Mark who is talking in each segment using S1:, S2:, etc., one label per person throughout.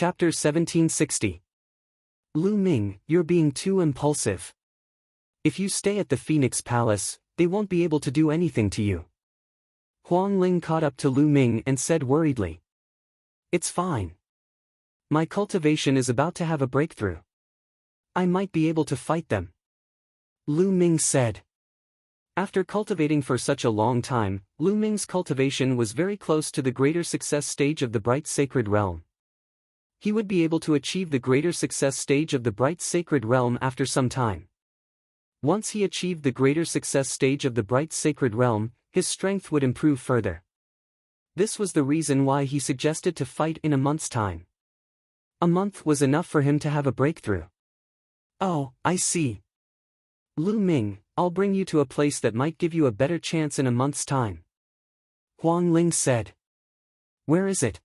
S1: Chapter 1760. Lu Ming, you're being too impulsive. If you stay at the Phoenix Palace, they won't be able to do anything to you. Huang Ling caught up to Lu Ming and said worriedly. It's fine. My cultivation is about to have a breakthrough. I might be able to fight them. Lu Ming said. After cultivating for such a long time, Lu Ming's cultivation was very close to the greater success stage of the bright sacred realm. He would be able to achieve the greater success stage of the bright sacred realm after some time. Once he achieved the greater success stage of the bright sacred realm, his strength would improve further. This was the reason why he suggested to fight in a month's time. A month was enough for him to have a breakthrough. Oh, I see. Lu Ming, I'll bring you to a place that might give you a better chance in a month's time. Huang Ling said. Where is it?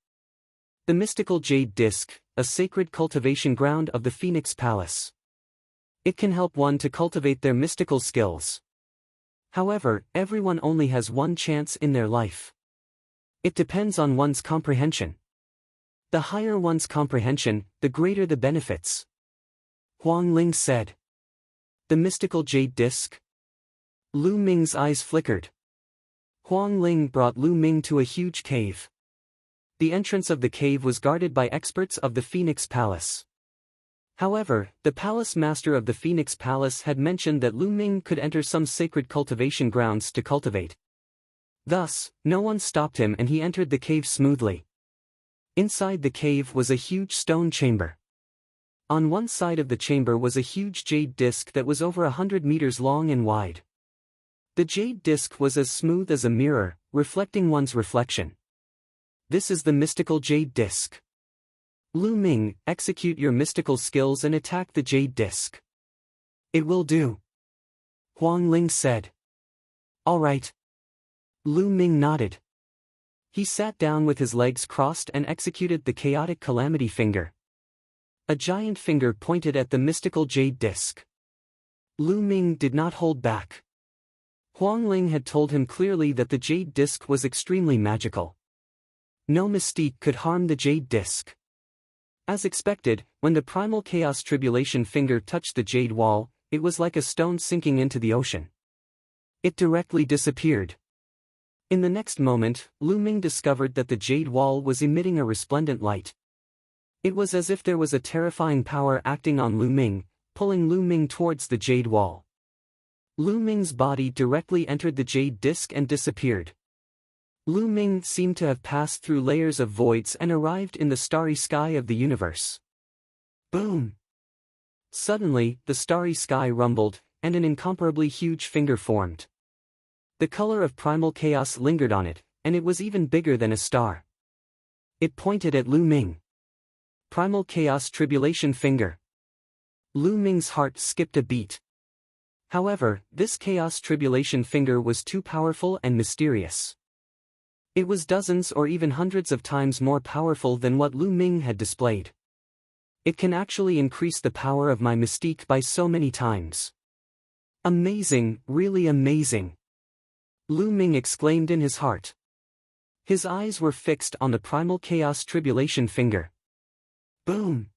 S1: The mystical jade disc, a sacred cultivation ground of the Phoenix Palace. It can help one to cultivate their mystical skills. However, everyone only has one chance in their life. It depends on one's comprehension. The higher one's comprehension, the greater the benefits. Huang Ling said. The mystical jade disc? Lu Ming's eyes flickered. Huang Ling brought Lu Ming to a huge cave. The entrance of the cave was guarded by experts of the Phoenix Palace. However, the palace master of the Phoenix Palace had mentioned that Lu Ming could enter some sacred cultivation grounds to cultivate. Thus, no one stopped him and he entered the cave smoothly. Inside the cave was a huge stone chamber. On one side of the chamber was a huge jade disc that was over 100 meters long and wide. The jade disc was as smooth as a mirror, reflecting one's reflection. This is the mystical jade disc. Lu Ming, execute your mystical skills and attack the jade disc. It will do. Huang Ling said. All right. Lu Ming nodded. He sat down with his legs crossed and executed the chaotic calamity finger. A giant finger pointed at the mystical jade disc. Lu Ming did not hold back. Huang Ling had told him clearly that the jade disc was extremely magical. No mystique could harm the jade disc. As expected, when the primal chaos tribulation finger touched the jade wall, it was like a stone sinking into the ocean. It directly disappeared. In the next moment, Lu Ming discovered that the jade wall was emitting a resplendent light. It was as if there was a terrifying power acting on Lu Ming, pulling Lu Ming towards the jade wall. Lu Ming's body directly entered the jade disc and disappeared. Lu Ming seemed to have passed through layers of voids and arrived in the starry sky of the universe. Boom! Suddenly, the starry sky rumbled, and an incomparably huge finger formed. The color of primal chaos lingered on it, and it was even bigger than a star. It pointed at Lu Ming. Primal chaos tribulation finger. Lu Ming's heart skipped a beat. However, this chaos tribulation finger was too powerful and mysterious. It was dozens or even hundreds of times more powerful than what Lu Ming had displayed. It can actually increase the power of my mystique by so many times. Amazing, really amazing. Lu Ming exclaimed in his heart. His eyes were fixed on the primal chaos tribulation finger. Boom!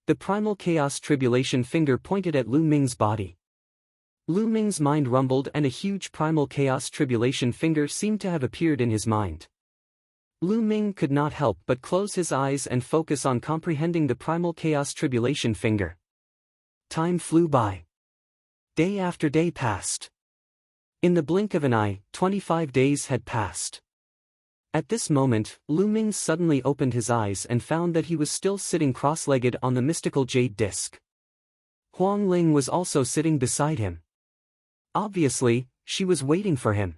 S1: The primal chaos tribulation finger pointed at Lu Ming's body. Lu Ming's mind rumbled and a huge primal chaos tribulation finger seemed to have appeared in his mind. Lu Ming could not help but close his eyes and focus on comprehending the primal chaos tribulation finger. Time flew by. Day after day passed. In the blink of an eye, 25 days had passed. At this moment, Lu Ming suddenly opened his eyes and found that he was still sitting cross-legged on the mystical jade disc. Huang Ling was also sitting beside him. Obviously, she was waiting for him.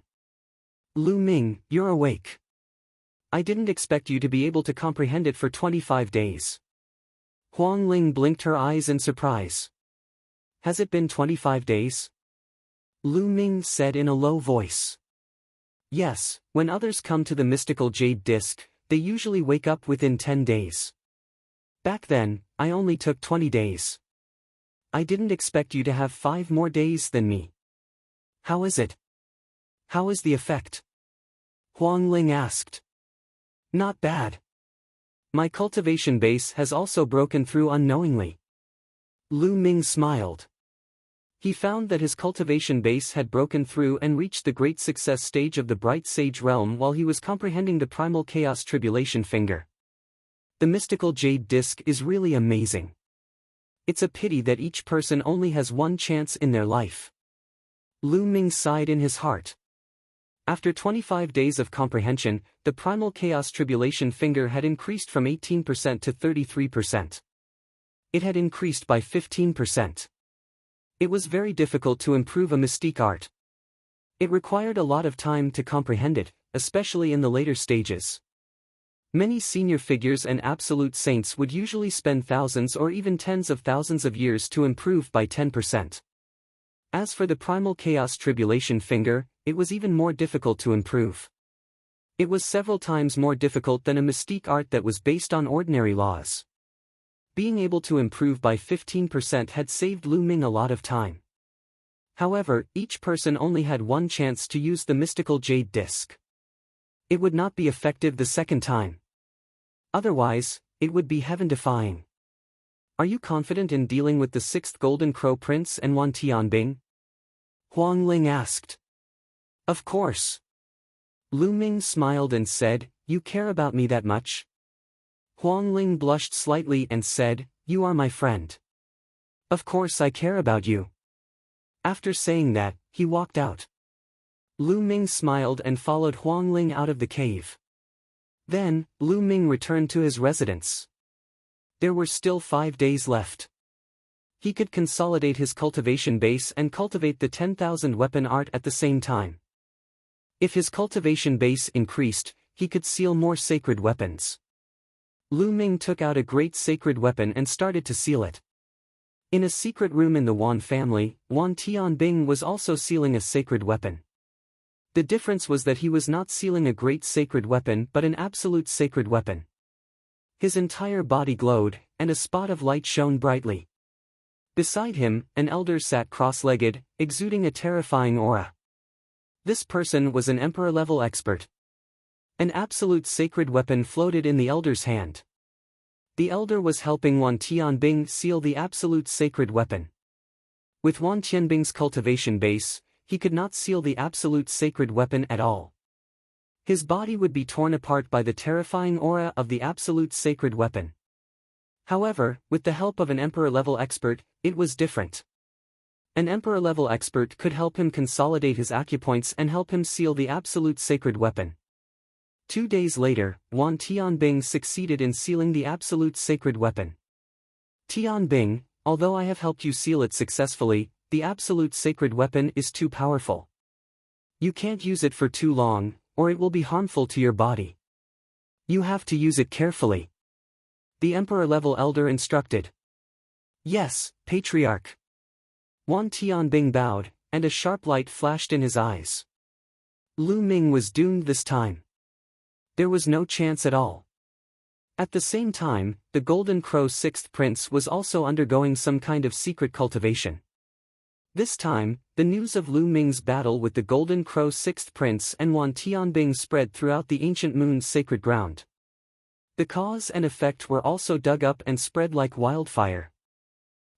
S1: Lu Ming, you're awake. I didn't expect you to be able to comprehend it for 25 days. Huang Ling blinked her eyes in surprise. Has it been 25 days? Lu Ming said in a low voice. Yes, when others come to the mystical jade disc, they usually wake up within 10 days. Back then, I only took 20 days. I didn't expect you to have 5 more days than me. How is it? How is the effect? Huang Ling asked. Not bad. My cultivation base has also broken through unknowingly. Lu Ming smiled. He found that his cultivation base had broken through and reached the great success stage of the Bright Sage realm while he was comprehending the Primal Chaos Tribulation Finger. The mystical jade disc is really amazing. It's a pity that each person only has one chance in their life. Lu Ming sighed in his heart. After 25 days of comprehension, the Primal Chaos Tribulation Finger had increased from 18% to 33%. It had increased by 15%. It was very difficult to improve a mystique art. It required a lot of time to comprehend it, especially in the later stages. Many senior figures and absolute saints would usually spend thousands or even tens of thousands of years to improve by 10%. As for the Primal Chaos Tribulation Finger, it was even more difficult to improve. It was several times more difficult than a mystique art that was based on ordinary laws. Being able to improve by 15% had saved Lu Ming a lot of time. However, each person only had one chance to use the mystical jade disc. It would not be effective the second time. Otherwise, it would be heaven-defying. Are you confident in dealing with the 6th Golden Crow Prince and Wan Tianbing? Huang Ling asked. Of course. Lu Ming smiled and said, You care about me that much? Huang Ling blushed slightly and said, You are my friend. Of course I care about you. After saying that, he walked out. Lu Ming smiled and followed Huang Ling out of the cave. Then, Lu Ming returned to his residence. There were still 5 days left. He could consolidate his cultivation base and cultivate the 10,000 weapon art at the same time. If his cultivation base increased, he could seal more sacred weapons. Lu Ming took out a great sacred weapon and started to seal it. In a secret room in the Wan family, Wan Tianbing was also sealing a sacred weapon. The difference was that he was not sealing a great sacred weapon but an absolute sacred weapon. His entire body glowed, and a spot of light shone brightly. Beside him, an elder sat cross-legged, exuding a terrifying aura. This person was an emperor-level expert. An absolute sacred weapon floated in the elder's hand. The elder was helping Wan Tianbing seal the absolute sacred weapon. With Wan Tianbing's cultivation base, he could not seal the absolute sacred weapon at all. His body would be torn apart by the terrifying aura of the absolute sacred weapon. However, with the help of an emperor-level expert, it was different. An emperor-level expert could help him consolidate his acupoints and help him seal the absolute sacred weapon. 2 days later, Wan Tianbing succeeded in sealing the absolute sacred weapon. Tianbing, although I have helped you seal it successfully, the absolute sacred weapon is too powerful. You can't use it for too long, or it will be harmful to your body. You have to use it carefully. The emperor-level elder instructed. Yes, Patriarch. Wan Tianbing bowed, and a sharp light flashed in his eyes. Lu Ming was doomed this time. There was no chance at all. At the same time, the Golden Crow 6th Prince was also undergoing some kind of secret cultivation. This time, the news of Lu Ming's battle with the Golden Crow 6th Prince and Wan Tianbing spread throughout the ancient moon's sacred ground. The cause and effect were also dug up and spread like wildfire.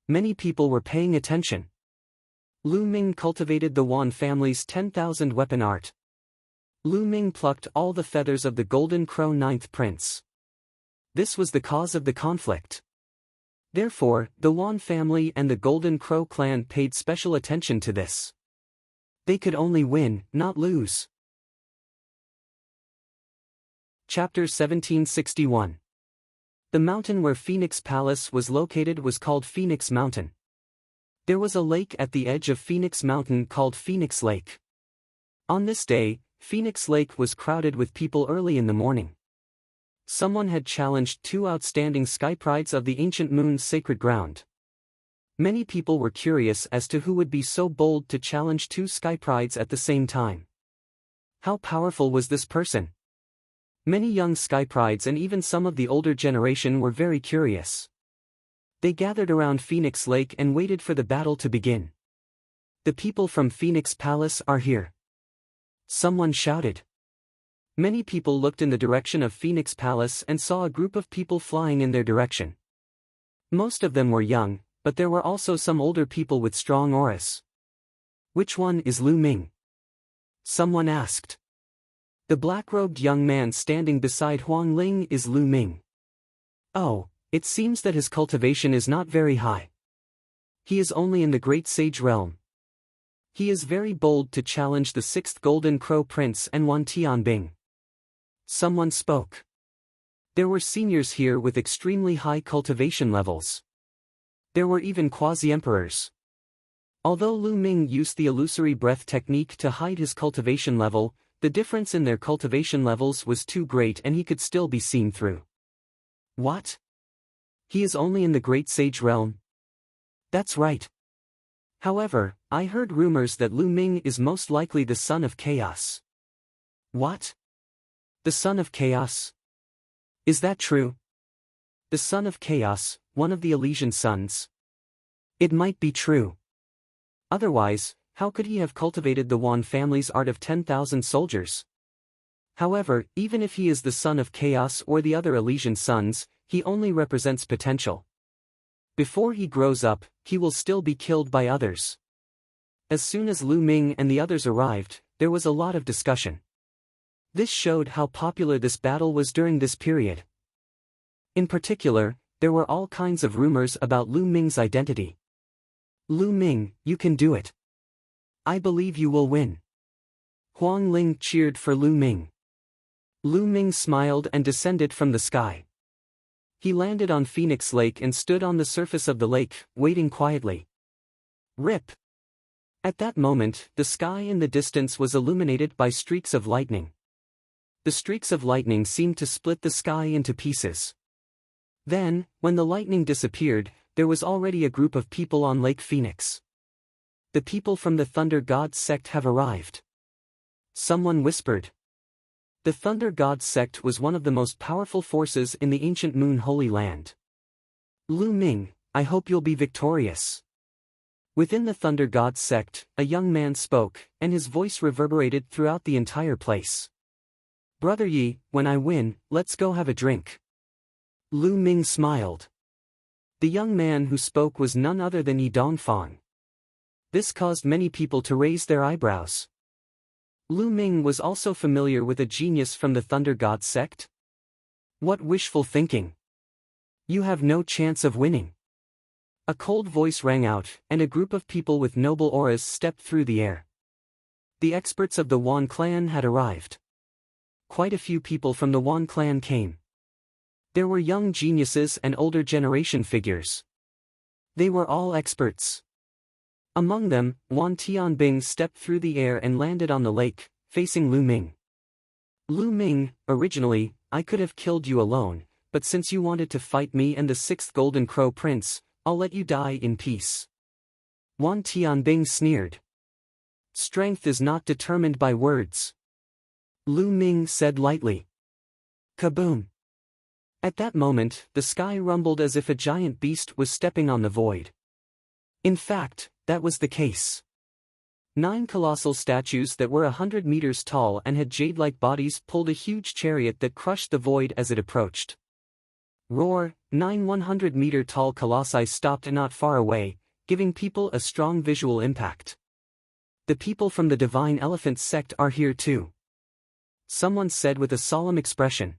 S1: Many people were paying attention. Lu Ming cultivated the Wan family's 10,000 weapon art. Lu Ming plucked all the feathers of the Golden Crow 9th Prince. This was the cause of the conflict. Therefore, the Wan family and the Golden Crow clan paid special attention to this. They could only win, not lose. Chapter 1761. The mountain where Phoenix Palace was located was called Phoenix Mountain. There was a lake at the edge of Phoenix Mountain called Phoenix Lake. On this day, Phoenix Lake was crowded with people early in the morning. Someone had challenged 2 outstanding sky prides of the ancient moon's sacred ground. Many people were curious as to who would be so bold to challenge 2 sky prides at the same time. How powerful was this person? Many young sky prides and even some of the older generation were very curious. They gathered around Phoenix Lake and waited for the battle to begin. The people from Phoenix Palace are here. Someone shouted. Many people looked in the direction of Phoenix Palace and saw a group of people flying in their direction. Most of them were young, but there were also some older people with strong auras. "Which one is Lu Ming?" someone asked. The black-robed young man standing beside Huang Ling is Lu Ming. "Oh, it seems that his cultivation is not very high. He is only in the Great Sage realm. He is very bold to challenge the 6th Golden Crow Prince and Wan Tianbing." Someone spoke. There were seniors here with extremely high cultivation levels. There were even quasi-emperors. Although Lu Ming used the illusory breath technique to hide his cultivation level, the difference in their cultivation levels was too great and he could still be seen through. "What? He is only in the Great Sage realm?" "That's right. However, I heard rumors that Lu Ming is most likely the son of Chaos." "What? The son of Chaos? Is that true?" "The son of Chaos, one of the Elysian sons. It might be true. Otherwise, how could he have cultivated the Wan family's art of 10,000 soldiers? However, even if he is the son of Chaos or the other Elysian sons, he only represents potential. Before he grows up, he will still be killed by others." As soon as Lu Ming and the others arrived, there was a lot of discussion. This showed how popular this battle was during this period. In particular, there were all kinds of rumors about Lu Ming's identity. "Lu Ming, you can do it. I believe you will win." Huang Ling cheered for Lu Ming. Lu Ming smiled and descended from the sky. He landed on Phoenix Lake and stood on the surface of the lake, waiting quietly. Rip! At that moment, the sky in the distance was illuminated by streaks of lightning. The streaks of lightning seemed to split the sky into pieces. Then, when the lightning disappeared, there was already a group of people on Lake Phoenix. "The people from the Thunder God sect have arrived," someone whispered. The Thunder God sect was one of the most powerful forces in the ancient Moon Holy Land. "Lu Ming, I hope you'll be victorious." Within the Thunder God sect, a young man spoke, and his voice reverberated throughout the entire place. "Brother Yi, when I win, let's go have a drink." Lu Ming smiled. The young man who spoke was none other than Yi Dongfang. This caused many people to raise their eyebrows. Lu Ming was also familiar with a genius from the Thunder God sect? What wishful thinking! You have no chance of winning. A cold voice rang out, and a group of people with noble auras stepped through the air. The experts of the Wan clan had arrived. Quite a few people from the Wan clan came. There were young geniuses and older generation figures. They were all experts. Among them, Wan Tianbing stepped through the air and landed on the lake, facing Lu Ming. "Lu Ming, originally, I could have killed you alone, but since you wanted to fight me and the 6th Golden Crow Prince, I'll let you die in peace." Wan Tianbing sneered. "Strength is not determined by words," Lu Ming said lightly. Kaboom! At that moment, the sky rumbled as if a giant beast was stepping on the void. In fact, that was the case. 9 colossal statues that were 100 meters tall and had jade-like bodies pulled a huge chariot that crushed the void as it approached. Roar! 9 100-meter-tall colossi stopped not far away, giving people a strong visual impact. "The people from the Divine Elephant sect are here too," someone said with a solemn expression.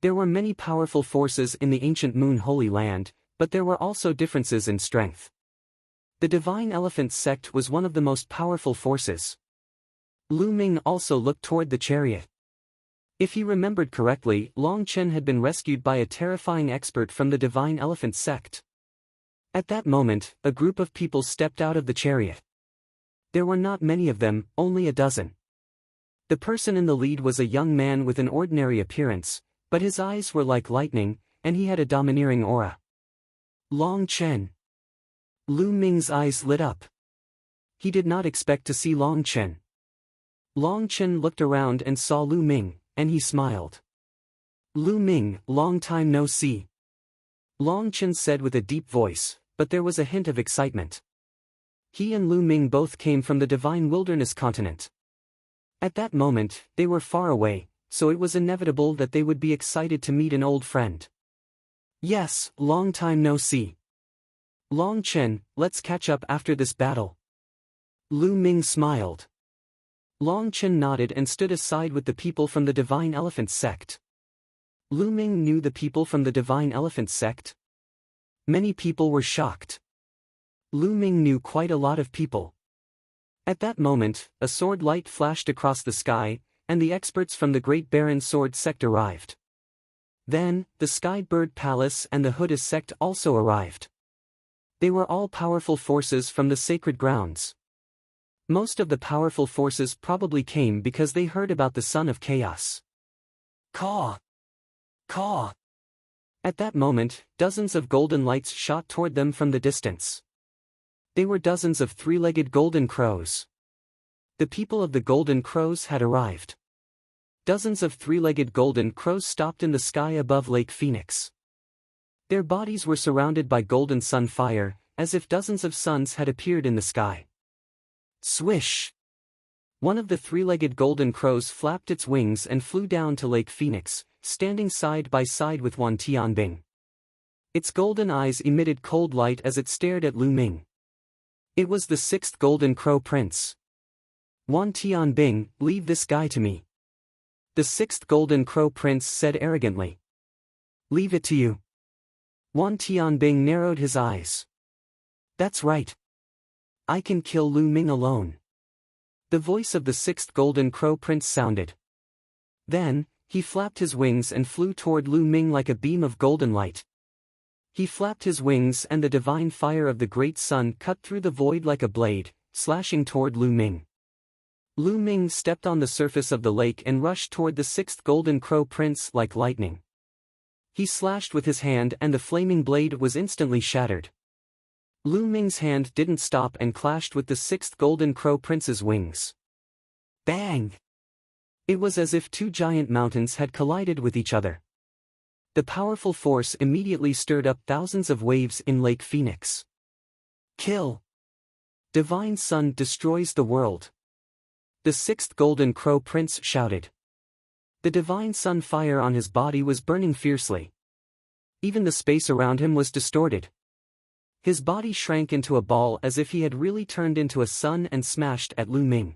S1: There were many powerful forces in the ancient Moon Holy Land, but there were also differences in strength. The Divine Elephant sect was one of the most powerful forces. Lu Ming also looked toward the chariot. If he remembered correctly, Long Chen had been rescued by a terrifying expert from the Divine Elephant sect. At that moment, a group of people stepped out of the chariot. There were not many of them, only a dozen. The person in the lead was a young man with an ordinary appearance, but his eyes were like lightning, and he had a domineering aura. Long Chen. Lu Ming's eyes lit up. He did not expect to see Long Chen. Long Chen looked around and saw Lu Ming, and he smiled. "Lu Ming, long time no see," Long Chen said with a deep voice, but there was a hint of excitement. He and Lu Ming both came from the Divine Wilderness continent. At that moment, they were far away, so it was inevitable that they would be excited to meet an old friend. Yes, long time no see. Long Chen, let's catch up after this battle. Lu Ming smiled. Long Chen nodded and stood aside with the people from the Divine Elephant sect. Lu Ming knew the people from the Divine Elephant sect. Many people were shocked. Lu Ming knew quite a lot of people. At that moment, a sword light flashed across the sky, and the experts from the Great Baron Sword sect arrived. Then, the Skybird Palace and the Huda sect also arrived. They were all powerful forces from the sacred grounds. Most of the powerful forces probably came because they heard about the Son of Chaos. Caw! Caw! At that moment, dozens of golden lights shot toward them from the distance. They were dozens of three-legged golden crows. The people of the golden crows had arrived. Dozens of three-legged golden crows stopped in the sky above Lake Phoenix. Their bodies were surrounded by golden sun fire, as if dozens of suns had appeared in the sky. Swish! One of the three-legged golden crows flapped its wings and flew down to Lake Phoenix, standing side by side with Wan Tianbing. Its golden eyes emitted cold light as it stared at Lu Ming. It was the sixth golden crow prince. Wan Tianbing, leave this guy to me. The sixth golden crow prince said arrogantly. Leave it to you. Wan Tianbing narrowed his eyes. That's right. I can kill Lu Ming alone. The voice of the sixth golden crow prince sounded. Then, he flapped his wings and flew toward Lu Ming like a beam of golden light. He flapped his wings and the divine fire of the great sun cut through the void like a blade, slashing toward Lu Ming. Lu Ming stepped on the surface of the lake and rushed toward the sixth golden crow prince like lightning. He slashed with his hand and the flaming blade was instantly shattered. Lu Ming's hand didn't stop and clashed with the sixth golden crow prince's wings. Bang! It was as if two giant mountains had collided with each other. The powerful force immediately stirred up thousands of waves in Lake Phoenix. Kill! Divine Sun destroys the world. The sixth golden crow prince shouted. The divine sun fire on his body was burning fiercely. Even the space around him was distorted. His body shrank into a ball as if he had really turned into a sun and smashed at Lu Ming.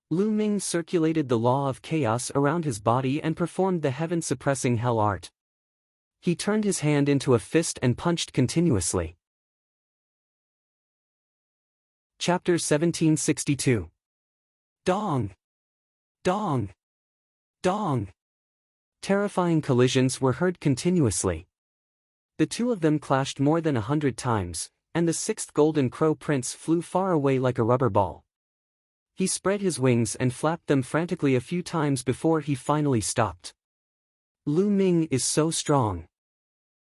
S1: Lu Ming circulated the law of chaos around his body and performed the heaven-suppressing hell art. He turned his hand into a fist and punched continuously. Chapter 1762. Dong! Dong! Dong! Terrifying collisions were heard continuously. The two of them clashed more than 100 times, and the sixth golden crow prince flew far away like a rubber ball. He spread his wings and flapped them frantically a few times before he finally stopped. Lu Ming is so strong.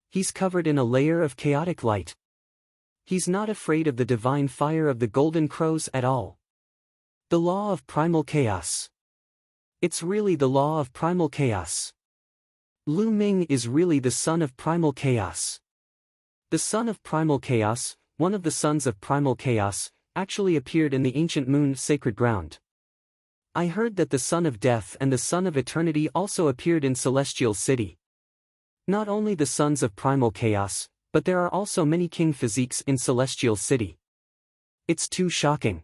S1: He's covered in a layer of chaotic light. He's not afraid of the divine fire of the golden crows at all. The law of primal chaos. It's really the law of primal chaos. Lu Ming is really the son of primal chaos. The son of primal chaos, one of the sons of primal chaos, actually appeared in the ancient moon sacred ground. I heard that the son of death and the son of eternity also appeared in Celestial City. Not only the sons of primal chaos, but there are also many king physiques in Celestial City. It's too shocking.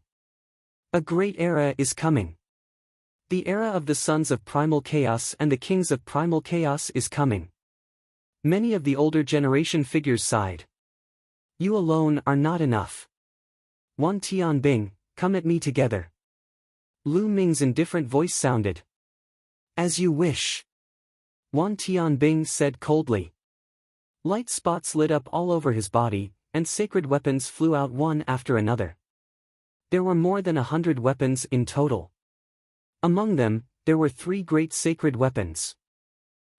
S1: A great era is coming. The era of the sons of primal chaos and the kings of primal chaos is coming. Many of the older generation figures sighed. You alone are not enough. Wan Tianbing, come at me together. Lu Ming's indifferent voice sounded. As you wish. Wan Tianbing said coldly. Light spots lit up all over his body, and sacred weapons flew out one after another. There were more than 100 weapons in total. Among them, there were 3 great sacred weapons.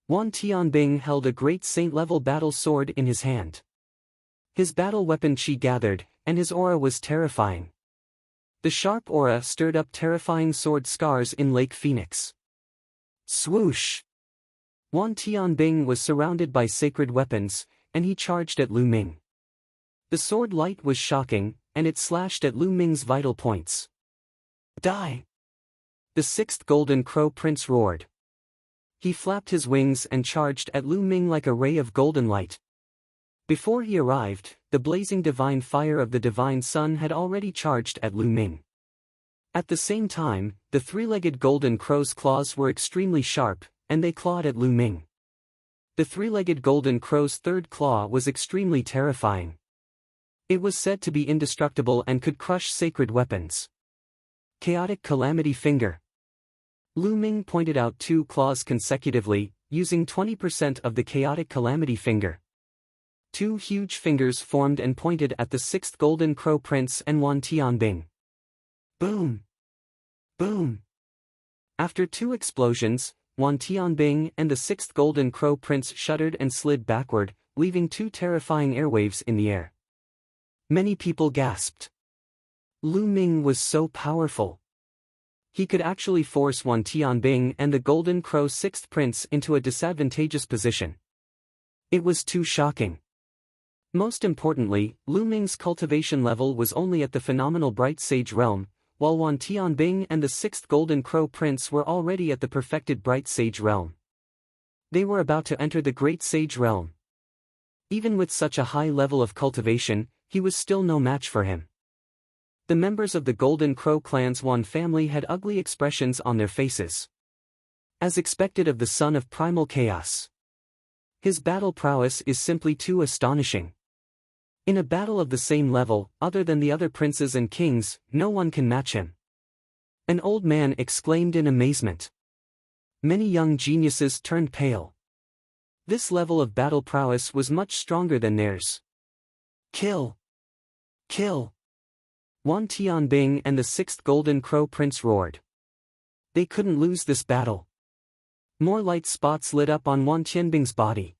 S1: Wan Tianbing held a great saint-level battle sword in his hand. His battle weapon qi gathered, and his aura was terrifying. The sharp aura stirred up terrifying sword scars in Lake Phoenix. Swoosh! Wan Tianbing was surrounded by sacred weapons, and he charged at Lu Ming. The sword light was shocking, and it slashed at Lu Ming's vital points. Die! The sixth golden crow prince roared. He flapped his wings and charged at Lu Ming like a ray of golden light. Before he arrived, the blazing divine fire of the divine sun had already charged at Lu Ming. At the same time, the three-legged golden crow's claws were extremely sharp, and they clawed at Lu Ming. The three-legged golden crow's third claw was extremely terrifying. It was said to be indestructible and could crush sacred weapons. Chaotic Calamity Finger. Lu Ming pointed out two claws consecutively, using 20% of the Chaotic Calamity Finger. Two huge fingers formed and pointed at the sixth Golden Crow Prince and Wan Tianbing. Boom! Boom! After two explosions, Wan Tianbing and the sixth Golden Crow Prince shuddered and slid backward, leaving two terrifying airwaves in the air. Many people gasped. Lu Ming was so powerful. He could actually force Wan Tianbing and the Golden Crow sixth Prince into a disadvantageous position. It was too shocking. Most importantly, Lu Ming's cultivation level was only at the phenomenal Bright Sage realm, while Wan Tianbing and the sixth Golden Crow Prince were already at the perfected Bright Sage realm. They were about to enter the Great Sage realm. Even with such a high level of cultivation, he was still no match for him. The members of the Golden Crow clan's Wan family had ugly expressions on their faces. As expected of the son of primal chaos. His battle prowess is simply too astonishing. In a battle of the same level, other than the other princes and kings, no one can match him. An old man exclaimed in amazement. Many young geniuses turned pale. This level of battle prowess was much stronger than theirs. Kill! Kill! Wan Tianbing and the sixth Golden Crow Prince roared. They couldn't lose this battle. More light spots lit up on Wan Tianbing's body.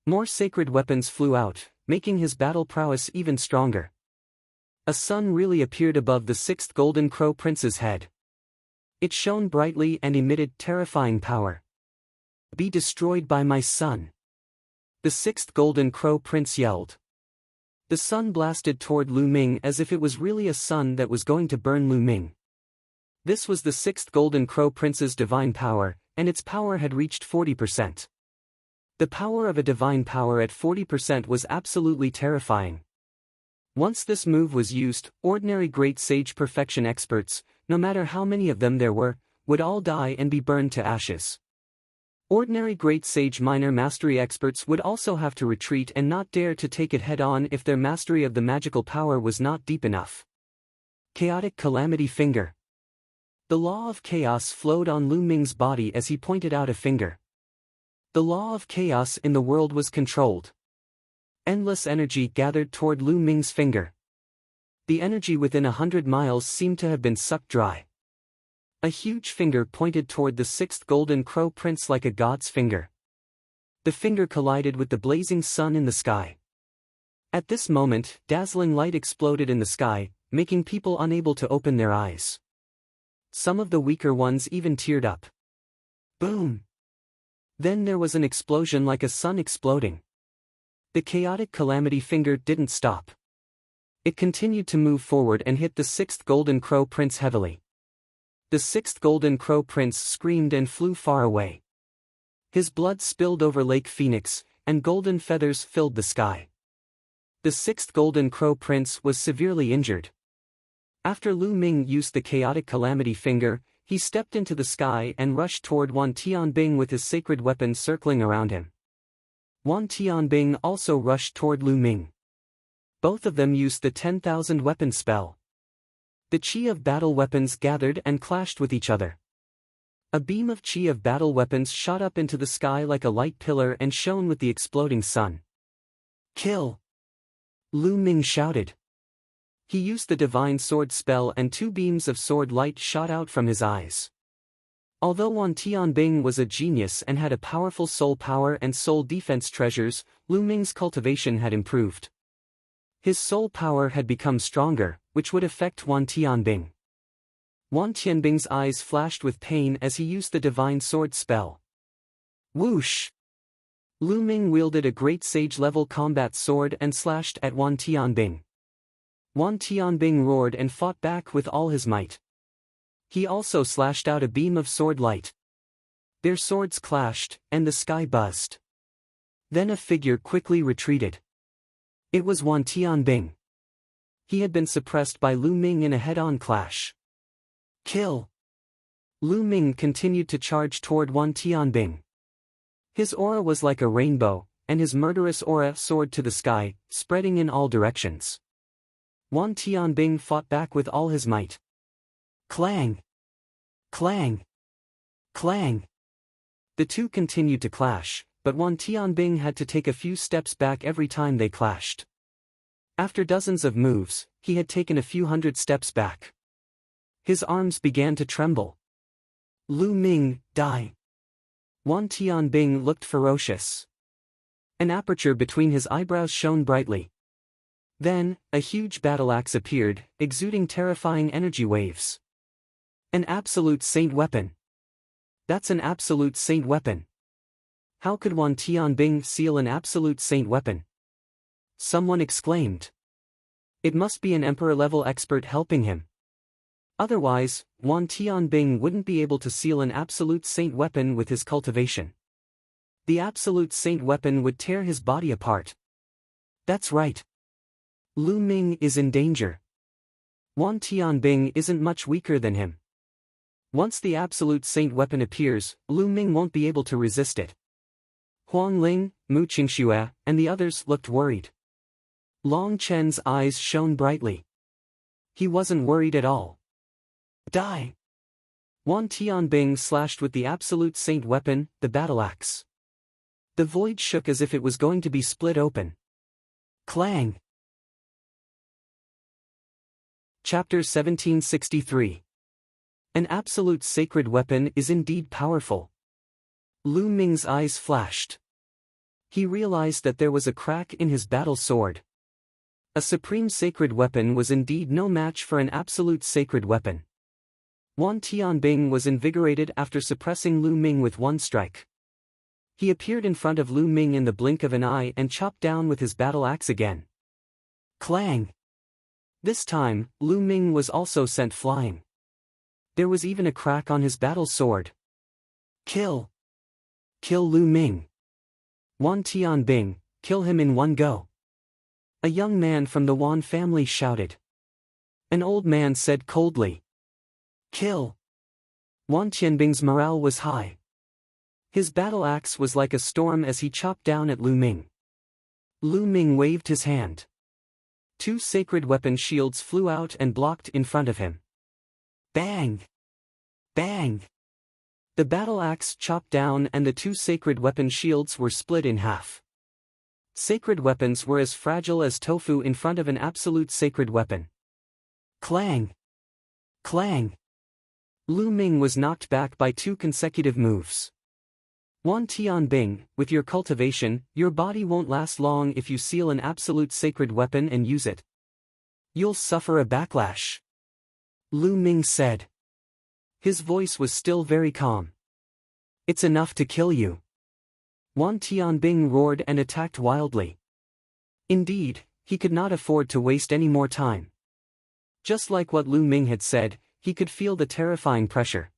S1: More sacred weapons flew out, making his battle prowess even stronger. A sun really appeared above the sixth Golden Crow Prince's head. It shone brightly and emitted terrifying power. Be destroyed by my sun! The sixth Golden Crow Prince yelled. The sun blasted toward Lu Ming as if it was really a sun that was going to burn Lu Ming. This was the sixth Golden Crow Prince's divine power, and its power had reached 40%. The power of a divine power at 40% was absolutely terrifying. Once this move was used, ordinary Great Sage perfection experts, no matter how many of them there were, would all die and be burned to ashes. Ordinary Great Sage minor mastery experts would also have to retreat and not dare to take it head-on if their mastery of the magical power was not deep enough. Chaotic Calamity Finger. The law of chaos flowed on Lu Ming's body as he pointed out a finger. The law of chaos in the world was controlled. Endless energy gathered toward Lu Ming's finger. The energy within 100 miles seemed to have been sucked dry. A huge finger pointed toward the sixth Golden Crow Prince like a god's finger. The finger collided with the blazing sun in the sky. At this moment, dazzling light exploded in the sky, making people unable to open their eyes. Some of the weaker ones even teared up. Boom! Then there was an explosion like a sun exploding. The chaotic calamity finger didn't stop. It continued to move forward and hit the sixth Golden Crow Prince heavily. The sixth Golden Crow Prince screamed and flew far away. His blood spilled over Lake Phoenix, and golden feathers filled the sky. The sixth Golden Crow Prince was severely injured. After Lu Ming used the chaotic calamity finger, he stepped into the sky and rushed toward Wan Tianbing with his sacred weapon circling around him. Wan Tianbing also rushed toward Lu Ming. Both of them used the 10,000 weapon spell. The chi of battle weapons gathered and clashed with each other. A beam of chi of battle weapons shot up into the sky like a light pillar and shone with the exploding sun. Kill! Lu Ming shouted. He used the divine sword spell and two beams of sword light shot out from his eyes. Although Wan Tianbing was a genius and had a powerful soul power and soul defense treasures, Lu Ming's cultivation had improved. His soul power had become stronger, which would affect Wan Tianbing. Wan Tianbing's eyes flashed with pain as he used the divine sword spell. Whoosh! Lu Ming wielded a great sage-level combat sword and slashed at Wan Tianbing. Wan Tianbing roared and fought back with all his might. He also slashed out a beam of sword light. Their swords clashed, and the sky buzzed. Then a figure quickly retreated. It was Wan Tianbing. He had been suppressed by Lu Ming in a head-on clash. Kill! Lu Ming continued to charge toward Wan Tianbing. His aura was like a rainbow, and his murderous aura soared to the sky, spreading in all directions. Wan Tianbing fought back with all his might. Clang! Clang! Clang! The two continued to clash, but Wan Tianbing had to take a few steps back every time they clashed. After dozens of moves, he had taken a few hundred steps back. His arms began to tremble. Lu Ming, die! Wan Tianbing looked ferocious. An aperture between his eyebrows shone brightly. Then, a huge battle axe appeared, exuding terrifying energy waves. An absolute saint weapon. That's an absolute saint weapon. How could Wan Tianbing seal an absolute saint weapon? Someone exclaimed. It must be an emperor-level expert helping him. Otherwise, Wan Tianbing wouldn't be able to seal an absolute saint weapon with his cultivation. The absolute saint weapon would tear his body apart. That's right. Lu Ming is in danger. Wan Tianbing isn't much weaker than him. Once the absolute saint weapon appears, Lu Ming won't be able to resist it. Huang Ling, Mu Qingxue, and the others looked worried. Long Chen's eyes shone brightly. He wasn't worried at all. Die! Wan Tianbing slashed with the absolute saint weapon, the battle axe. The void shook as if it was going to be split open. Clang! Chapter 1763. An absolute sacred weapon is indeed powerful. Lu Ming's eyes flashed. He realized that there was a crack in his battle sword. A supreme sacred weapon was indeed no match for an absolute sacred weapon. Wan Tianbing was invigorated after suppressing Lu Ming with one strike. He appeared in front of Lu Ming in the blink of an eye and chopped down with his battle axe again. Clang! This time, Lu Ming was also sent flying. There was even a crack on his battle sword. Kill! Kill Lu Ming! Wan Tianbing, kill him in one go! A young man from the Wan family shouted. An old man said coldly. Kill! Wan Tianbing's morale was high. His battle axe was like a storm as he chopped down at Lu Ming. Lu Ming waved his hand. Two sacred weapon shields flew out and blocked in front of him. Bang! Bang! The battle axe chopped down and the two sacred weapon shields were split in half. Sacred weapons were as fragile as tofu in front of an absolute sacred weapon. Clang! Clang! Lu Ming was knocked back by two consecutive moves. Wan Tianbing, with your cultivation, your body won't last long if you seal an absolute sacred weapon and use it. You'll suffer a backlash. Lu Ming said. His voice was still very calm. It's enough to kill you. Wan Tianbing roared and attacked wildly. Indeed, he could not afford to waste any more time. Just like what Lu Ming had said, he could feel the terrifying pressure.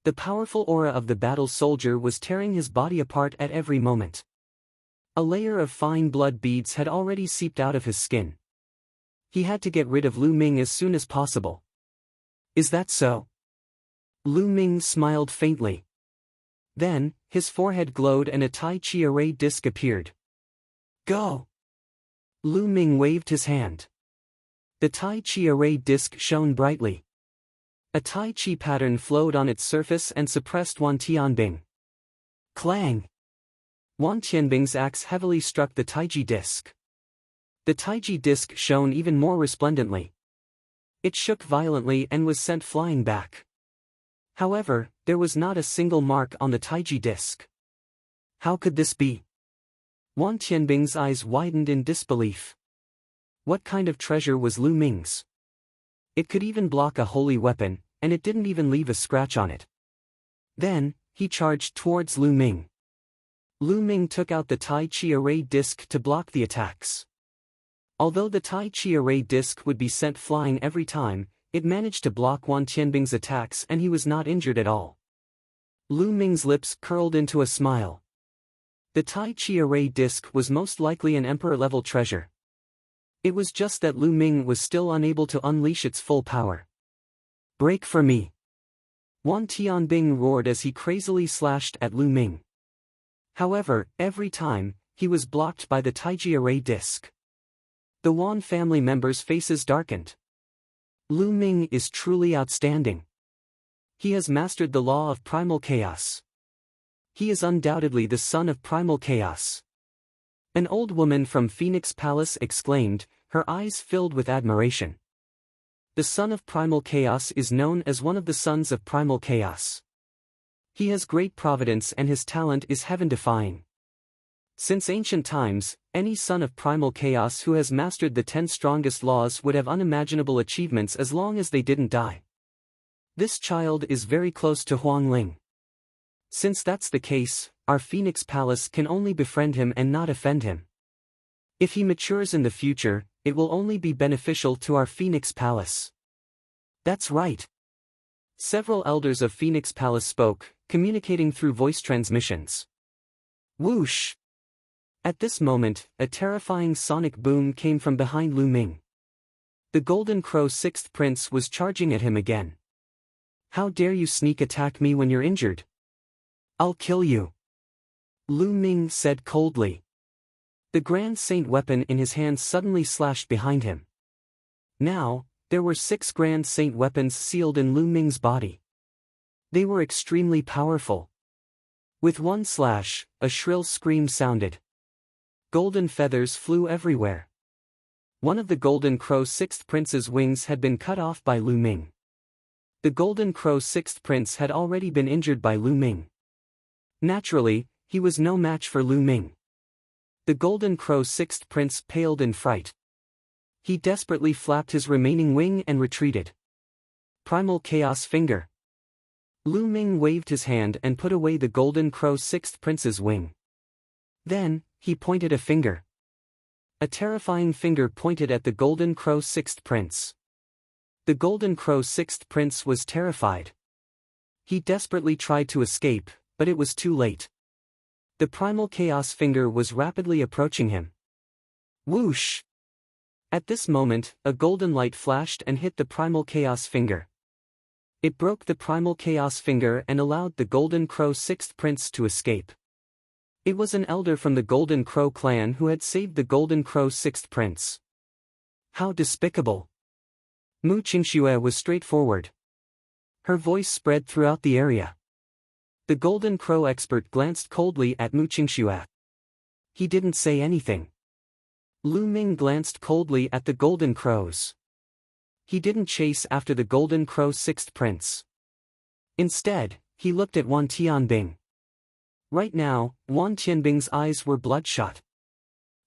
S1: The powerful aura of the battle soldier was tearing his body apart at every moment. A layer of fine blood beads had already seeped out of his skin. He had to get rid of Lu Ming as soon as possible. Is that so? Lu Ming smiled faintly. Then, his forehead glowed and a Tai Chi array disc appeared. Go! Lu Ming waved his hand. The Tai Chi array disc shone brightly. A Tai Chi pattern flowed on its surface and suppressed Wan Tianbing. Clang! Wan Tianbing's axe heavily struck the Taiji disc. The Taiji disc shone even more resplendently. It shook violently and was sent flying back. However, there was not a single mark on the Taiji disc. How could this be? Wan Tianbing's eyes widened in disbelief. What kind of treasure was Lu Ming's? It could even block a holy weapon, and it didn't even leave a scratch on it. Then, he charged towards Lu Ming. Lu Ming took out the Tai Chi array disc to block the attacks. Although the Tai Chi array disc would be sent flying every time, it managed to block Wan Tianbing's attacks and he was not injured at all. Lu Ming's lips curled into a smile. The Tai Chi array disc was most likely an emperor-level treasure. It was just that Lu Ming was still unable to unleash its full power. Break for me! Wan Tianbing roared as he crazily slashed at Lu Ming. However, every time, he was blocked by the Taiji array disc. The Wan family members' faces darkened. Lu Ming is truly outstanding. He has mastered the law of primal chaos. He is undoubtedly the son of primal chaos. An old woman from Phoenix Palace exclaimed, her eyes filled with admiration. The son of primal chaos is known as one of the sons of primal chaos. He has great providence and his talent is heaven-defying. Since ancient times, any son of primal chaos who has mastered the 10 strongest laws would have unimaginable achievements as long as they didn't die. This child is very close to Huang Ling. Since that's the case, our Phoenix Palace can only befriend him and not offend him. If he matures in the future, it will only be beneficial to our Phoenix Palace. That's right. Several elders of Phoenix Palace spoke, communicating through voice transmissions. Whoosh! At this moment, a terrifying sonic boom came from behind Lu Ming. The Golden Crow 6th Prince was charging at him again. How dare you sneak attack me when you're injured? I'll kill you. Lu Ming said coldly. The Grand Saint weapon in his hand suddenly slashed behind him. Now, there were 6 Grand Saint weapons sealed in Lu Ming's body. They were extremely powerful. With one slash, a shrill scream sounded. Golden feathers flew everywhere. One of the Golden Crow 6th Prince's wings had been cut off by Lu Ming. The Golden Crow 6th Prince had already been injured by Lu Ming. Naturally, he was no match for Lu Ming. The Golden Crow 6th Prince paled in fright. He desperately flapped his remaining wing and retreated. Primal Chaos Finger. Lu Ming waved his hand and put away the Golden Crow 6th Prince's wing. Then, he pointed a finger. A terrifying finger pointed at the Golden Crow 6th Prince. The Golden Crow 6th Prince was terrified. He desperately tried to escape, but it was too late. The Primal Chaos Finger was rapidly approaching him. Whoosh! At this moment, a golden light flashed and hit the Primal Chaos Finger. It broke the Primal Chaos Finger and allowed the Golden Crow 6th Prince to escape. It was an elder from the Golden Crow clan who had saved the Golden Crow 6th Prince. How despicable! Mu Qingxue was straightforward. Her voice spread throughout the area. The Golden Crow expert glanced coldly at Mu Qingxue. He didn't say anything. Lu Ming glanced coldly at the Golden Crows. He didn't chase after the Golden Crow 6th Prince. Instead, he looked at Wan Tianbing. Right now, Wan Tianbing's eyes were bloodshot.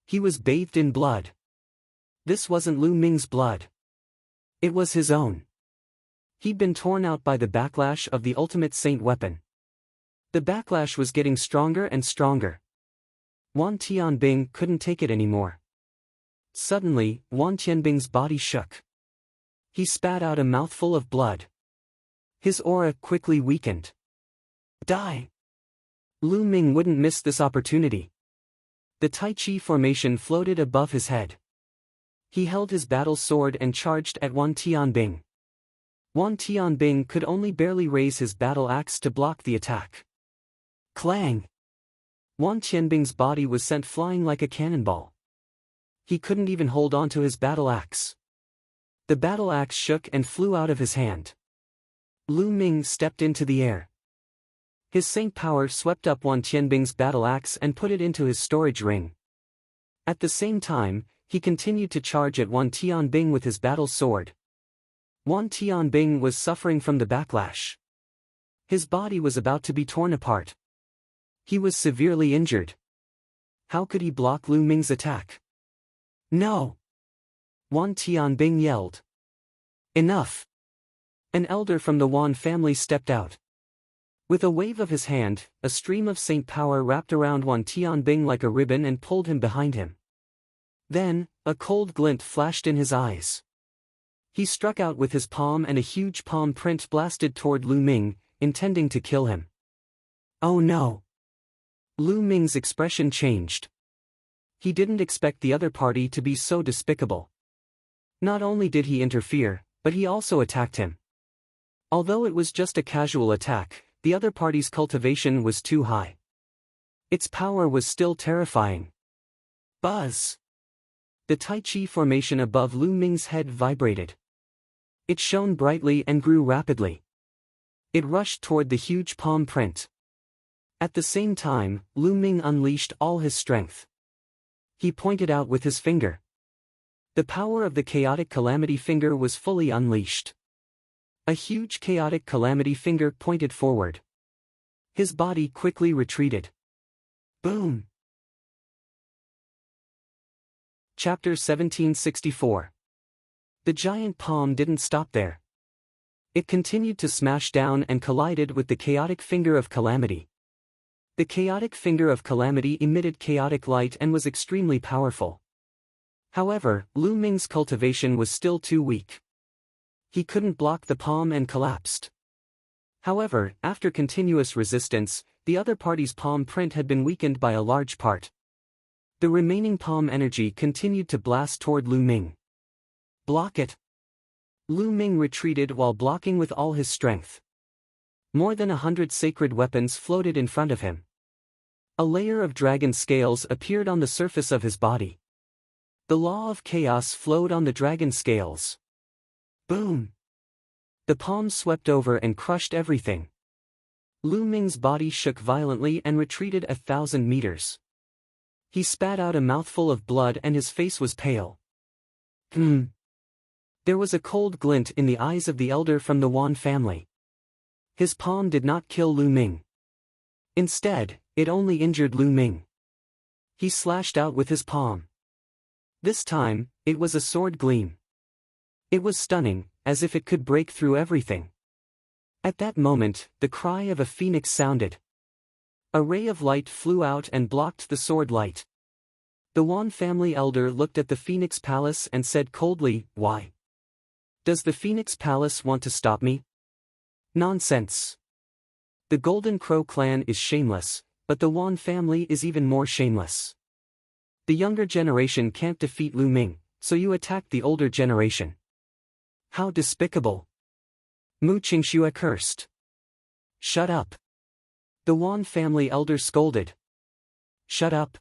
S1: He was bathed in blood. This wasn't Lu Ming's blood. It was his own. He'd been torn out by the backlash of the Ultimate Saint weapon. The backlash was getting stronger and stronger. Wan Tianbing couldn't take it anymore. Suddenly, Wan Tianbing's body shook. He spat out a mouthful of blood. His aura quickly weakened. Die! Lu Ming wouldn't miss this opportunity. The Tai Chi formation floated above his head. He held his battle sword and charged at Wan Tianbing. Wan Tianbing could only barely raise his battle axe to block the attack. Clang! Wan Tianbing's body was sent flying like a cannonball. He couldn't even hold on to his battle axe. The battle axe shook and flew out of his hand. Lu Ming stepped into the air. His saint power swept up Wan Tianbing's battle axe and put it into his storage ring. At the same time, he continued to charge at Wan Tianbing with his battle sword. Wan Tianbing was suffering from the backlash. His body was about to be torn apart. He was severely injured. How could he block Lu Ming's attack? No! Wan Tianbing yelled. Enough! An elder from the Wan family stepped out. With a wave of his hand, a stream of saint power wrapped around Wan Tianbing like a ribbon and pulled him behind him. Then, a cold glint flashed in his eyes. He struck out with his palm and a huge palm print blasted toward Lu Ming, intending to kill him. Oh no! Lu Ming's expression changed. He didn't expect the other party to be so despicable. Not only did he interfere, but he also attacked him. Although it was just a casual attack, the other party's cultivation was too high. Its power was still terrifying. Buzz! The Tai Chi formation above Lu Ming's head vibrated. It shone brightly and grew rapidly. It rushed toward the huge palm print. At the same time, Lu Ming unleashed all his strength. He pointed out with his finger. The power of the chaotic calamity finger was fully unleashed. A huge chaotic calamity finger pointed forward. His body quickly retreated. Boom! Chapter 1764. The giant palm didn't stop there. It continued to smash down and collided with the chaotic finger of calamity. The chaotic finger of calamity emitted chaotic light and was extremely powerful. However, Lu Ming's cultivation was still too weak. He couldn't block the palm and collapsed. However, after continuous resistance, the other party's palm print had been weakened by a large part. The remaining palm energy continued to blast toward Lu Ming. Block it! Lu Ming retreated while blocking with all his strength. More than 100 sacred weapons floated in front of him. A layer of dragon scales appeared on the surface of his body. The law of chaos flowed on the dragon scales. Boom! The palm swept over and crushed everything. Lu Ming's body shook violently and retreated 1,000 meters. He spat out a mouthful of blood and his face was pale. There was a cold glint in the eyes of the elder from the Wan family. His palm did not kill Lu Ming. Instead, it only injured Lu Ming. He slashed out with his palm. This time, it was a sword gleam. It was stunning, as if it could break through everything. At that moment, the cry of a phoenix sounded. A ray of light flew out and blocked the sword light. The Wan family elder looked at the Phoenix Palace and said coldly, "Why? Does the Phoenix Palace want to stop me?" Nonsense. The Golden Crow clan is shameless, but the Wan family is even more shameless. The younger generation can't defeat Lu Ming, so you attacked the older generation. How despicable! Mu Qingxue cursed. Shut up! The Wan family elder scolded. Shut up!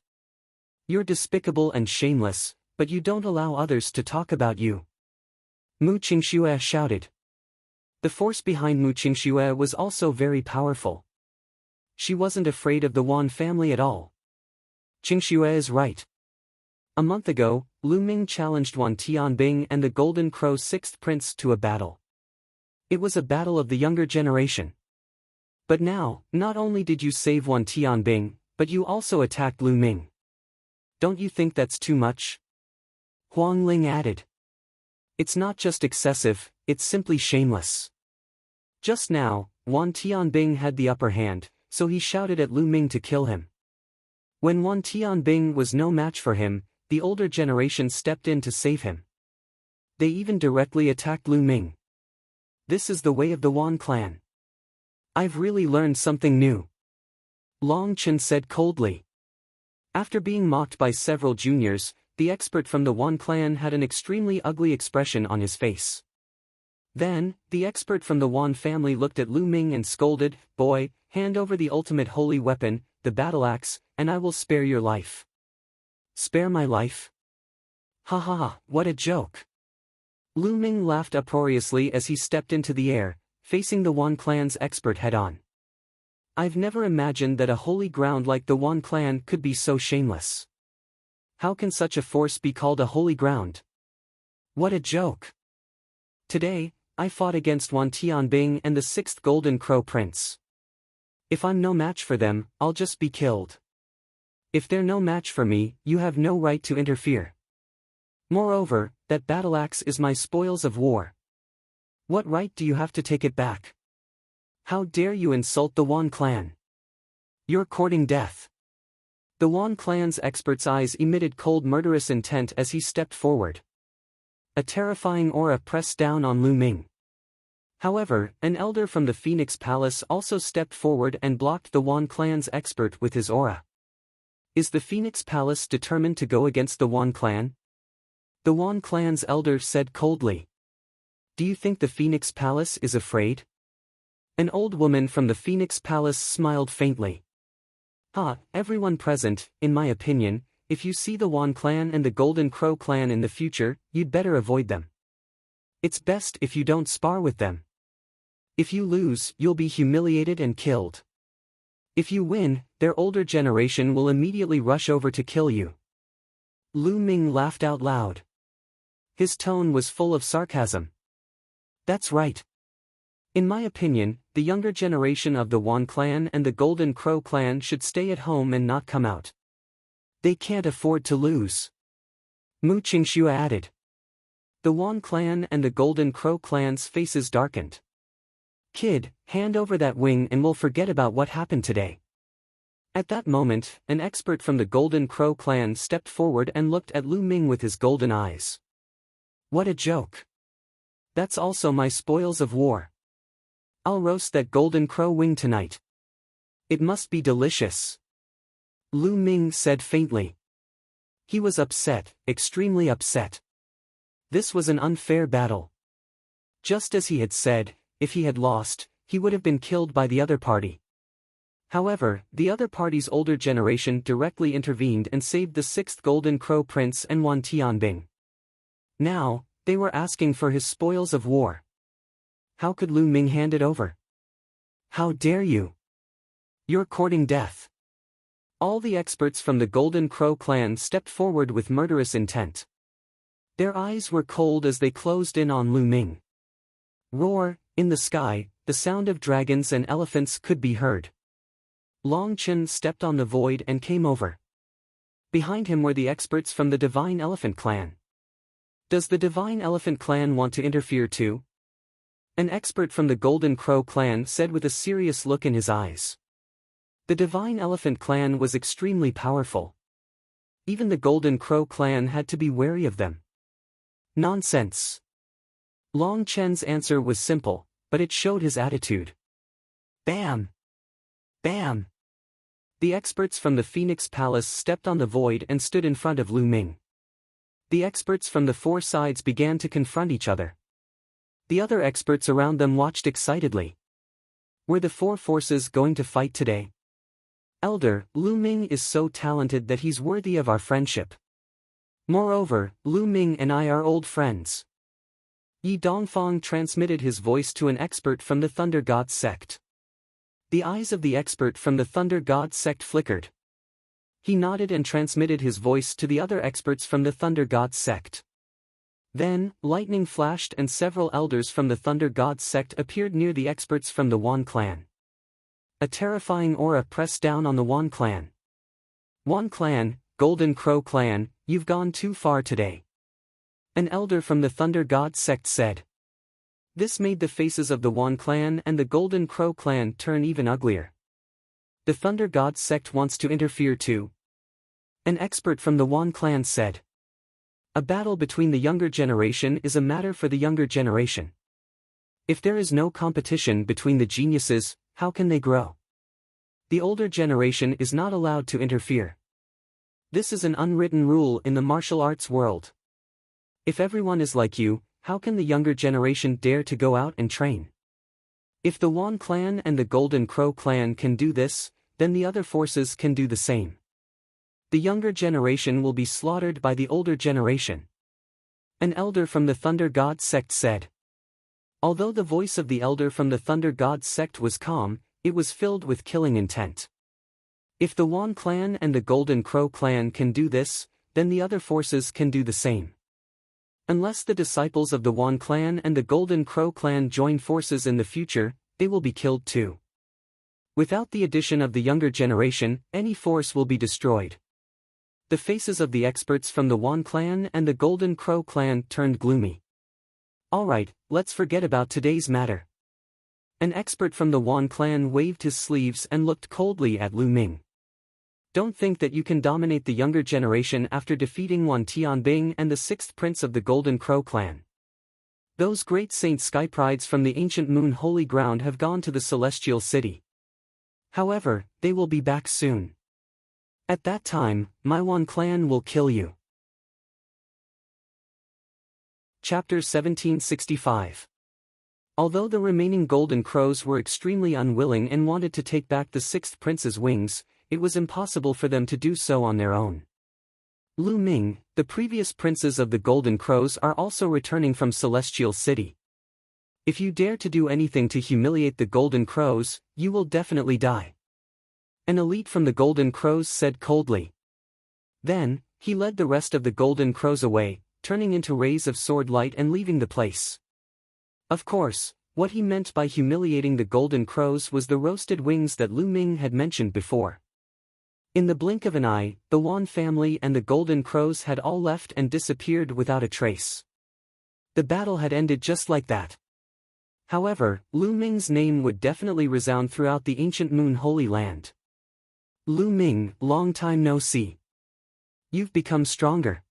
S1: You're despicable and shameless, but you don't allow others to talk about you. Mu Qingxue shouted. The force behind Mu Qingxue was also very powerful. She wasn't afraid of the Wan family at all. Qingxue is right. A month ago, Lu Ming challenged Wan Tianbing and the Golden Crow 6th Prince to a battle. It was a battle of the younger generation. But now, not only did you save Wan Tianbing, but you also attacked Lu Ming. Don't you think that's too much? Huang Ling added. It's not just excessive, it's simply shameless. Just now, Wan Tianbing had the upper hand, so he shouted at Lu Ming to kill him. When Wan Tianbing was no match for him, the older generation stepped in to save him. They even directly attacked Lu Ming. This is the way of the Wan clan. I've really learned something new. Long Chen said coldly. After being mocked by several juniors, the expert from the Wan clan had an extremely ugly expression on his face. Then, the expert from the Wan family looked at Lu Ming and scolded, "Boy, hand over the ultimate holy weapon, the battle axe, and I will spare your life." Spare my life? Ha ha ha, what a joke. Lu Ming laughed uproariously as he stepped into the air, facing the Wan clan's expert head-on. I've never imagined that a holy ground like the Wan clan could be so shameless. How can such a force be called a holy ground? What a joke. Today, I fought against Wan Tianbing and the 6th Golden Crow Prince. If I'm no match for them, I'll just be killed. If they're no match for me, you have no right to interfere. Moreover, that battle axe is my spoils of war. What right do you have to take it back? How dare you insult the Wan clan? You're courting death. The Wan clan's expert's eyes emitted cold murderous intent as he stepped forward. A terrifying aura pressed down on Lu Ming. However, an elder from the Phoenix Palace also stepped forward and blocked the Wan clan's expert with his aura. Is the Phoenix Palace determined to go against the Wan clan? The Wan clan's elder said coldly. Do you think the Phoenix Palace is afraid? An old woman from the Phoenix Palace smiled faintly. Everyone present, in my opinion, if you see the Wan clan and the Golden Crow clan in the future, you'd better avoid them. It's best if you don't spar with them. If you lose, you'll be humiliated and killed. If you win, their older generation will immediately rush over to kill you. Lu Ming laughed out loud. His tone was full of sarcasm. That's right. In my opinion, the younger generation of the Wan clan and the Golden Crow clan should stay at home and not come out. They can't afford to lose. Mu Qingxue added. The Wan clan and the Golden Crow clan's faces darkened. Kid, hand over that wing and we'll forget about what happened today. At that moment, an expert from the Golden Crow clan stepped forward and looked at Lu Ming with his golden eyes. What a joke. That's also my spoils of war. I'll roast that Golden Crow wing tonight. It must be delicious. Lu Ming said faintly. He was upset, extremely upset. This was an unfair battle. Just as he had said, if he had lost, he would have been killed by the other party. However, the other party's older generation directly intervened and saved the 6th Golden Crow Prince and Wan Tianbing. Now, they were asking for his spoils of war. How could Lu Ming hand it over? How dare you? You're courting death. All the experts from the Golden Crow clan stepped forward with murderous intent. Their eyes were cold as they closed in on Lu Ming. Roar, in the sky, the sound of dragons and elephants could be heard. Long Chen stepped on the void and came over. Behind him were the experts from the Divine Elephant clan. Does the Divine Elephant clan want to interfere too? An expert from the Golden Crow clan said with a serious look in his eyes. The Divine Elephant clan was extremely powerful. Even the Golden Crow clan had to be wary of them. Nonsense. Long Chen's answer was simple, but it showed his attitude. Bam! Bam! The experts from the Phoenix Palace stepped on the void and stood in front of Lu Ming. The experts from the 4 sides began to confront each other. The other experts around them watched excitedly. Were the 4 forces going to fight today? Elder, Lu Ming is so talented that he's worthy of our friendship. Moreover, Lu Ming and I are old friends. Yi Dongfang transmitted his voice to an expert from the Thunder God sect. The eyes of the expert from the Thunder God sect flickered. He nodded and transmitted his voice to the other experts from the Thunder God sect. Then, lightning flashed and several elders from the Thunder God sect appeared near the experts from the Wan clan. A terrifying aura pressed down on the Wan clan. Wan clan, Golden Crow clan, you've gone too far today. An elder from the Thunder God sect said. This made the faces of the Wan clan and the Golden Crow clan turn even uglier. The Thunder God sect wants to interfere too. An expert from the Wan clan said. A battle between the younger generation is a matter for the younger generation. If there is no competition between the geniuses, how can they grow? The older generation is not allowed to interfere. This is an unwritten rule in the martial arts world. If everyone is like you, how can the younger generation dare to go out and train? If the Wan clan and the Golden Crow clan can do this, then the other forces can do the same. The younger generation will be slaughtered by the older generation. An elder from the Thunder God sect said. Although the voice of the elder from the Thunder God sect was calm, it was filled with killing intent. If the Wan clan and the Golden Crow clan can do this, then the other forces can do the same. Unless the disciples of the Wan clan and the Golden Crow clan join forces in the future, they will be killed too. Without the addition of the younger generation, any force will be destroyed. The faces of the experts from the Wan clan and the Golden Crow clan turned gloomy. Alright, let's forget about today's matter. An expert from the Wan clan waved his sleeves and looked coldly at Lu Ming. Don't think that you can dominate the younger generation after defeating Wan Tianbing and the 6th prince of the Golden Crow clan. Those great Saint Skyprides from the ancient moon holy ground have gone to the celestial city. However, they will be back soon. At that time, Maiwan clan will kill you. Chapter 1765. Although the remaining Golden Crows were extremely unwilling and wanted to take back the sixth prince's wings, it was impossible for them to do so on their own. Lu Ming, the previous princes of the Golden Crows are also returning from Celestial City. If you dare to do anything to humiliate the Golden Crows, you will definitely die. An elite from the Golden Crows said coldly. Then, he led the rest of the Golden Crows away, turning into rays of sword light and leaving the place. Of course, what he meant by humiliating the Golden Crows was the roasted wings that Lu Ming had mentioned before. In the blink of an eye, the Wan family and the Golden Crows had all left and disappeared without a trace. The battle had ended just like that. However, Lu Ming's name would definitely resound throughout the ancient Moon Holy Land. Lu Ming, long time no see. You've become stronger.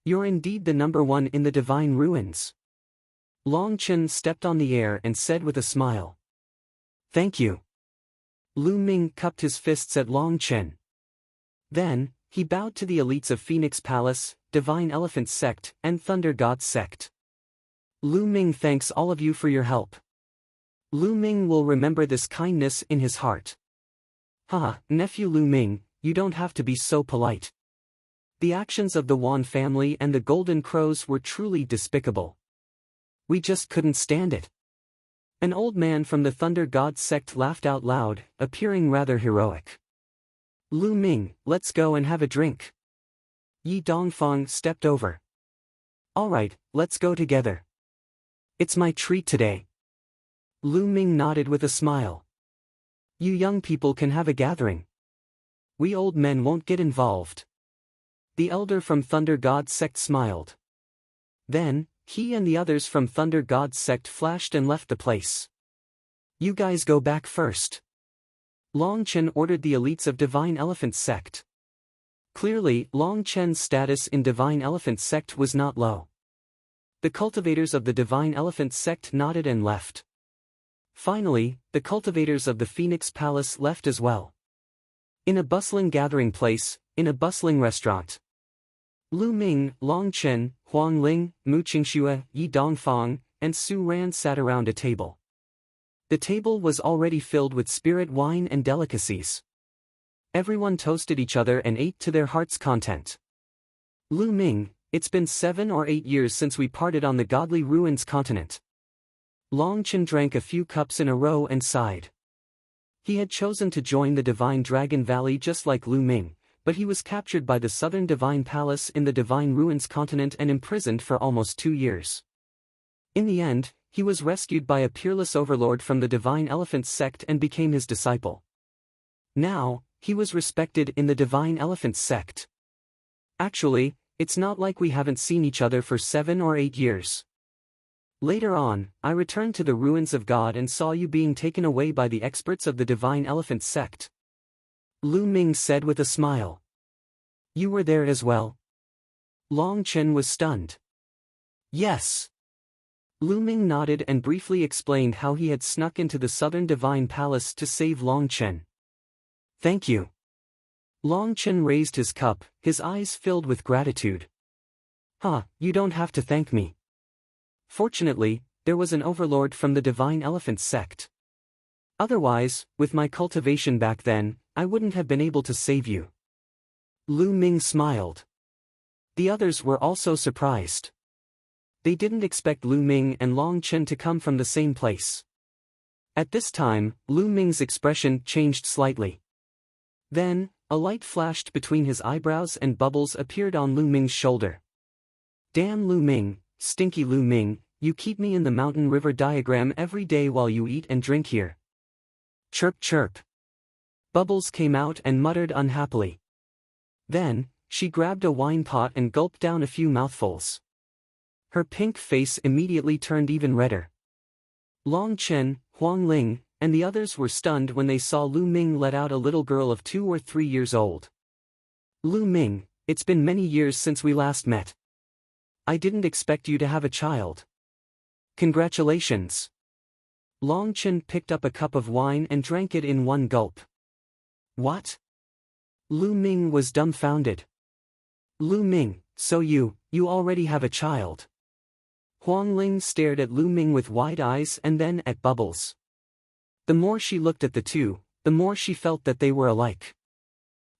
S1: You're indeed the number one in the divine ruins. Long Chen stepped on the air and said with a smile. Thank you. Lu Ming cupped his fists at Long Chen. Then, he bowed to the elites of Phoenix Palace, Divine Elephant Sect, and Thunder God Sect. Lu Ming thanks all of you for your help. Lu Ming will remember this kindness in his heart. Nephew Lu Ming, you don't have to be so polite. The actions of the Wan family and the Golden Crows were truly despicable. We just couldn't stand it. An old man from the Thunder God Sect laughed out loud, appearing rather heroic. Lu Ming, let's go and have a drink. Yi Dongfang stepped over. Alright, let's go together. It's my treat today. Lu Ming nodded with a smile. You young people can have a gathering. We old men won't get involved. The elder from Thunder God Sect smiled. Then, he and the others from Thunder God Sect flashed and left the place. You guys go back first. Long Chen ordered the elites of Divine Elephant Sect. Clearly, Long Chen's status in Divine Elephant Sect was not low. The cultivators of the Divine Elephant Sect nodded and left. Finally, the cultivators of the Phoenix Palace left as well. In a bustling gathering place, in a bustling restaurant. Lu Ming, Long Chen, Huang Ling, Mu Qingxue, Yi Dongfang, and Su Ran sat around a table. The table was already filled with spirit wine and delicacies. Everyone toasted each other and ate to their heart's content. Lu Ming, it's been 7 or 8 years since we parted on the Godly Ruins continent. Long Chen drank a few cups in a row and sighed. He had chosen to join the Divine Dragon Valley just like Lu Ming, but he was captured by the Southern Divine Palace in the Divine Ruins continent and imprisoned for almost 2 years. In the end, he was rescued by a peerless overlord from the Divine Elephant Sect and became his disciple. Now, he was respected in the Divine Elephant Sect. Actually, it's not like we haven't seen each other for 7 or 8 years. Later on, I returned to the ruins of God and saw you being taken away by the experts of the Divine Elephant Sect. Lu Ming said with a smile. You were there as well? Long Chen was stunned. Yes. Lu Ming nodded and briefly explained how he had snuck into the Southern Divine Palace to save Long Chen. Thank you. Long Chen raised his cup, his eyes filled with gratitude. You don't have to thank me. Fortunately, there was an overlord from the Divine Elephant Sect. Otherwise, with my cultivation back then, I wouldn't have been able to save you. Lu Ming smiled. The others were also surprised. They didn't expect Lu Ming and Long Chen to come from the same place. At this time, Lu Ming's expression changed slightly. Then, a light flashed between his eyebrows and bubbles appeared on Lu Ming's shoulder. Damn Lu Ming, stinky Lu Ming, you keep me in the mountain river diagram every day while you eat and drink here. Chirp chirp. Bubbles came out and muttered unhappily. Then, she grabbed a wine pot and gulped down a few mouthfuls. Her pink face immediately turned even redder. Long Chen, Huang Ling, and the others were stunned when they saw Lu Ming let out a little girl of 2 or 3 years old. Lu Ming, it's been many years since we last met. I didn't expect you to have a child. Congratulations. Long Chen picked up a cup of wine and drank it in one gulp. What? Lu Ming was dumbfounded. Lu Ming, so you already have a child. Huang Ling stared at Lu Ming with wide eyes and then at Bubbles. The more she looked at the two, the more she felt that they were alike.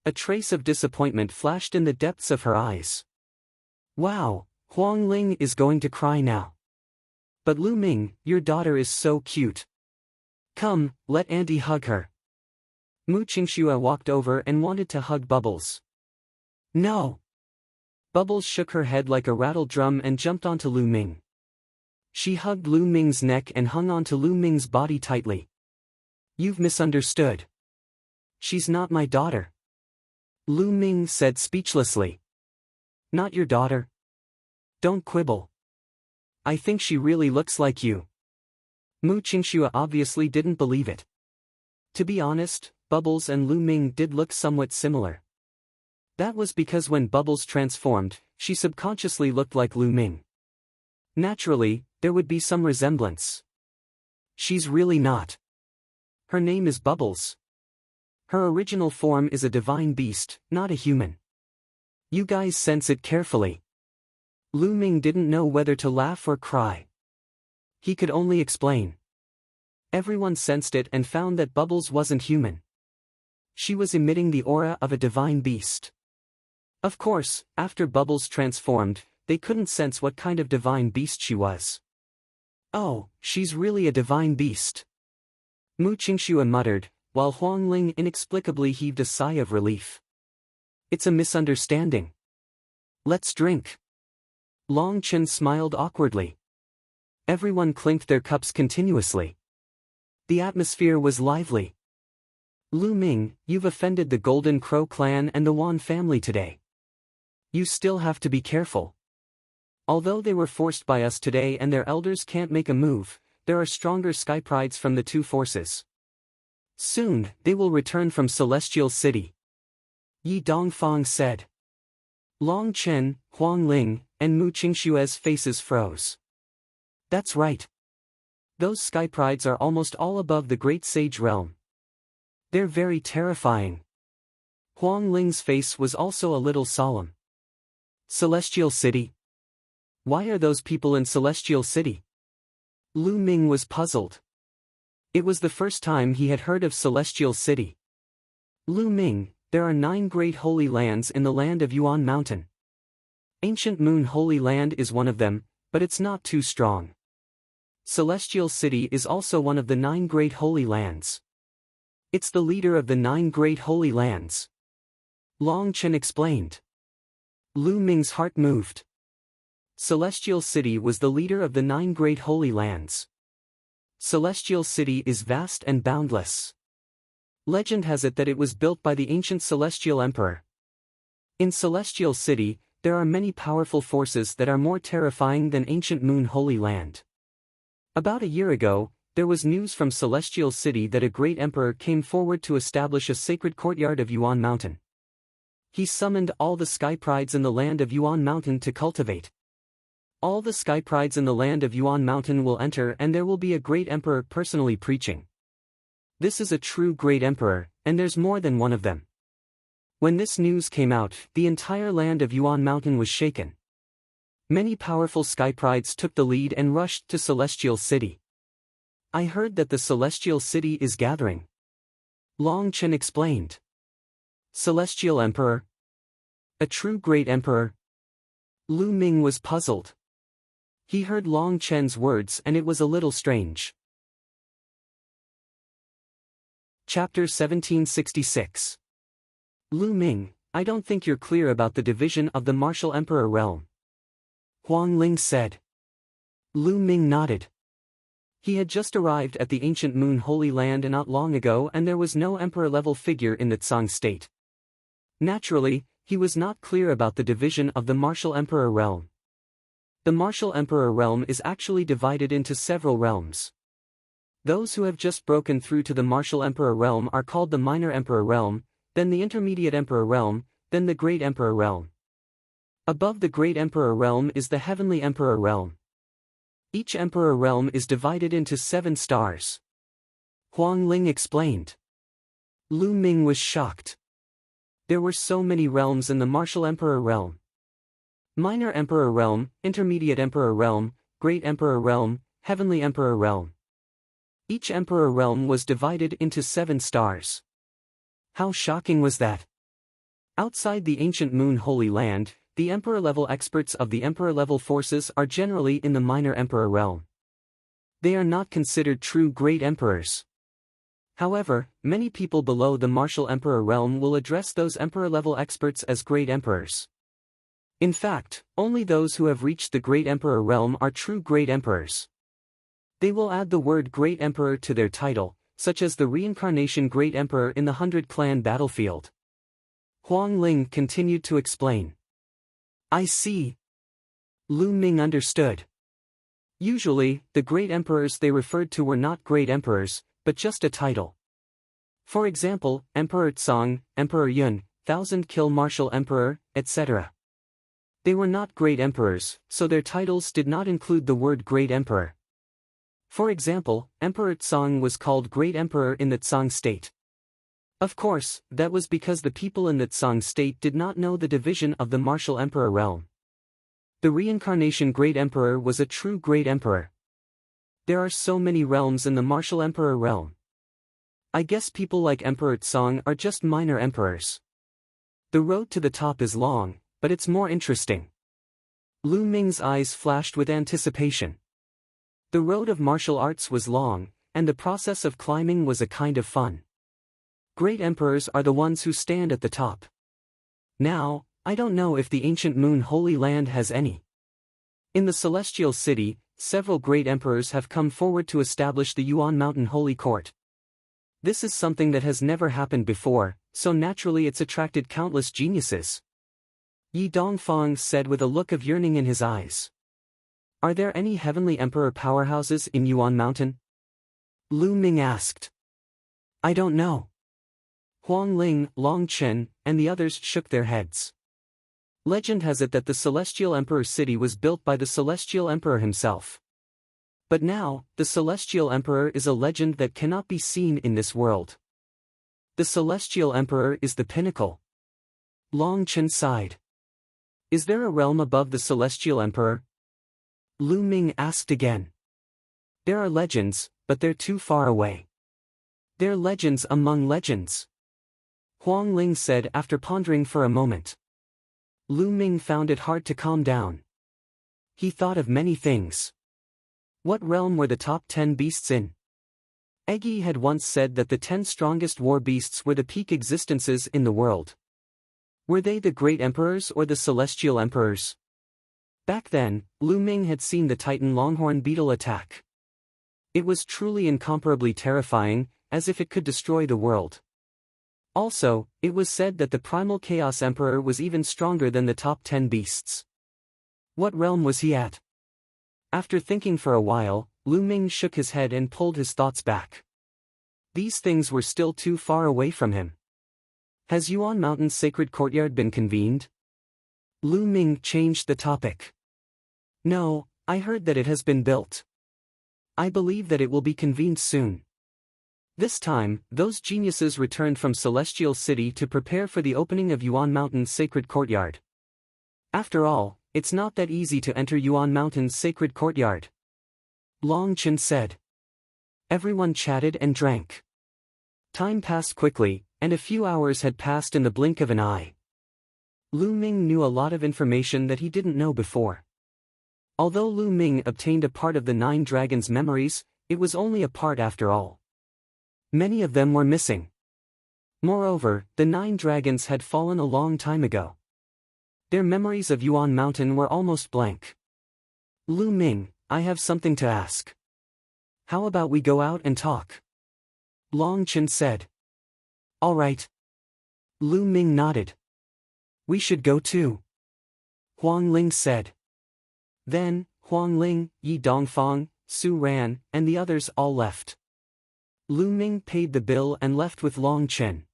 S1: A trace of disappointment flashed in the depths of her eyes. Wow, Huang Ling is going to cry now. But Lu Ming, your daughter is so cute. Come, let Auntie hug her. Mu Qingxue walked over and wanted to hug Bubbles. No. Bubbles shook her head like a rattle drum and jumped onto Lu Ming. She hugged Lu Ming's neck and hung onto Lu Ming's body tightly. You've misunderstood. She's not my daughter. Lu Ming said speechlessly. Not your daughter? Don't quibble. I think she really looks like you. Mu Qingxue obviously didn't believe it. To be honest, Bubbles and Lu Ming did look somewhat similar. That was because when Bubbles transformed, she subconsciously looked like Lu Ming. Naturally, there would be some resemblance. She's really not. Her name is Bubbles. Her original form is a divine beast, not a human. You guys sense it carefully. Lu Ming didn't know whether to laugh or cry. He could only explain. Everyone sensed it and found that Bubbles wasn't human. She was emitting the aura of a divine beast. Of course, after Bubbles transformed, they couldn't sense what kind of divine beast she was. Oh, she's really a divine beast. Mu Qingxue muttered, while Huang Ling inexplicably heaved a sigh of relief. It's a misunderstanding. Let's drink. Long Chen smiled awkwardly. Everyone clinked their cups continuously. The atmosphere was lively. Lu Ming, you've offended the Golden Crow clan and the Wan family today. You still have to be careful. Although they were forced by us today and their elders can't make a move, there are stronger sky prides from the two forces. Soon, they will return from Celestial City. Yi Dongfang said. Long Chen, Huang Ling, and Mu Qingxue's faces froze. That's right. Those sky prides are almost all above the Great Sage Realm. They're very terrifying. Huang Ling's face was also a little solemn. Celestial City? Why are those people in Celestial City? Lu Ming was puzzled. It was the first time he had heard of Celestial City. Lu Ming, there are 9 great holy lands in the land of Yuan Mountain. Ancient Moon Holy Land is one of them, but it's not too strong. Celestial City is also one of the 9 great holy lands. It's the leader of the 9 great holy lands. Long Chen explained. Lu Ming's heart moved. Celestial City was the leader of the 9 great holy lands. Celestial City is vast and boundless. Legend has it that it was built by the ancient Celestial Emperor. In Celestial City, there are many powerful forces that are more terrifying than Ancient Moon Holy Land. About a year ago, there was news from Celestial City that a great emperor came forward to establish a sacred courtyard of Yuan Mountain. He summoned all the sky prides in the land of Yuan Mountain to cultivate. All the sky prides in the land of Yuan Mountain will enter and there will be a great emperor personally preaching. This is a true great emperor, and there's more than one of them. When this news came out, the entire land of Yuan Mountain was shaken. Many powerful sky prides took the lead and rushed to Celestial City. I heard that the Celestial City is gathering. Long Chen explained. Celestial Emperor? A true great emperor? Lu Ming was puzzled. He heard Long Chen's words and it was a little strange. Chapter 1766. Lu Ming, I don't think you're clear about the division of the Martial Emperor realm. Huang Ling said. Lu Ming nodded. He had just arrived at the Ancient Moon Holy Land not long ago and there was no emperor-level figure in the Tsang state. Naturally, he was not clear about the division of the Martial Emperor realm. The Martial Emperor realm is actually divided into several realms. Those who have just broken through to the Martial Emperor realm are called the Minor Emperor realm, then the Intermediate Emperor realm, then the Great Emperor realm. Above the Great Emperor realm is the Heavenly Emperor realm. Each emperor realm is divided into 7 stars. Huang Ling explained. Lu Ming was shocked. There were so many realms in the Martial Emperor realm. Minor Emperor realm, Intermediate Emperor realm, Great Emperor realm, Heavenly Emperor realm. Each Emperor realm was divided into 7 stars. How shocking was that? Outside the ancient Moon Holy Land, the Emperor-level experts of the Emperor-level forces are generally in the Minor Emperor realm. They are not considered true Great Emperors. However, many people below the Martial Emperor realm will address those Emperor-level experts as Great Emperors. In fact, only those who have reached the Great Emperor realm are true Great Emperors. They will add the word Great Emperor to their title, such as the reincarnation Great Emperor in the 100-clan battlefield. Huang Ling continued to explain. I see. Lu Ming understood. Usually, the Great Emperors they referred to were not Great Emperors, but just a title. For example, Emperor Tsang, Emperor Yun, Thousand-Kill Martial Emperor, etc. They were not Great Emperors, so their titles did not include the word Great Emperor. For example, Emperor Tsang was called Great Emperor in the Tsang state. Of course, that was because the people in the Tsang state did not know the division of the Martial Emperor realm. The reincarnation Great Emperor was a true Great Emperor. There are so many realms in the Martial Emperor realm. I guess people like Emperor Tsang are just minor emperors. The road to the top is long, but it's more interesting. Lu Ming's eyes flashed with anticipation. The road of martial arts was long, and the process of climbing was a kind of fun. Great Emperors are the ones who stand at the top. Now, I don't know if the ancient Moon Holy Land has any. In the Celestial City, several Great Emperors have come forward to establish the Yuan Mountain Holy Court. This is something that has never happened before, so naturally it's attracted countless geniuses. Yi Dongfang said with a look of yearning in his eyes. Are there any Heavenly Emperor powerhouses in Yuan Mountain? Lu Ming asked. I don't know. Huang Ling, Long Chen, and the others shook their heads. Legend has it that the Celestial Emperor city was built by the Celestial Emperor himself. But now, the Celestial Emperor is a legend that cannot be seen in this world. The Celestial Emperor is the pinnacle. Long Chen sighed. Is there a realm above the Celestial Emperor? Lu Ming asked again. There are legends, but they're too far away. They're legends among legends. Huang Ling said after pondering for a moment. Lu Ming found it hard to calm down. He thought of many things. What realm were the top 10 beasts in? Eggy had once said that the 10 strongest war beasts were the peak existences in the world. Were they the Great Emperors or the Celestial Emperors? Back then, Lu Ming had seen the Titan Longhorn beetle attack. It was truly incomparably terrifying, as if it could destroy the world. Also, it was said that the Primal Chaos Emperor was even stronger than the top 10 beasts. What realm was he at? After thinking for a while, Lu Ming shook his head and pulled his thoughts back. These things were still too far away from him. Has Yuan Mountain's sacred courtyard been convened? Lu Ming changed the topic. No, I heard that it has been built. I believe that it will be convened soon. This time, those geniuses returned from Celestial City to prepare for the opening of Yuan Mountain's sacred courtyard. After all, it's not that easy to enter Yuan Mountain's sacred courtyard. Long Chen said. Everyone chatted and drank. Time passed quickly, and a few hours had passed in the blink of an eye. Lu Ming knew a lot of information that he didn't know before. Although Lu Ming obtained a part of the 9 dragons' memories, it was only a part after all. Many of them were missing. Moreover, the 9 dragons had fallen a long time ago. Their memories of Yuan Mountain were almost blank. Lu Ming, I have something to ask. How about we go out and talk? Long Chen said. All right. Lu Ming nodded. We should go too. Huang Ling said. Then, Huang Ling, Yi Dongfang, Su Ran, and the others all left. Lu Ming paid the bill and left with Long Chen.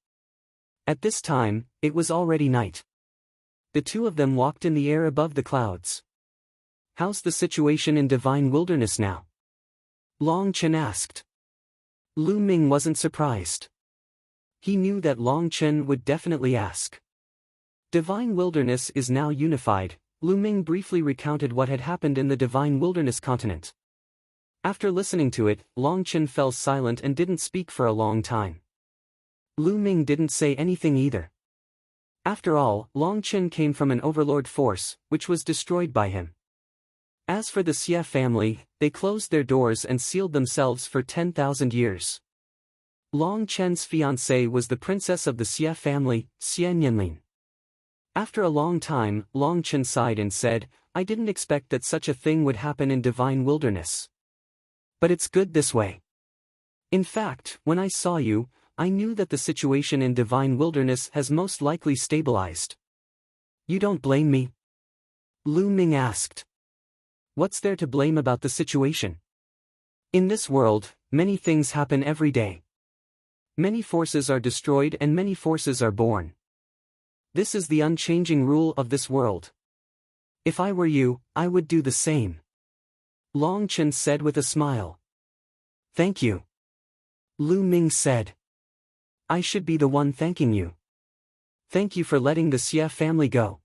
S1: At this time, it was already night. The two of them walked in the air above the clouds. How's the situation in Divine Wilderness now? Long Chen asked. Lu Ming wasn't surprised. He knew that Long Chen would definitely ask. Divine Wilderness is now unified. Lu Ming briefly recounted what had happened in the Divine Wilderness continent. After listening to it, Long Chen fell silent and didn't speak for a long time. Lu Ming didn't say anything either. After all, Long Chen came from an overlord force, which was destroyed by him. As for the Xie family, they closed their doors and sealed themselves for 10,000 years. Long Chen's fiancée was the princess of the Xie family, Xie Nianlin. After a long time, Long Chen sighed and said, I didn't expect that such a thing would happen in Divine Wilderness. But it's good this way. In fact, when I saw you, I knew that the situation in Divine Wilderness has most likely stabilized. You don't blame me? Lu Ming asked. What's there to blame about the situation? In this world, many things happen every day. Many forces are destroyed and many forces are born. This is the unchanging rule of this world. If I were you, I would do the same. Long Chen said with a smile. Thank you. Lu Ming said. I should be the one thanking you. Thank you for letting the Xie family go.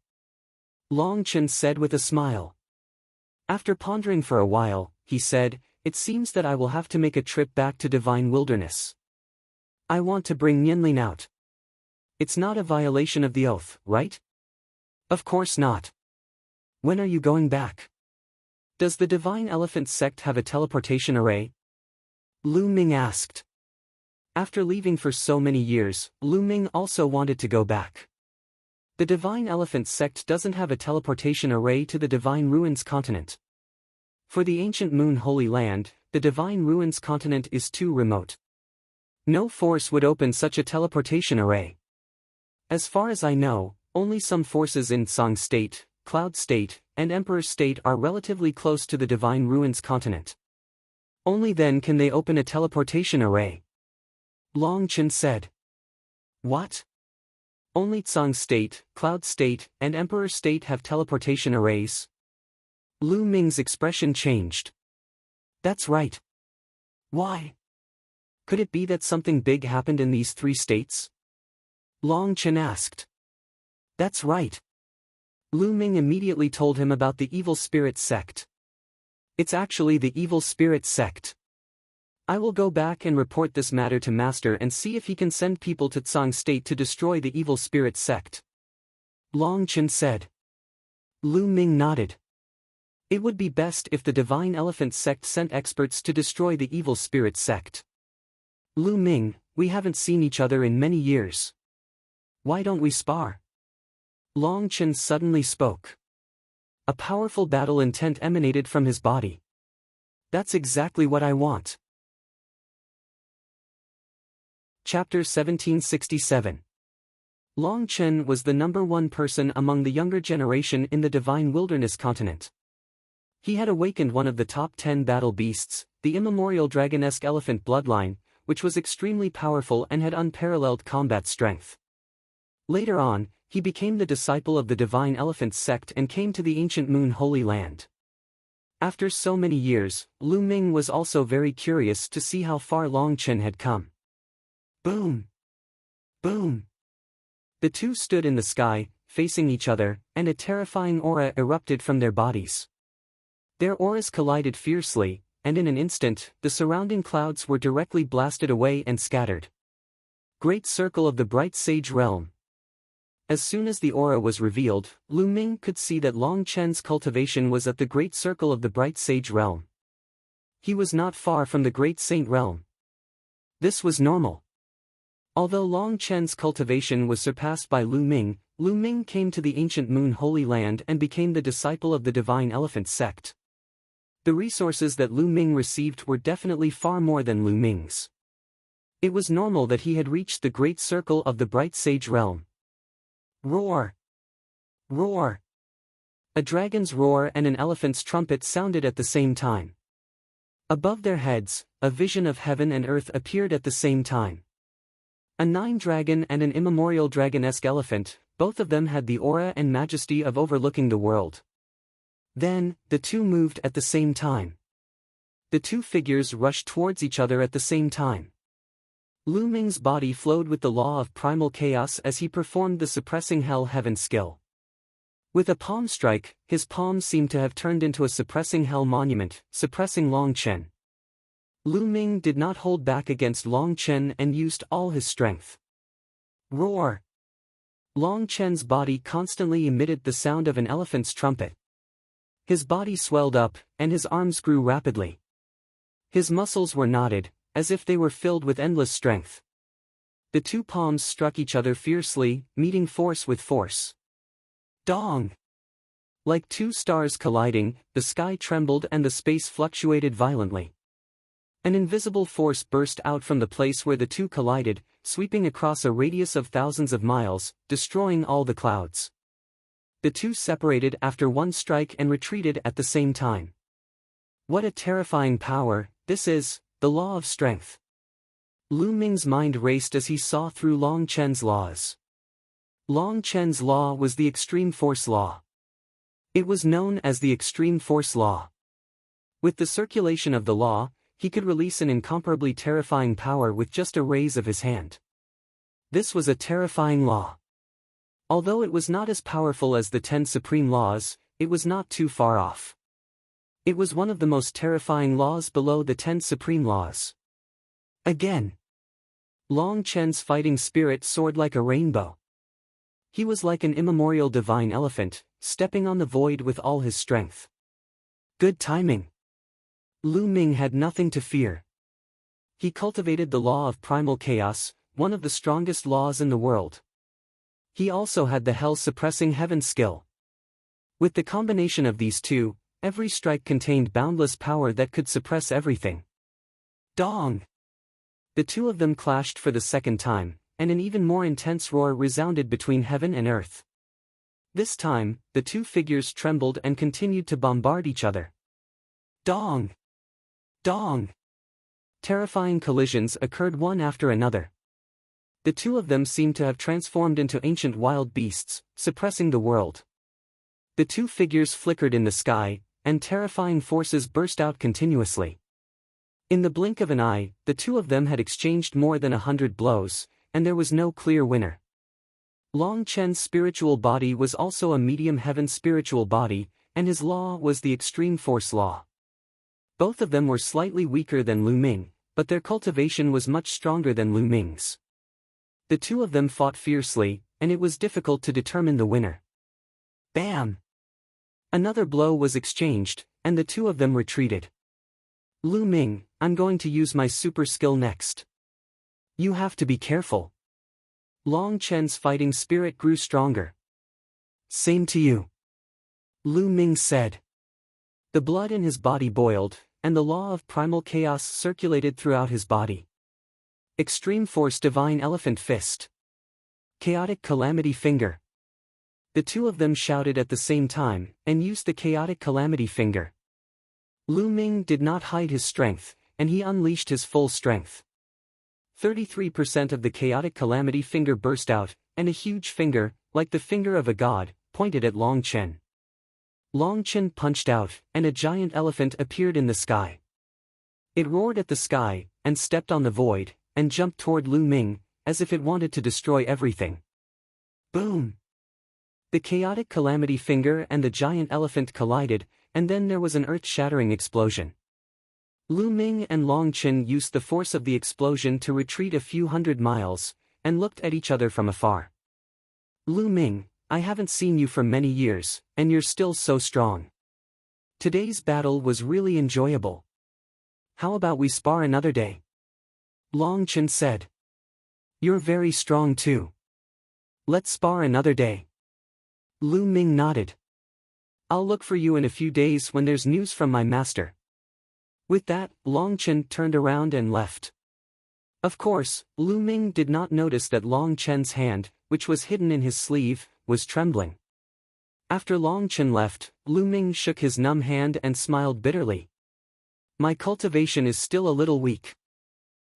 S1: Long Chen said with a smile. After pondering for a while, he said, it seems that I will have to make a trip back to Divine Wilderness. I want to bring Nianlin out. It's not a violation of the oath, right? Of course not. When are you going back? Does the Divine Elephant sect have a teleportation array? Lu Ming asked. After leaving for so many years, Lu Ming also wanted to go back. The Divine Elephant sect doesn't have a teleportation array to the Divine Ruins continent. For the ancient Moon Holy Land, the Divine Ruins continent is too remote. No force would open such a teleportation array. As far as I know, only some forces in Song State, Cloud State, and Emperor State are relatively close to the Divine Ruins continent. Only then can they open a teleportation array. Long Chen said. What? Only Song State, Cloud State, and Emperor State have teleportation arrays? Lu Ming's expression changed. That's right. Why? Could it be that something big happened in these three states? Long Chen asked. That's right. Lu Ming immediately told him about the Evil Spirit sect. It's actually the Evil Spirit sect. I will go back and report this matter to Master and see if he can send people to Tsang State to destroy the Evil Spirit sect. Long Chen said. Lu Ming nodded. It would be best if the Divine Elephant sect sent experts to destroy the Evil Spirit sect. Lu Ming, we haven't seen each other in many years. Why don't we spar? Long Chen suddenly spoke. A powerful battle intent emanated from his body. That's exactly what I want. Chapter 1767. Long Chen was the #1 person among the younger generation in the Divine Wilderness continent. He had awakened one of the top 10 battle beasts, the immemorial dragonesque elephant bloodline, which was extremely powerful and had unparalleled combat strength. Later on, he became the disciple of the Divine Elephant sect and came to the ancient Moon Holy Land. After so many years, Lu Ming was also very curious to see how far Long Chen had come. Boom! Boom! The two stood in the sky, facing each other, and a terrifying aura erupted from their bodies. Their auras collided fiercely, and in an instant, the surrounding clouds were directly blasted away and scattered. Great Circle of the Bright Sage Realm. As soon as the aura was revealed, Lu Ming could see that Long Chen's cultivation was at the Great Circle of the Bright Sage Realm. He was not far from the Great Saint Realm. This was normal. Although Long Chen's cultivation was surpassed by Lu Ming came to the ancient Moon Holy Land and became the disciple of the Divine Elephant sect. The resources that Lu Ming received were definitely far more than Lu Ming's. It was normal that he had reached the Great Circle of the Bright Sage Realm. Roar! Roar! A dragon's roar and an elephant's trumpet sounded at the same time. Above their heads, a vision of heaven and earth appeared at the same time. A 9-dragon and an immemorial dragonesque elephant, both of them had the aura and majesty of overlooking the world. Then, the two moved at the same time. The two figures rushed towards each other at the same time. Lu Ming's body flowed with the law of primal chaos as he performed the suppressing hell-heaven skill. With a palm strike, his palm seemed to have turned into a suppressing hell monument, suppressing Long Chen. Lu Ming did not hold back against Long Chen and used all his strength. Roar! Long Chen's body constantly emitted the sound of an elephant's trumpet. His body swelled up, and his arms grew rapidly. His muscles were knotted, as if they were filled with endless strength. The two palms struck each other fiercely, meeting force with force. Dong! Like two stars colliding, the sky trembled and the space fluctuated violently. An invisible force burst out from the place where the two collided, sweeping across a radius of thousands of miles, destroying all the clouds. The two separated after one strike and retreated at the same time. What a terrifying power, this is, the law of strength. Lu Ming's mind raced as he saw through Long Chen's laws. Long Chen's law was the extreme force law. It was known as the extreme force law. With the circulation of the law, he could release an incomparably terrifying power with just a raise of his hand. This was a terrifying law. Although it was not as powerful as the 10 supreme laws, it was not too far off. It was one of the most terrifying laws below the 10 supreme laws. Again. Long Chen's fighting spirit soared like a rainbow. He was like an immemorial divine elephant, stepping on the void with all his strength. Good timing. Lu Ming had nothing to fear. He cultivated the law of primal chaos, one of the strongest laws in the world. He also had the hell-suppressing heaven skill. With the combination of these two, every strike contained boundless power that could suppress everything. Dong! The two of them clashed for the second time, and an even more intense roar resounded between heaven and earth. This time, the two figures trembled and continued to bombard each other. Dong! Dong! Terrifying collisions occurred one after another. The two of them seemed to have transformed into ancient wild beasts, suppressing the world. The two figures flickered in the sky, and terrifying forces burst out continuously. In the blink of an eye, the two of them had exchanged more than 100 blows, and there was no clear winner. Long Chen's spiritual body was also a medium heaven spiritual body, and his law was the extreme force law. Both of them were slightly weaker than Lu Ming, but their cultivation was much stronger than Lu Ming's. The two of them fought fiercely, and it was difficult to determine the winner. Bam! Another blow was exchanged, and the two of them retreated. Lu Ming, I'm going to use my super skill next. You have to be careful. Long Chen's fighting spirit grew stronger. Same to you. Lu Ming said. The blood in his body boiled, and the law of primal chaos circulated throughout his body. Extreme force divine elephant fist. Chaotic calamity finger. The two of them shouted at the same time, and used the chaotic calamity finger. Lu Ming did not hide his strength, and he unleashed his full strength. 33% of the chaotic calamity finger burst out, and a huge finger, like the finger of a god, pointed at Long Chen. Long Chen punched out, and a giant elephant appeared in the sky. It roared at the sky, and stepped on the void, and jumped toward Lu Ming, as if it wanted to destroy everything. Boom! The chaotic calamity finger and the giant elephant collided, and then there was an earth-shattering explosion. Lu Ming and Long Chen used the force of the explosion to retreat a few hundred miles, and looked at each other from afar. Lu Ming, I haven't seen you for many years, and you're still so strong. Today's battle was really enjoyable. How about we spar another day? Long Chen said. You're very strong too. Let's spar another day. Lu Ming nodded. I'll look for you in a few days when there's news from my master. With that, Long Chen turned around and left. Of course, Lu Ming did not notice that Long Chen's hand, which was hidden in his sleeve, was trembling. After Long Chen left, Lu Ming shook his numb hand and smiled bitterly. My cultivation is still a little weak.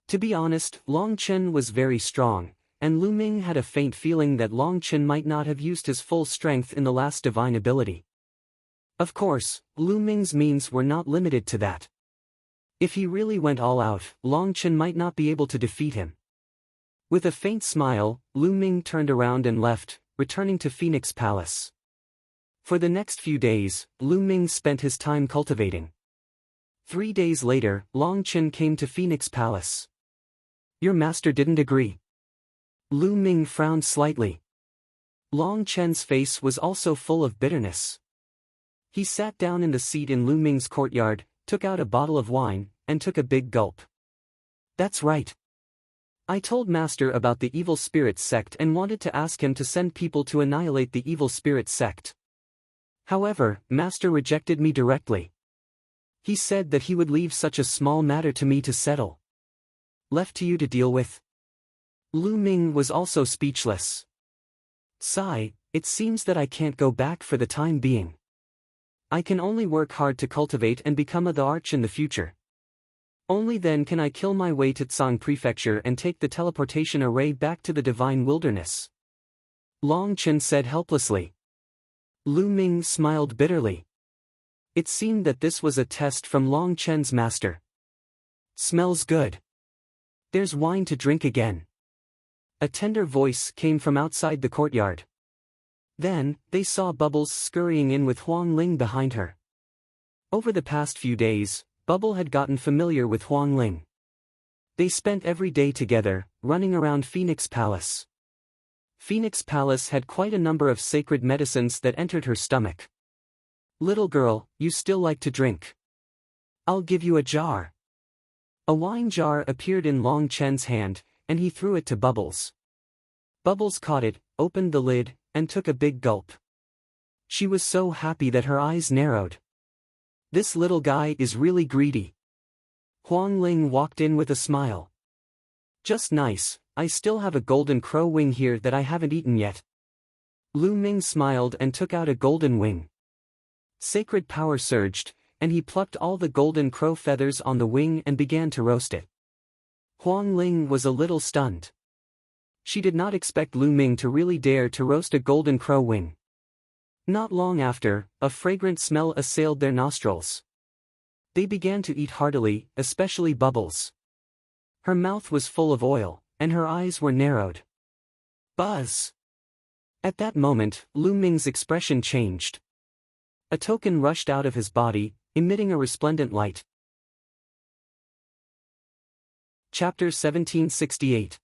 S1: To be honest, Long Chen was very strong, and Lu Ming had a faint feeling that Long Chen might not have used his full strength in the last divine ability. Of course, Lu Ming's means were not limited to that. If he really went all out, Long Chen might not be able to defeat him. With a faint smile, Lu Ming turned around and left, returning to Phoenix Palace. For the next few days, Lu Ming spent his time cultivating. 3 days later, Long Chen came to Phoenix Palace. Your master didn't agree. Lu Ming frowned slightly. Long Chen's face was also full of bitterness. He sat down in the seat in Lu Ming's courtyard, took out a bottle of wine, and took a big gulp. That's right. I told Master about the evil spirit sect and wanted to ask him to send people to annihilate the evil spirit sect. However, Master rejected me directly. He said that he would leave such a small matter to me to settle. Left to you to deal with. Lu Ming was also speechless. Sigh, it seems that I can't go back for the time being. I can only work hard to cultivate and become the arch in the future. Only then can I kill my way to Tsang Prefecture and take the teleportation array back to the Divine Wilderness. Long Chen said helplessly. Lu Ming smiled bitterly. It seemed that this was a test from Long Chen's master. Smells good. There's wine to drink again. A tender voice came from outside the courtyard. Then, they saw Bubbles scurrying in with Huang Ling behind her. Over the past few days, Bubble had gotten familiar with Huang Ling. They spent every day together, running around Phoenix Palace. Phoenix Palace had quite a number of sacred medicines that entered her stomach. Little girl, you still like to drink. I'll give you a jar. A wine jar appeared in Long Chen's hand, and he threw it to Bubbles. Bubbles caught it, opened the lid, and took a big gulp. She was so happy that her eyes narrowed. This little guy is really greedy. Huang Ling walked in with a smile. Just nice, I still have a golden crow wing here that I haven't eaten yet. Lu Ming smiled and took out a golden wing. Sacred power surged, and he plucked all the golden crow feathers on the wing and began to roast it. Huang Ling was a little stunned. She did not expect Lu Ming to really dare to roast a golden crow wing. Not long after, a fragrant smell assailed their nostrils. They began to eat heartily, especially Bubbles. Her mouth was full of oil, and her eyes were narrowed. Buzz! At that moment, Lu Ming's expression changed. A token rushed out of his body, emitting a resplendent light. Chapter 1768.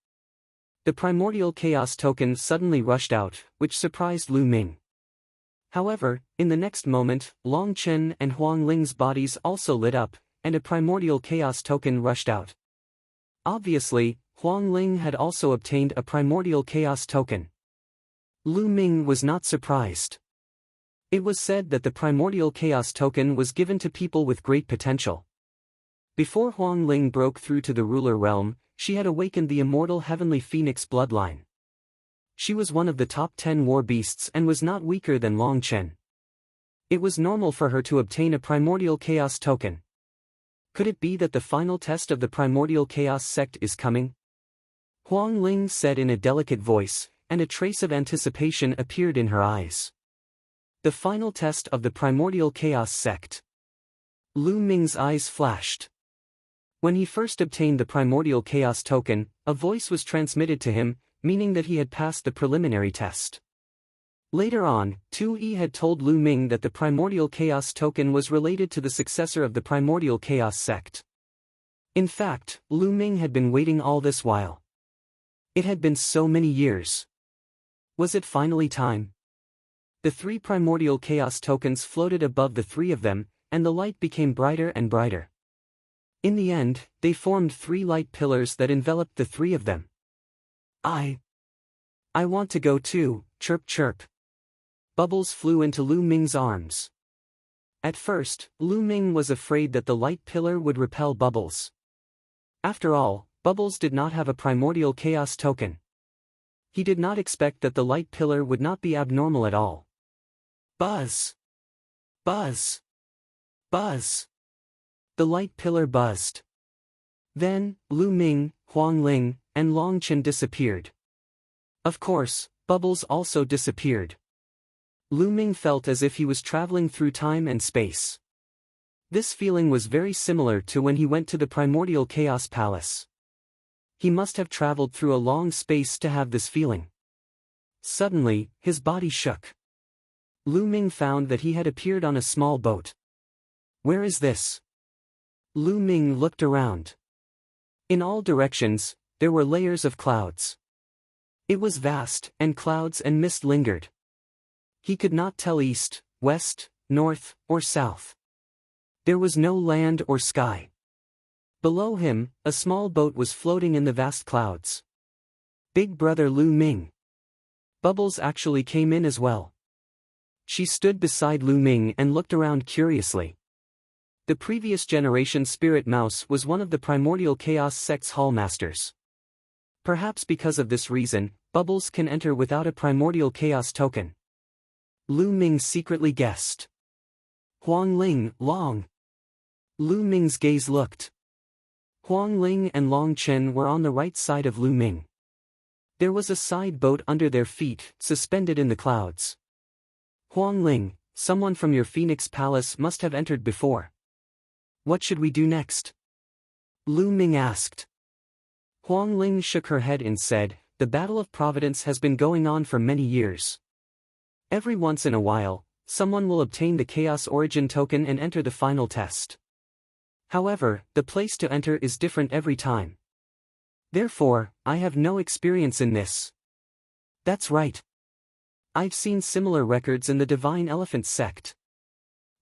S1: The primordial chaos token suddenly rushed out, which surprised Lu Ming. However, in the next moment, Long Chen and Huang Ling's bodies also lit up, and a primordial chaos token rushed out. Obviously, Huang Ling had also obtained a primordial chaos token. Lu Ming was not surprised. It was said that the primordial chaos token was given to people with great potential. Before Huang Ling broke through to the ruler realm, she had awakened the immortal heavenly phoenix bloodline. She was one of the top 10 war beasts and was not weaker than Long Chen. It was normal for her to obtain a primordial chaos token. Could it be that the final test of the primordial chaos sect is coming? Huang Ling said in a delicate voice, and a trace of anticipation appeared in her eyes. The final test of the primordial chaos sect. Lu Ming's eyes flashed. When he first obtained the primordial chaos token, a voice was transmitted to him, meaning that he had passed the preliminary test. Later on, Tu Yi had told Lu Ming that the primordial chaos token was related to the successor of the primordial chaos sect. In fact, Lu Ming had been waiting all this while. It had been so many years. Was it finally time? The 3 primordial chaos tokens floated above the 3 of them, and the light became brighter and brighter. In the end, they formed 3 light pillars that enveloped the 3 of them. I want to go too, chirp chirp. Bubbles flew into Lu Ming's arms. At first, Lu Ming was afraid that the light pillar would repel Bubbles. After all, Bubbles did not have a primordial chaos token. He did not expect that the light pillar would not be abnormal at all. Buzz! Buzz! Buzz! The light pillar buzzed. Then, Lu Ming, Huang Ling, and Long Chen disappeared. Of course, Bubbles also disappeared. Lu Ming felt as if he was traveling through time and space. This feeling was very similar to when he went to the Primordial Chaos Palace. He must have traveled through a long space to have this feeling. Suddenly, his body shook. Lu Ming found that he had appeared on a small boat. Where is this? Lu Ming looked around. In all directions, there were layers of clouds. It was vast, and clouds and mist lingered. He could not tell east, west, north, or south. There was no land or sky. Below him, a small boat was floating in the vast clouds. Big brother Lu Ming. Bubbles actually came in as well. She stood beside Lu Ming and looked around curiously. The previous generation Spirit Mouse was one of the Primordial Chaos Sect's Hallmasters. Perhaps because of this reason, Bubbles can enter without a Primordial Chaos token. Lu Ming secretly guessed. Huang Ling, Long. Lu Ming's gaze looked. Huang Ling and Long Chen were on the right side of Lu Ming. There was a side boat under their feet, suspended in the clouds. Huang Ling, someone from your Phoenix Palace must have entered before. What should we do next? Lu Ming asked. Huang Ling shook her head and said, the Battle of Providence has been going on for many years. Every once in a while, someone will obtain the Chaos Origin token and enter the final test. However, the place to enter is different every time. Therefore, I have no experience in this. That's right. I've seen similar records in the Divine Elephant sect.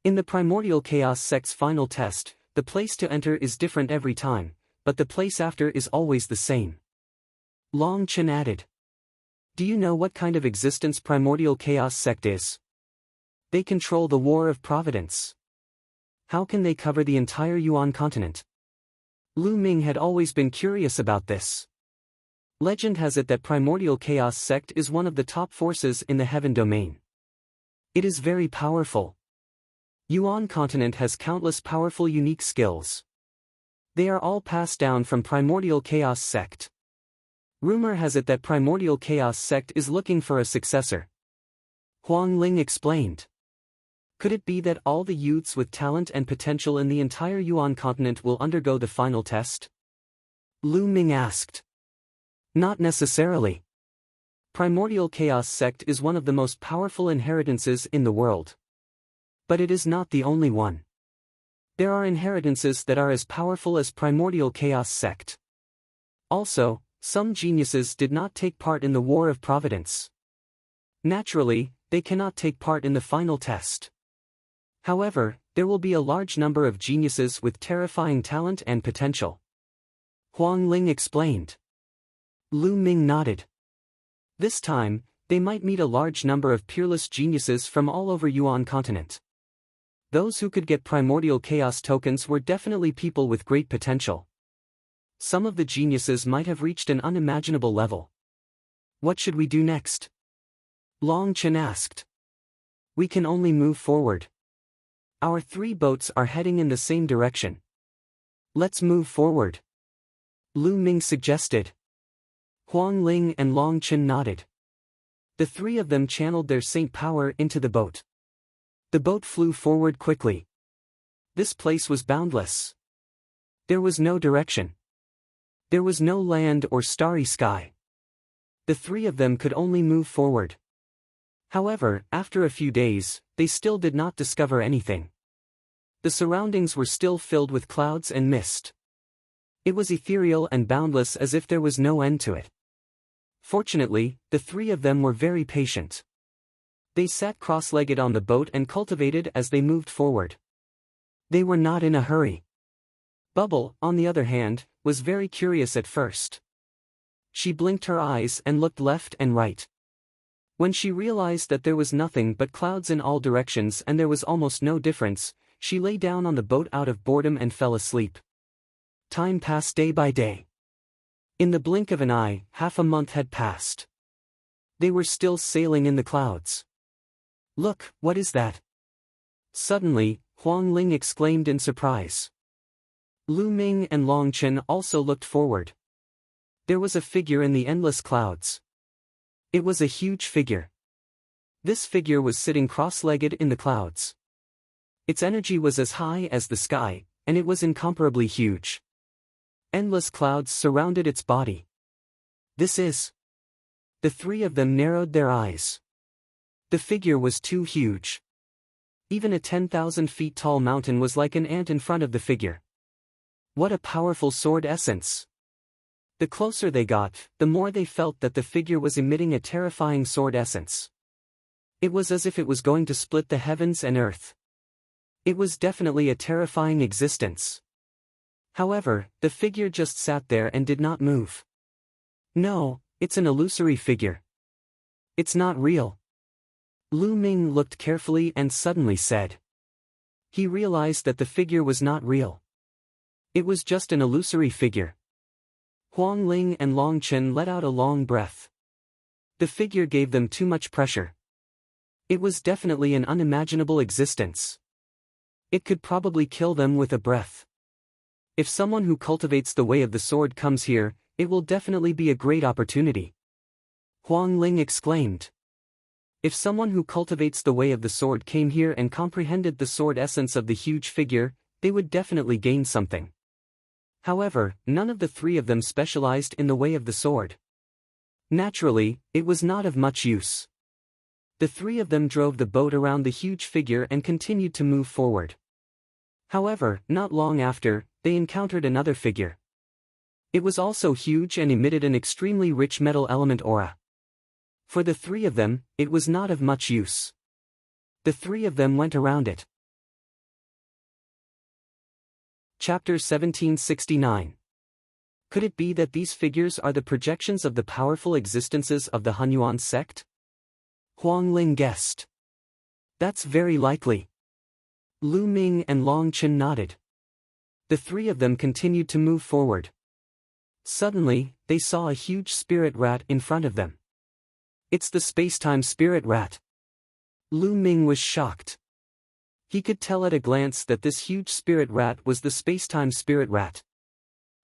S1: In the Primordial Chaos sect's final test, the place to enter is different every time, but the place after is always the same. Long Chen added. Do you know what kind of existence Primordial Chaos sect is? They control the War of Providence. How can they cover the entire Yuan continent? Lu Ming had always been curious about this. Legend has it that Primordial Chaos sect is one of the top forces in the Heaven domain. It is very powerful. Yuan continent has countless powerful unique skills. They are all passed down from Primordial Chaos sect. Rumor has it that Primordial Chaos sect is looking for a successor. Huang Ling explained. Could it be that all the youths with talent and potential in the entire Yuan continent will undergo the final test? Lu Ming asked. Not necessarily. Primordial Chaos sect is one of the most powerful inheritances in the world. But it is not the only one. There are inheritances that are as powerful as Primordial Chaos sect. Also, some geniuses did not take part in the War of Providence. Naturally, they cannot take part in the final test. However, there will be a large number of geniuses with terrifying talent and potential. Huang Ling explained. Lu Ming nodded. This time, they might meet a large number of peerless geniuses from all over Yuan continent. Those who could get Primordial Chaos tokens were definitely people with great potential. Some of the geniuses might have reached an unimaginable level. What should we do next? Long Chen asked. We can only move forward. Our 3 boats are heading in the same direction. Let's move forward. Lu Ming suggested. Huang Ling and Long Chen nodded. The 3 of them channeled their saint power into the boat. The boat flew forward quickly. This place was boundless. There was no direction. There was no land or starry sky. The 3 of them could only move forward. However, after a few days, they still did not discover anything. The surroundings were still filled with clouds and mist. It was ethereal and boundless as if there was no end to it. Fortunately, the 3 of them were very patient. They sat cross-legged on the boat and cultivated as they moved forward. They were not in a hurry. Bubble, on the other hand, was very curious at first. She blinked her eyes and looked left and right. When she realized that there was nothing but clouds in all directions and there was almost no difference, she lay down on the boat out of boredom and fell asleep. Time passed day by day. In the blink of an eye, half a month had passed. They were still sailing in the clouds. Look, what is that? Suddenly, Huang Ling exclaimed in surprise. Lu Ming and Long Chen also looked forward. There was a figure in the endless clouds. It was a huge figure. This figure was sitting cross-legged in the clouds. Its energy was as high as the sky, and it was incomparably huge. Endless clouds surrounded its body. This is... The three of them narrowed their eyes. The figure was too huge. Even a 10,000 feet tall mountain was like an ant in front of the figure. What a powerful sword essence! The closer they got, the more they felt that the figure was emitting a terrifying sword essence. It was as if it was going to split the heavens and earth. It was definitely a terrifying existence. However, the figure just sat there and did not move. No, it's an illusory figure. It's not real. Lu Ming looked carefully and suddenly said. He realized that the figure was not real. It was just an illusory figure. Huang Ling and Long Chen let out a long breath. The figure gave them too much pressure. It was definitely an unimaginable existence. It could probably kill them with a breath. If someone who cultivates the way of the sword comes here, it will definitely be a great opportunity. Huang Ling exclaimed. If someone who cultivates the way of the sword came here and comprehended the sword essence of the huge figure, they would definitely gain something. However, none of the three of them specialized in the way of the sword. Naturally, it was not of much use. The three of them drove the boat around the huge figure and continued to move forward. However, not long after, they encountered another figure. It was also huge and emitted an extremely rich metal element aura. For the three of them, it was not of much use. The three of them went around it. Chapter 1769. Could it be that these figures are the projections of the powerful existences of the Hunyuan sect? Huang Ling guessed. That's very likely. Lu Ming and Long Chen nodded. The three of them continued to move forward. Suddenly, they saw a huge spirit rat in front of them. It's the spacetime spirit rat. Lu Ming was shocked. He could tell at a glance that this huge spirit rat was the spacetime spirit rat.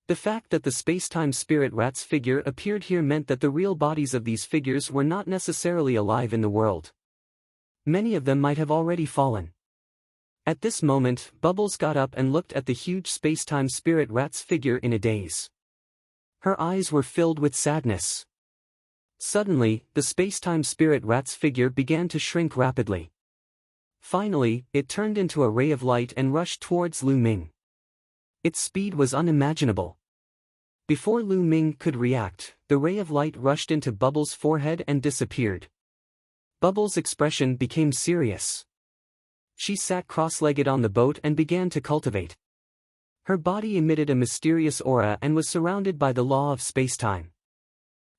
S1: The fact that the spacetime spirit rat's figure appeared here meant that the real bodies of these figures were not necessarily alive in the world. Many of them might have already fallen. At this moment, Bubbles got up and looked at the huge spacetime spirit rat's figure in a daze. Her eyes were filled with sadness. Suddenly, the spacetime spirit rat's figure began to shrink rapidly. Finally, it turned into a ray of light and rushed towards Lu Ming. Its speed was unimaginable. Before Lu Ming could react, the ray of light rushed into Bubbles' forehead and disappeared. Bubbles' expression became serious. She sat cross-legged on the boat and began to cultivate. Her body emitted a mysterious aura and was surrounded by the law of spacetime.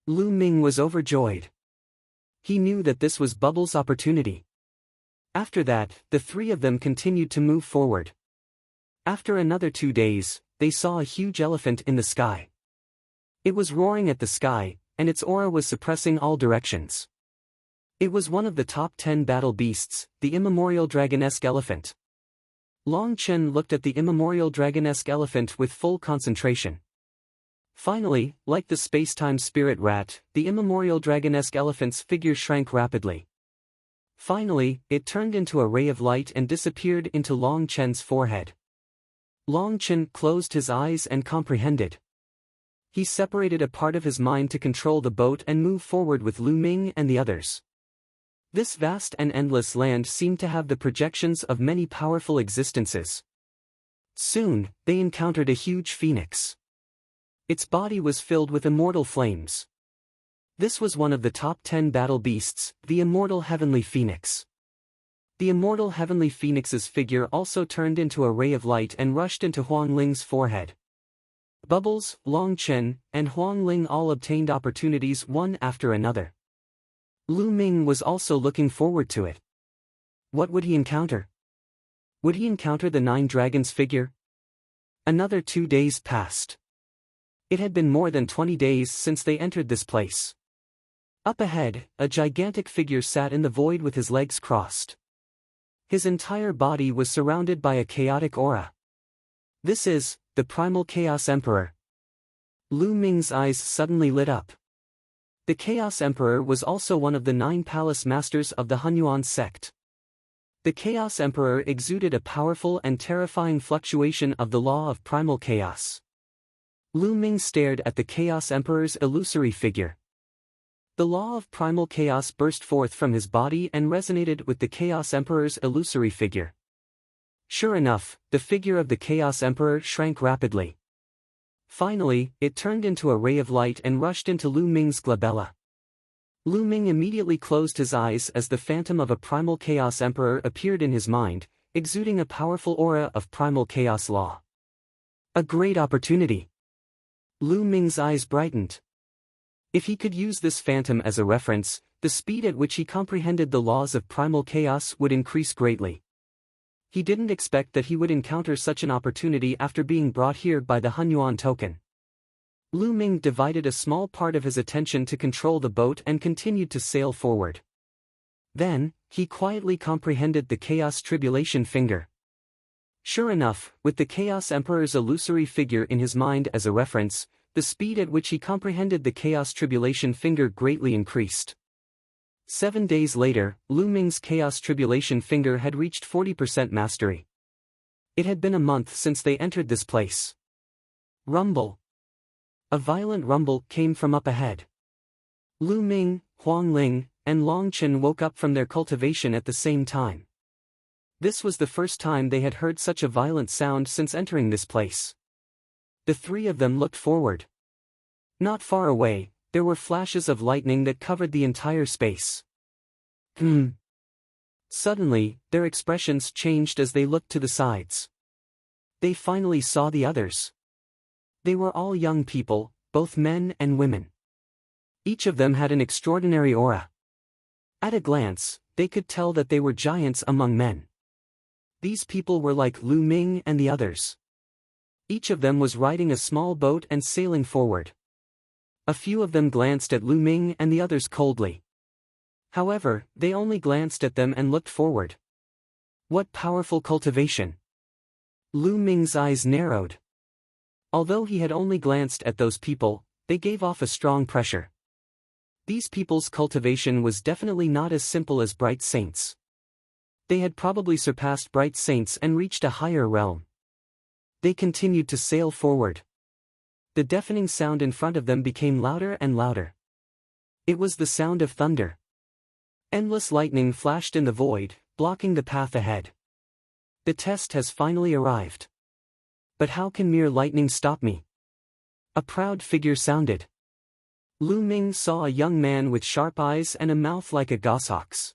S1: Lu Ming was overjoyed. He knew that this was Bubbles' opportunity. After that, the three of them continued to move forward. After another 2 days, they saw a huge elephant in the sky. It was roaring at the sky, and its aura was suppressing all directions. It was one of the top 10 battle beasts, the immemorial dragonesque elephant. Long Chen looked at the immemorial dragonesque elephant with full concentration. Finally, like the spacetime spirit rat, the immemorial dragonesque elephant's figure shrank rapidly. Finally, it turned into a ray of light and disappeared into Long Chen's forehead. Long Chen closed his eyes and comprehended. He separated a part of his mind to control the boat and move forward with Lu Ming and the others. This vast and endless land seemed to have the projections of many powerful existences. Soon, they encountered a huge phoenix. Its body was filled with immortal flames. This was one of the top 10 battle beasts, the immortal heavenly phoenix. The immortal heavenly phoenix's figure also turned into a ray of light and rushed into Huang Ling's forehead. Bubbles, Long Chen, and Huang Ling all obtained opportunities one after another. Lu Ming was also looking forward to it. What would he encounter? Would he encounter the 9 dragons figure? Another 2 days passed. It had been more than 20 days since they entered this place. Up ahead, a gigantic figure sat in the void with his legs crossed. His entire body was surrounded by a chaotic aura. This is the Primal Chaos Emperor. Lu Ming's eyes suddenly lit up. The Chaos Emperor was also one of the 9 palace masters of the Hunyuan sect. The Chaos Emperor exuded a powerful and terrifying fluctuation of the law of primal chaos. Lu Ming stared at the Chaos Emperor's illusory figure. The law of primal chaos burst forth from his body and resonated with the Chaos Emperor's illusory figure. Sure enough, the figure of the Chaos Emperor shrank rapidly. Finally, it turned into a ray of light and rushed into Lu Ming's glabella. Lu Ming immediately closed his eyes as the phantom of a primal Chaos Emperor appeared in his mind, exuding a powerful aura of primal chaos law. A great opportunity. Lu Ming's eyes brightened. If he could use this phantom as a reference, the speed at which he comprehended the laws of primal chaos would increase greatly. He didn't expect that he would encounter such an opportunity after being brought here by the Hunyuan token. Lu Ming divided a small part of his attention to control the boat and continued to sail forward. Then, he quietly comprehended the Chaos Tribulation finger. Sure enough, with the Chaos Emperor's illusory figure in his mind as a reference, the speed at which he comprehended the Chaos Tribulation finger greatly increased. 7 days later, Lu Ming's Chaos Tribulation finger had reached 40% mastery. It had been a month since they entered this place. Rumble. A violent rumble came from up ahead. Lu Ming, Huang Ling, and Long Chen woke up from their cultivation at the same time. This was the first time they had heard such a violent sound since entering this place. The 3 of them looked forward. Not far away, there were flashes of lightning that covered the entire space. Suddenly, their expressions changed as they looked to the sides. They finally saw the others. They were all young people, both men and women. Each of them had an extraordinary aura. At a glance, they could tell that they were giants among men. These people were like Lu Ming and the others. Each of them was riding a small boat and sailing forward. A few of them glanced at Lu Ming and the others coldly. However, they only glanced at them and looked forward. What powerful cultivation! Lu Ming's eyes narrowed. Although he had only glanced at those people, they gave off a strong pressure. These people's cultivation was definitely not as simple as Bright Saints. They had probably surpassed Bright Saints and reached a higher realm. They continued to sail forward. The deafening sound in front of them became louder and louder. It was the sound of thunder. Endless lightning flashed in the void, blocking the path ahead. The test has finally arrived. But how can mere lightning stop me? A proud figure sounded. Lu Ming saw a young man with sharp eyes and a mouth like a goshawk's.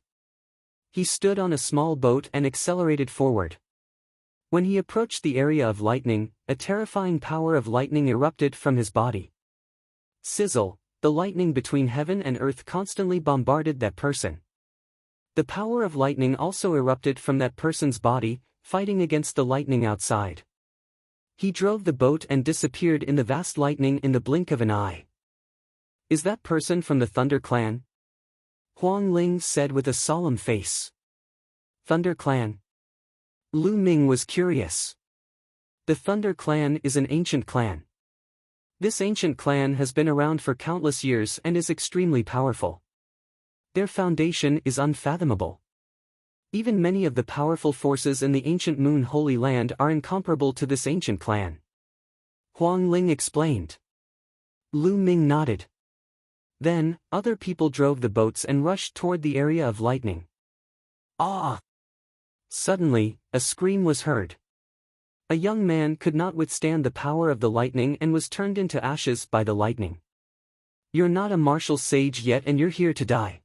S1: He stood on a small boat and accelerated forward. When he approached the area of lightning, a terrifying power of lightning erupted from his body. Sizzle, the lightning between heaven and earth constantly bombarded that person. The power of lightning also erupted from that person's body, fighting against the lightning outside. He drove the boat and disappeared in the vast lightning in the blink of an eye. Is that person from the Thunder Clan? Huang Ling said with a solemn face. Thunder Clan? Lu Ming was curious. The Thunder Clan is an ancient clan. This ancient clan has been around for countless years and is extremely powerful. Their foundation is unfathomable. Even many of the powerful forces in the ancient Moon Holy Land are incomparable to this ancient clan. Huang Ling explained. Lu Ming nodded. Then, other people drove the boats and rushed toward the area of lightning. Ah! Suddenly, a scream was heard. A young man could not withstand the power of the lightning and was turned into ashes by the lightning. You're not a martial sage yet and you're here to die.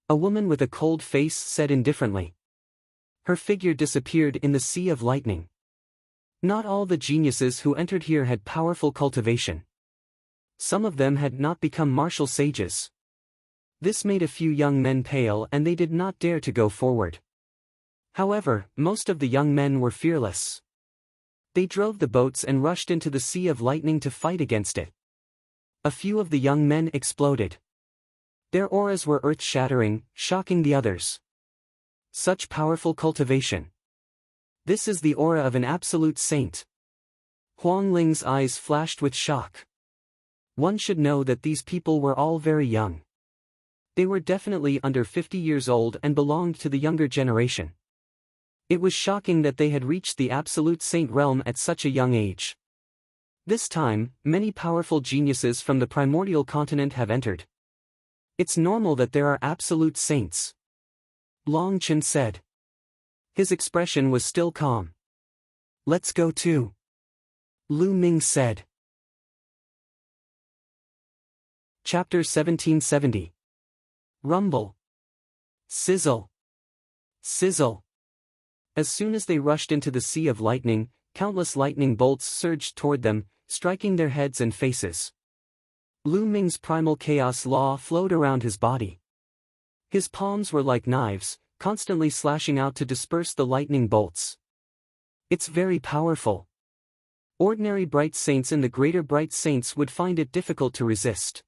S1: A woman with a cold face said indifferently. Her figure disappeared in the sea of lightning. Not all the geniuses who entered here had powerful cultivation. Some of them had not become martial sages. This made a few young men pale and they did not dare to go forward. However, most of the young men were fearless. They drove the boats and rushed into the sea of lightning to fight against it. A few of the young men exploded. Their auras were earth-shattering, shocking the others. Such powerful cultivation. This is the aura of an absolute saint. Huang Ling's eyes flashed with shock. One should know that these people were all very young. They were definitely under 50 years old and belonged to the younger generation. It was shocking that they had reached the absolute saint realm at such a young age. This time, many powerful geniuses from the primordial continent have entered. It's normal that there are absolute saints, Long Chen said. His expression was still calm. Let's go too, Lu Ming said. Chapter 1770. Rumble. Sizzle. Sizzle. As soon as they rushed into the sea of lightning, countless lightning bolts surged toward them, striking their heads and faces. Lu Ming's primal chaos law flowed around his body. His palms were like knives, constantly slashing out to disperse the lightning bolts. It's very powerful. Ordinary bright saints and the greater bright saints would find it difficult to resist.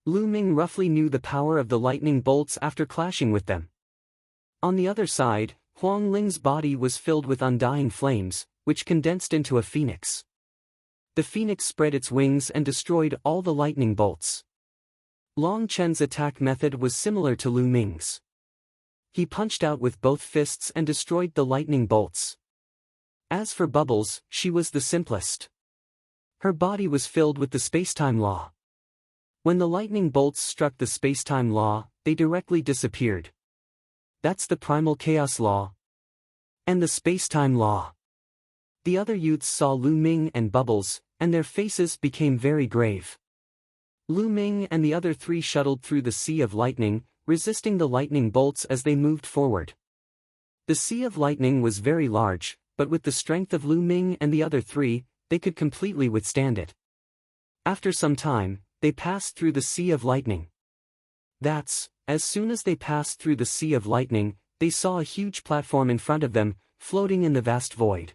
S1: Lu Ming roughly knew the power of the lightning bolts after clashing with them. On the other side, Huang Ling's body was filled with undying flames, which condensed into a phoenix. The phoenix spread its wings and destroyed all the lightning bolts. Long Chen's attack method was similar to Lu Ming's. He punched out with both fists and destroyed the lightning bolts. As for Bubbles, she was the simplest. Her body was filled with the space-time law. When the lightning bolts struck the space-time law, they directly disappeared. That's the primal chaos law. And the space-time law. The other youths saw Lu Ming and Bubbles, and their faces became very grave. Lu Ming and the other three shuttled through the sea of lightning, resisting the lightning bolts as they moved forward. The sea of lightning was very large, but with the strength of Lu Ming and the other three, they could completely withstand it. After some time, they passed through the sea of lightning. As soon as they passed through the sea of lightning, they saw a huge platform in front of them, floating in the vast void.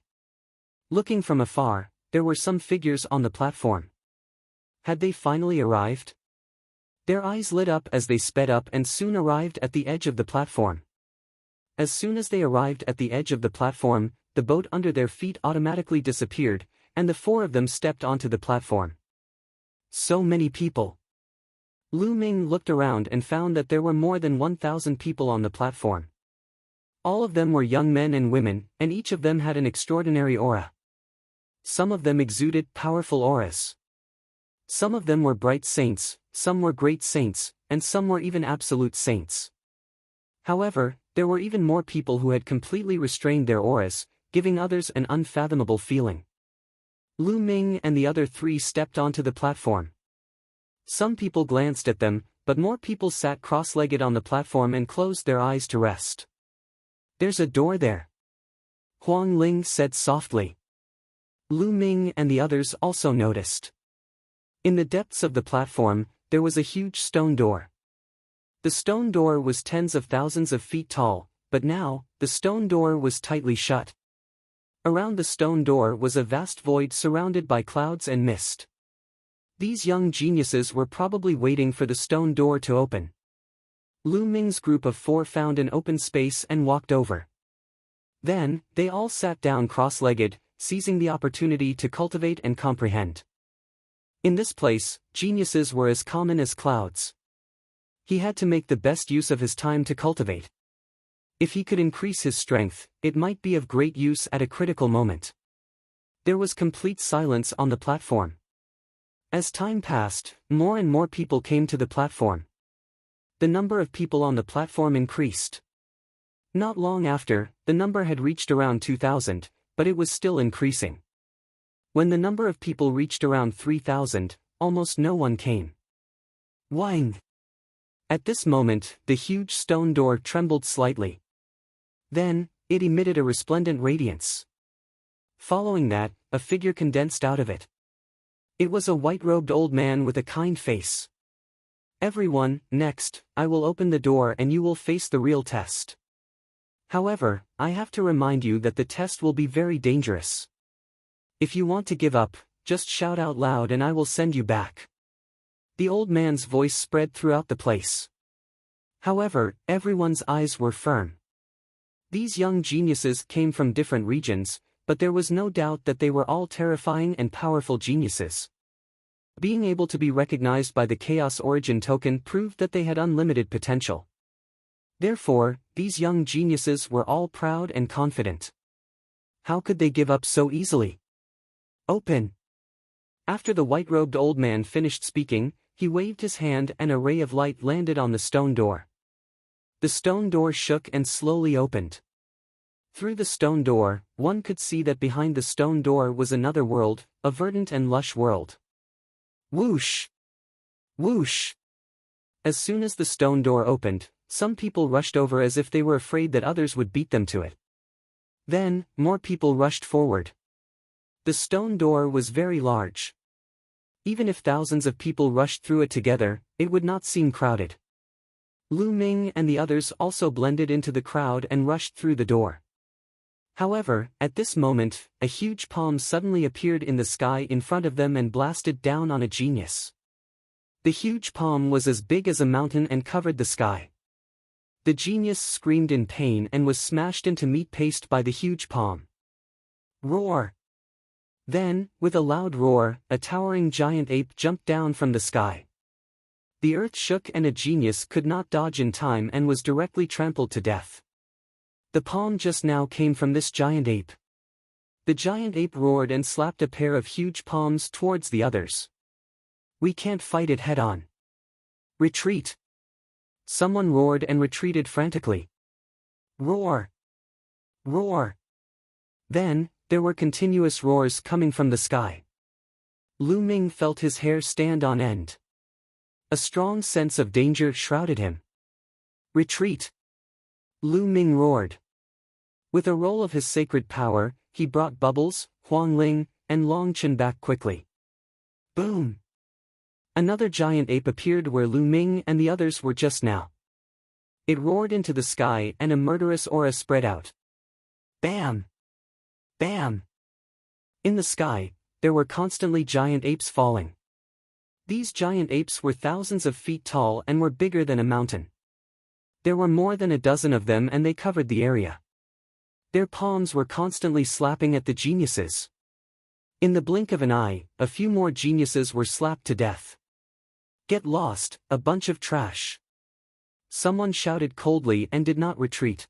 S1: Looking from afar, there were some figures on the platform. Had they finally arrived? Their eyes lit up as they sped up and soon arrived at the edge of the platform. As soon as they arrived at the edge of the platform, the boat under their feet automatically disappeared, and the four of them stepped onto the platform. So many people. Lu Ming looked around and found that there were more than 1,000 people on the platform. All of them were young men and women, and each of them had an extraordinary aura. Some of them exuded powerful auras. Some of them were bright saints, some were great saints, and some were even absolute saints. However, there were even more people who had completely restrained their auras, giving others an unfathomable feeling. Lu Ming and the other three stepped onto the platform. Some people glanced at them, but more people sat cross-legged on the platform and closed their eyes to rest. There's a door there, Huang Ling said softly. Lu Ming and the others also noticed. In the depths of the platform, there was a huge stone door. The stone door was tens of thousands of feet tall, but now, the stone door was tightly shut. Around the stone door was a vast void surrounded by clouds and mist. These young geniuses were probably waiting for the stone door to open. Lu Ming's group of four found an open space and walked over. Then, they all sat down cross-legged, seizing the opportunity to cultivate and comprehend. In this place, geniuses were as common as clouds. He had to make the best use of his time to cultivate. If he could increase his strength, it might be of great use at a critical moment. There was complete silence on the platform. As time passed, more and more people came to the platform. The number of people on the platform increased. Not long after, the number had reached around 2,000, but it was still increasing. When the number of people reached around 3,000, almost no one came. Wang! At this moment, the huge stone door trembled slightly. Then, it emitted a resplendent radiance. Following that, a figure condensed out of it. It was a white-robed old man with a kind face. Everyone, next, I will open the door and you will face the real test. However, I have to remind you that the test will be very dangerous. If you want to give up, just shout out loud and I will send you back. The old man's voice spread throughout the place. However, everyone's eyes were firm. These young geniuses came from different regions, but there was no doubt that they were all terrifying and powerful geniuses. Being able to be recognized by the Chaos Origin token proved that they had unlimited potential. Therefore, these young geniuses were all proud and confident. How could they give up so easily? Open! After the white-robed old man finished speaking, he waved his hand and a ray of light landed on the stone door. The stone door shook and slowly opened. Through the stone door, one could see that behind the stone door was another world, a verdant and lush world. Whoosh! Whoosh! As soon as the stone door opened, some people rushed over as if they were afraid that others would beat them to it. Then, more people rushed forward. The stone door was very large. Even if thousands of people rushed through it together, it would not seem crowded. Lu Ming and the others also blended into the crowd and rushed through the door. However, at this moment, a huge palm suddenly appeared in the sky in front of them and blasted down on a genius. The huge palm was as big as a mountain and covered the sky. The genius screamed in pain and was smashed into meat paste by the huge palm. Roar! Then, with a loud roar, a towering giant ape jumped down from the sky. The earth shook and a genius could not dodge in time and was directly trampled to death. The palm just now came from this giant ape. The giant ape roared and slapped a pair of huge palms towards the others. We can't fight it head-on. Retreat! Someone roared and retreated frantically. Roar! Roar! Then, there were continuous roars coming from the sky. Lu Ming felt his hair stand on end. A strong sense of danger shrouded him. Retreat! Lu Ming roared. With a roll of his sacred power, he brought Bubbles, Huangling, and Longchen back quickly. Boom! Another giant ape appeared where Lu Ming and the others were just now. It roared into the sky and a murderous aura spread out. Bam! Bam! In the sky, there were constantly giant apes falling. These giant apes were thousands of feet tall and were bigger than a mountain. There were more than a dozen of them and they covered the area. Their palms were constantly slapping at the geniuses. In the blink of an eye, a few more geniuses were slapped to death. Get lost, a bunch of trash! Someone shouted coldly and did not retreat.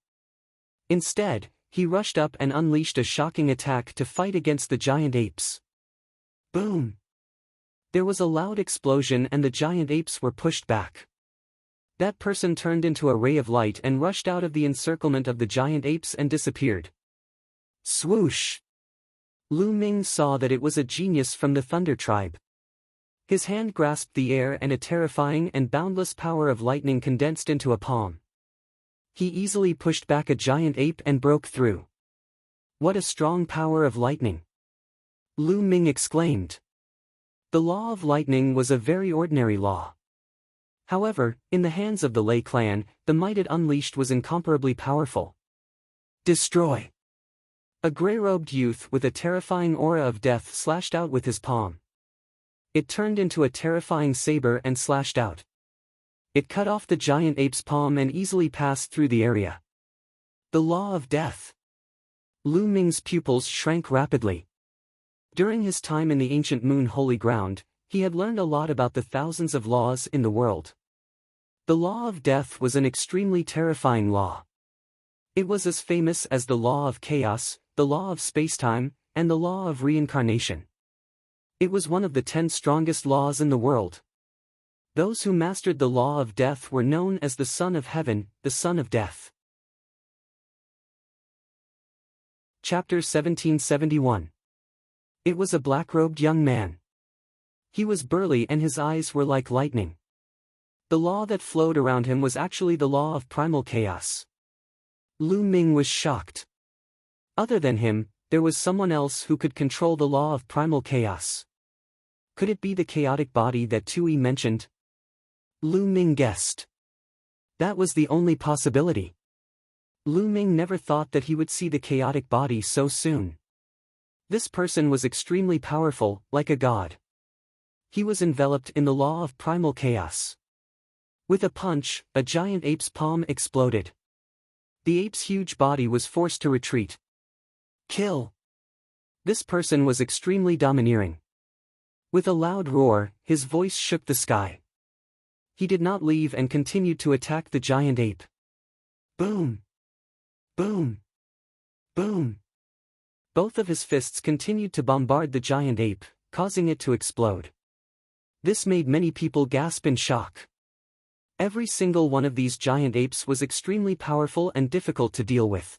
S1: Instead, he rushed up and unleashed a shocking attack to fight against the giant apes. Boom! There was a loud explosion and the giant apes were pushed back. That person turned into a ray of light and rushed out of the encirclement of the giant apes and disappeared. Swoosh! Lu Ming saw that it was a genius from the Thunder Tribe. His hand grasped the air and a terrifying and boundless power of lightning condensed into a palm. He easily pushed back a giant ape and broke through. What a strong power of lightning! Lu Ming exclaimed. The law of lightning was a very ordinary law. However, in the hands of the Lei clan, the might it unleashed was incomparably powerful. Destroy! A grey-robed youth with a terrifying aura of death slashed out with his palm. It turned into a terrifying saber and slashed out. It cut off the giant ape's palm and easily passed through the area. The law of death. Lu Ming's pupils shrank rapidly. During his time in the ancient Moon Holy Ground, he had learned a lot about the thousands of laws in the world. The law of death was an extremely terrifying law. It was as famous as the law of chaos, the law of spacetime, and the law of reincarnation. It was one of the 10 strongest laws in the world. Those who mastered the law of death were known as the Son of Heaven, the Son of Death. Chapter 1771. It was a black-robed young man. He was burly and his eyes were like lightning. The law that flowed around him was actually the law of primal chaos. Lu Ming was shocked. Other than him, there was someone else who could control the law of primal chaos. Could it be the chaotic body that Tui mentioned? Lu Ming guessed. That was the only possibility. Lu Ming never thought that he would see the chaotic body so soon. This person was extremely powerful, like a god. He was enveloped in the law of primal chaos. With a punch, a giant ape's palm exploded. The ape's huge body was forced to retreat. Kill! This person was extremely domineering. With a loud roar, his voice shook the sky. He did not leave and continued to attack the giant ape. Boom! Boom! Boom! Both of his fists continued to bombard the giant ape, causing it to explode. This made many people gasp in shock. Every single one of these giant apes was extremely powerful and difficult to deal with.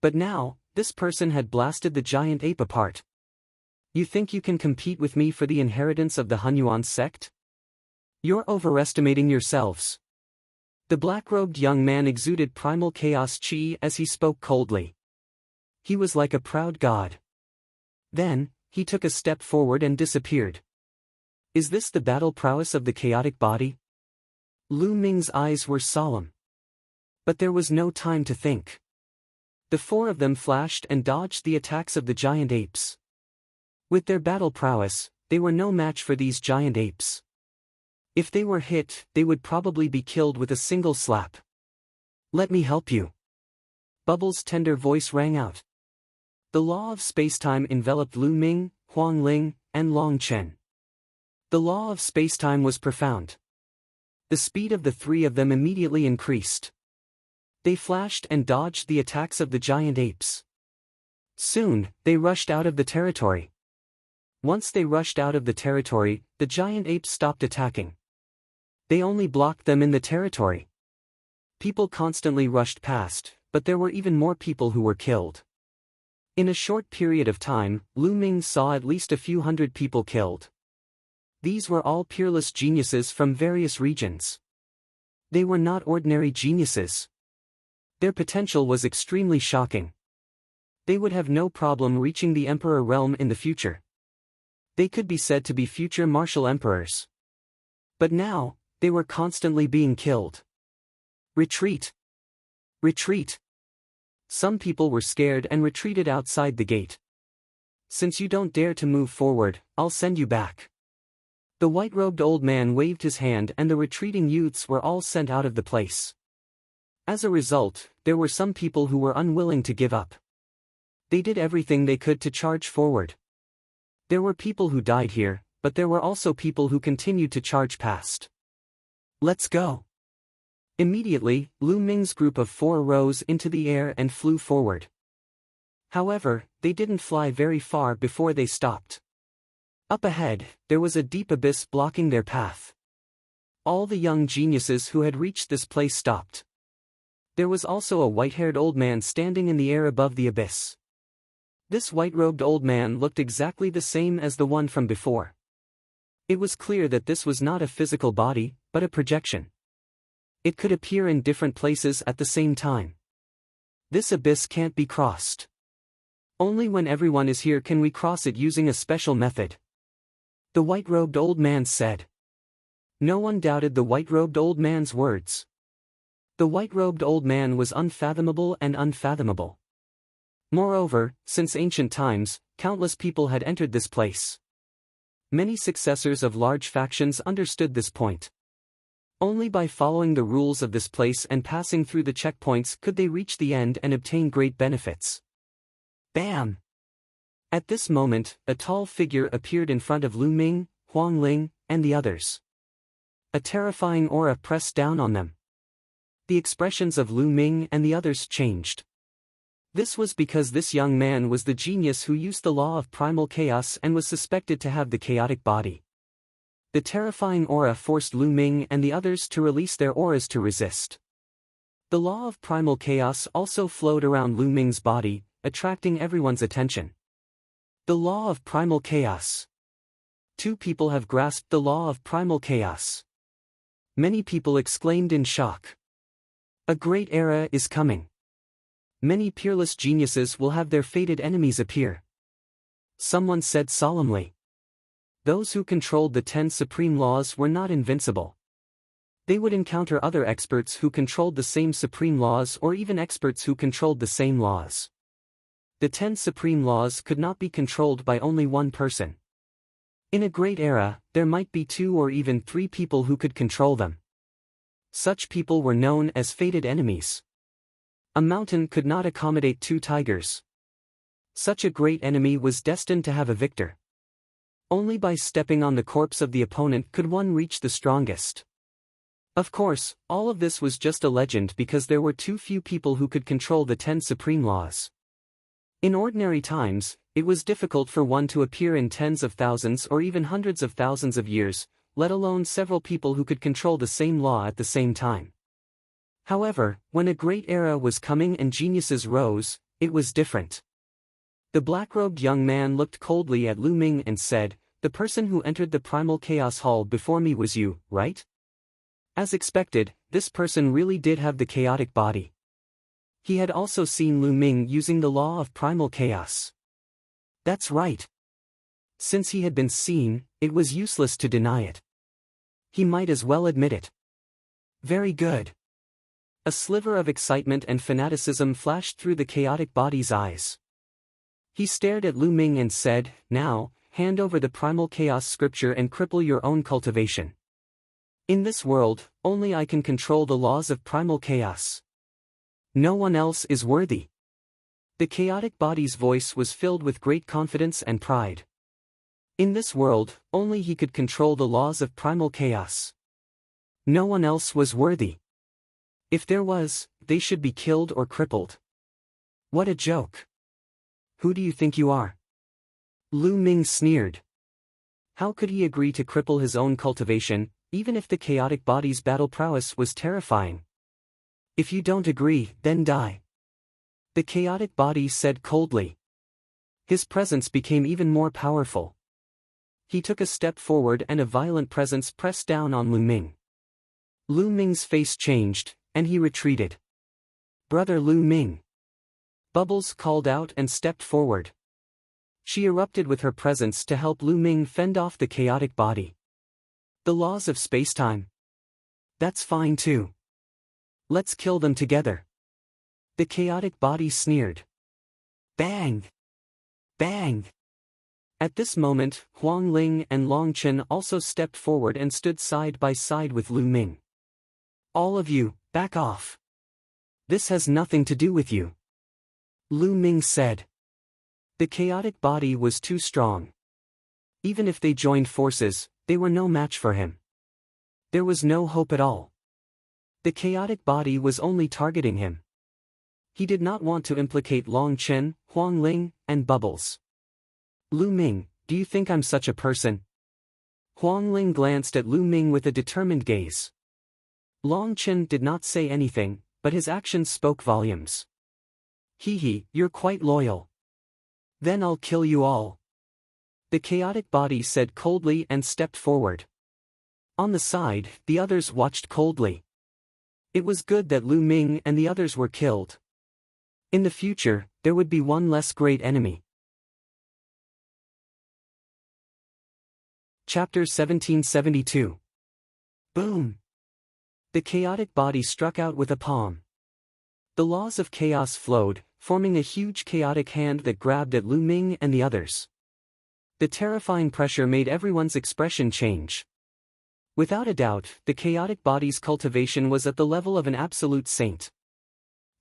S1: But now, this person had blasted the giant ape apart. You think you can compete with me for the inheritance of the Hunyuan sect? You're overestimating yourselves. The black-robed young man exuded primal chaos chi as he spoke coldly. He was like a proud god. Then, he took a step forward and disappeared. Is this the battle prowess of the chaotic body? Lu Ming's eyes were solemn. But there was no time to think. The four of them flashed and dodged the attacks of the giant apes. With their battle prowess, they were no match for these giant apes. If they were hit, they would probably be killed with a single slap. Let me help you. Bubbles' tender voice rang out. The law of spacetime enveloped Lu Ming, Huang Ling, and Long Chen. The law of spacetime was profound. The speed of the three of them immediately increased. They flashed and dodged the attacks of the giant apes. Soon, they rushed out of the territory. Once they rushed out of the territory, the giant apes stopped attacking. They only blocked them in the territory. People constantly rushed past, but there were even more people who were killed. In a short period of time, Lu Ming saw at least a few hundred people killed. These were all peerless geniuses from various regions. They were not ordinary geniuses. Their potential was extremely shocking. They would have no problem reaching the Emperor realm in the future. They could be said to be future martial emperors. But now, they were constantly being killed. Retreat! Retreat! Some people were scared and retreated outside the gate. Since you don't dare to move forward, I'll send you back. The white-robed old man waved his hand and the retreating youths were all sent out of the place. As a result, there were some people who were unwilling to give up. They did everything they could to charge forward. There were people who died here, but there were also people who continued to charge past. Let's go. Immediately, Lu Ming's group of four rose into the air and flew forward. However, they didn't fly very far before they stopped. Up ahead, there was a deep abyss blocking their path. All the young geniuses who had reached this place stopped. There was also a white-haired old man standing in the air above the abyss. This white-robed old man looked exactly the same as the one from before. It was clear that this was not a physical body, but a projection. It could appear in different places at the same time. This abyss can't be crossed. Only when everyone is here can we cross it using a special method. The white-robed old man said. No one doubted the white-robed old man's words. The white-robed old man was unfathomable and unfathomable. Moreover, since ancient times, countless people had entered this place. Many successors of large factions understood this point. Only by following the rules of this place and passing through the checkpoints could they reach the end and obtain great benefits. Bam! At this moment, a tall figure appeared in front of Lu Ming, Huang Ling, and the others. A terrifying aura pressed down on them. The expressions of Lu Ming and the others changed. This was because this young man was the genius who used the law of primal chaos and was suspected to have the chaotic body. The terrifying aura forced Lu Ming and the others to release their auras to resist. The law of primal chaos also flowed around Lu Ming's body, attracting everyone's attention. The law of primal chaos. Two people have grasped the law of primal chaos. Many people exclaimed in shock. A great era is coming. Many peerless geniuses will have their fated enemies appear. Someone said solemnly. Those who controlled the 10 supreme laws were not invincible. They would encounter other experts who controlled the same supreme laws or even experts who controlled the same laws. The 10 supreme laws could not be controlled by only one person. In a great era, there might be 2 or even 3 people who could control them. Such people were known as fated enemies. A mountain could not accommodate 2 tigers. Such a great enemy was destined to have a victor. Only by stepping on the corpse of the opponent could one reach the strongest. Of course, all of this was just a legend because there were too few people who could control the 10 supreme laws. In ordinary times, it was difficult for one to appear in tens of thousands or even hundreds of thousands of years, let alone several people who could control the same law at the same time. However, when a great era was coming and geniuses rose, it was different. The black-robed young man looked coldly at Lu Ming and said, "The person who entered the primal chaos hall before me was you, right?" As expected, this person really did have the chaotic body. He had also seen Lu Ming using the law of primal chaos. That's right. Since he had been seen, it was useless to deny it. He might as well admit it. Very good. A sliver of excitement and fanaticism flashed through the chaotic body's eyes. He stared at Lu Ming and said, "Now, hand over the primal chaos scripture and cripple your own cultivation. In this world, only I can control the laws of primal chaos. No one else is worthy." The chaotic body's voice was filled with great confidence and pride. In this world, only he could control the laws of primal chaos. No one else was worthy. If there was, they should be killed or crippled. What a joke. Who do you think you are? Lu Ming sneered. How could he agree to cripple his own cultivation, even if the chaotic body's battle prowess was terrifying? If you don't agree, then die. The chaotic body said coldly. His presence became even more powerful. He took a step forward and a violent presence pressed down on Lu Ming. Lu Ming's face changed, and he retreated. "Brother Lu Ming." Bubbles called out and stepped forward. She erupted with her presence to help Lu Ming fend off the chaotic body. "The laws of spacetime. That's fine too. Let's kill them together." The chaotic body sneered. Bang! Bang! At this moment, Huang Ling and Long Chen also stepped forward and stood side by side with Lu Ming. "All of you, back off. This has nothing to do with you," Lu Ming said. The chaotic body was too strong. Even if they joined forces, they were no match for him. There was no hope at all. The chaotic body was only targeting him. He did not want to implicate Long Chen, Huang Ling, and Bubbles. "Lu Ming, do you think I'm such a person?" Huang Ling glanced at Lu Ming with a determined gaze. Long Chen did not say anything, but his actions spoke volumes. "Hee, you're quite loyal. Then I'll kill you all," the chaotic body said coldly and stepped forward. On the side, the others watched coldly. It was good that Lu Ming and the others were killed. In the future, there would be one less great enemy. Chapter 1772. Boom! The chaotic body struck out with a palm. The laws of chaos flowed, forming a huge chaotic hand that grabbed at Lu Ming and the others. The terrifying pressure made everyone's expression change. Without a doubt, the chaotic body's cultivation was at the level of an absolute saint.